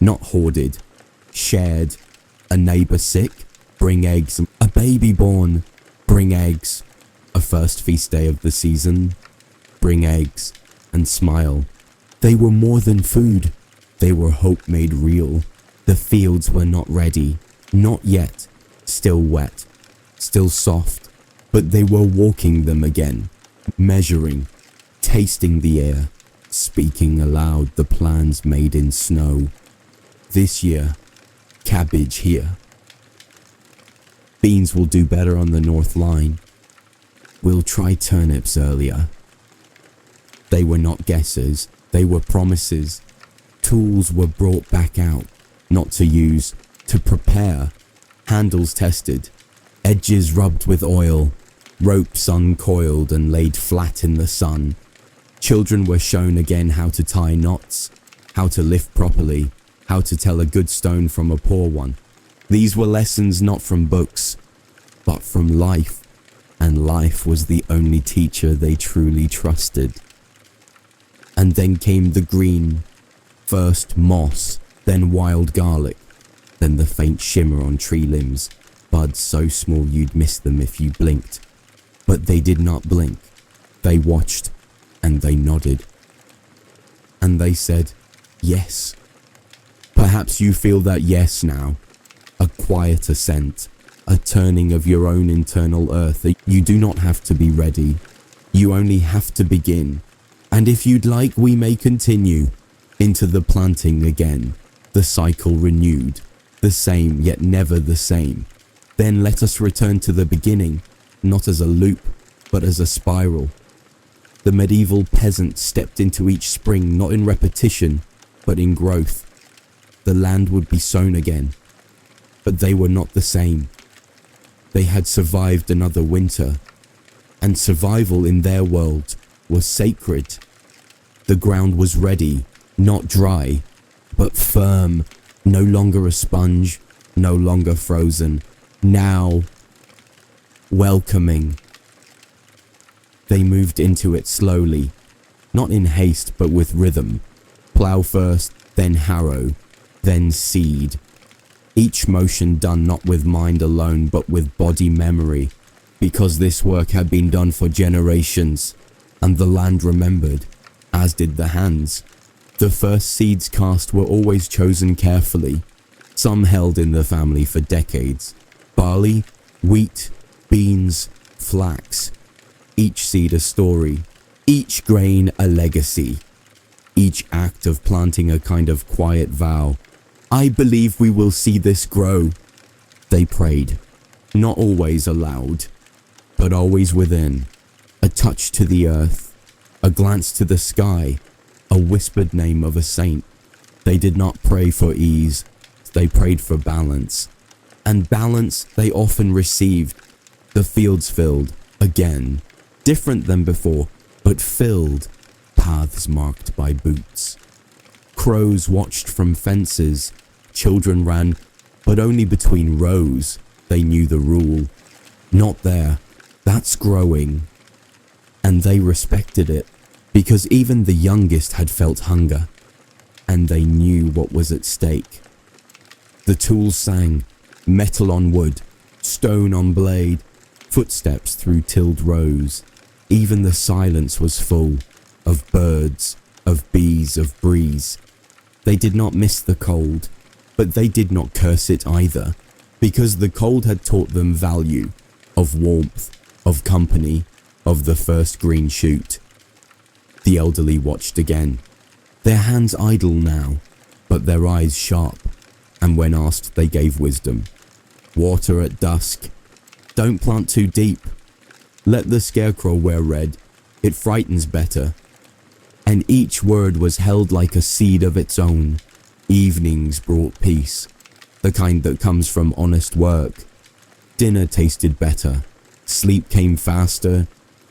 not hoarded, shared. A neighbour sick, bring eggs. A baby born, bring eggs. A first feast day of the season, bring eggs and smile. They were more than food, they were hope made real. The fields were not ready, not yet, still wet, still soft, but they were walking them again, measuring, tasting the air, speaking aloud the plans made in snow. This year, cabbage here. Beans will do better on the north line. We'll try turnips earlier. They were not guesses, they were promises. Tools were brought back out, not to use, to prepare. Handles tested, edges rubbed with oil, ropes uncoiled and laid flat in the sun. Children were shown again how to tie knots, how to lift properly, how to tell a good stone from a poor one. These were lessons not from books, but from life, and life was the only teacher they truly trusted. And then came the green, first moss, then wild garlic, then the faint shimmer on tree limbs, buds so small you'd miss them if you blinked. But they did not blink. They watched, and they nodded. And they said, yes. Perhaps you feel that yes now. A quiet ascent, a turning of your own internal earth. You do not have to be ready. You only have to begin. And if you'd like, we may continue into the planting again, the cycle renewed, the same yet never the same. Then let us return to the beginning, not as a loop, but as a spiral. The medieval peasant stepped into each spring not in repetition, but in growth. The land would be sown again, but they were not the same. They had survived another winter, and survival in their world was sacred. The ground was ready, not dry, but firm, no longer a sponge, no longer frozen, now welcoming. They moved into it slowly, not in haste but with rhythm. Plough first, then harrow, then seed. Each motion done not with mind alone but with body memory, because this work had been done for generations, and the land remembered, as did the hands. The first seeds cast were always chosen carefully, some held in the family for decades. Barley, wheat, beans, flax. Each seed a story, each grain a legacy, each act of planting a kind of quiet vow. I believe we will see this grow. They prayed, not always aloud, but always within. A touch to the earth, a glance to the sky, a whispered name of a saint. They did not pray for ease, they prayed for balance. And balance they often received. The fields filled, again, different than before, but filled, paths marked by boots. Crows watched from fences, children ran, but only between rows. They knew the rule. Not there, that's growing. And they respected it, because even the youngest had felt hunger, and they knew what was at stake. The tools sang, metal on wood, stone on blade, footsteps through tilled rows. Even the silence was full of birds, of bees, of breeze. They did not miss the cold, but they did not curse it either, because the cold had taught them value of warmth, of company, of the first green shoot. The elderly watched again, their hands idle now, but their eyes sharp, and when asked they gave wisdom. Water at dusk. Don't plant too deep. Let the scarecrow wear red, it frightens better. And each word was held like a seed of its own. Evenings brought peace, the kind that comes from honest work. Dinner tasted better, sleep came faster,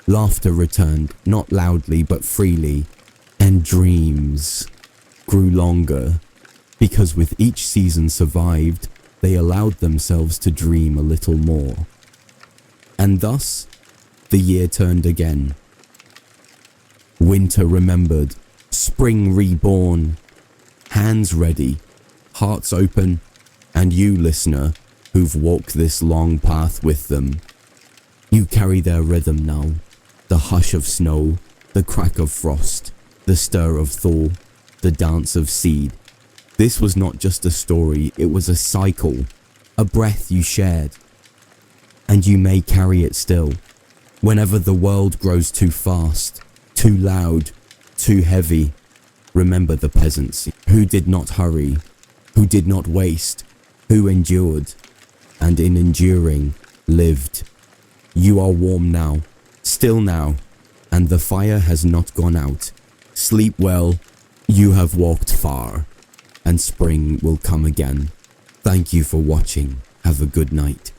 laughter returned, not loudly but freely, and dreams grew longer, because with each season survived, they allowed themselves to dream a little more. And thus, the year turned again. Winter remembered, spring reborn, hands ready, hearts open, and you, listener, who've walked this long path with them. You carry their rhythm now, the hush of snow, the crack of frost, the stir of thaw, the dance of seed. This was not just a story, it was a cycle, a breath you shared. And you may carry it still, whenever the world grows too fast, too loud, too heavy. Remember the peasants who did not hurry, who did not waste, who endured, and in enduring, lived. You are warm now, still now, and the fire has not gone out. Sleep well, you have walked far, and spring will come again. Thank you for watching. Have a good night.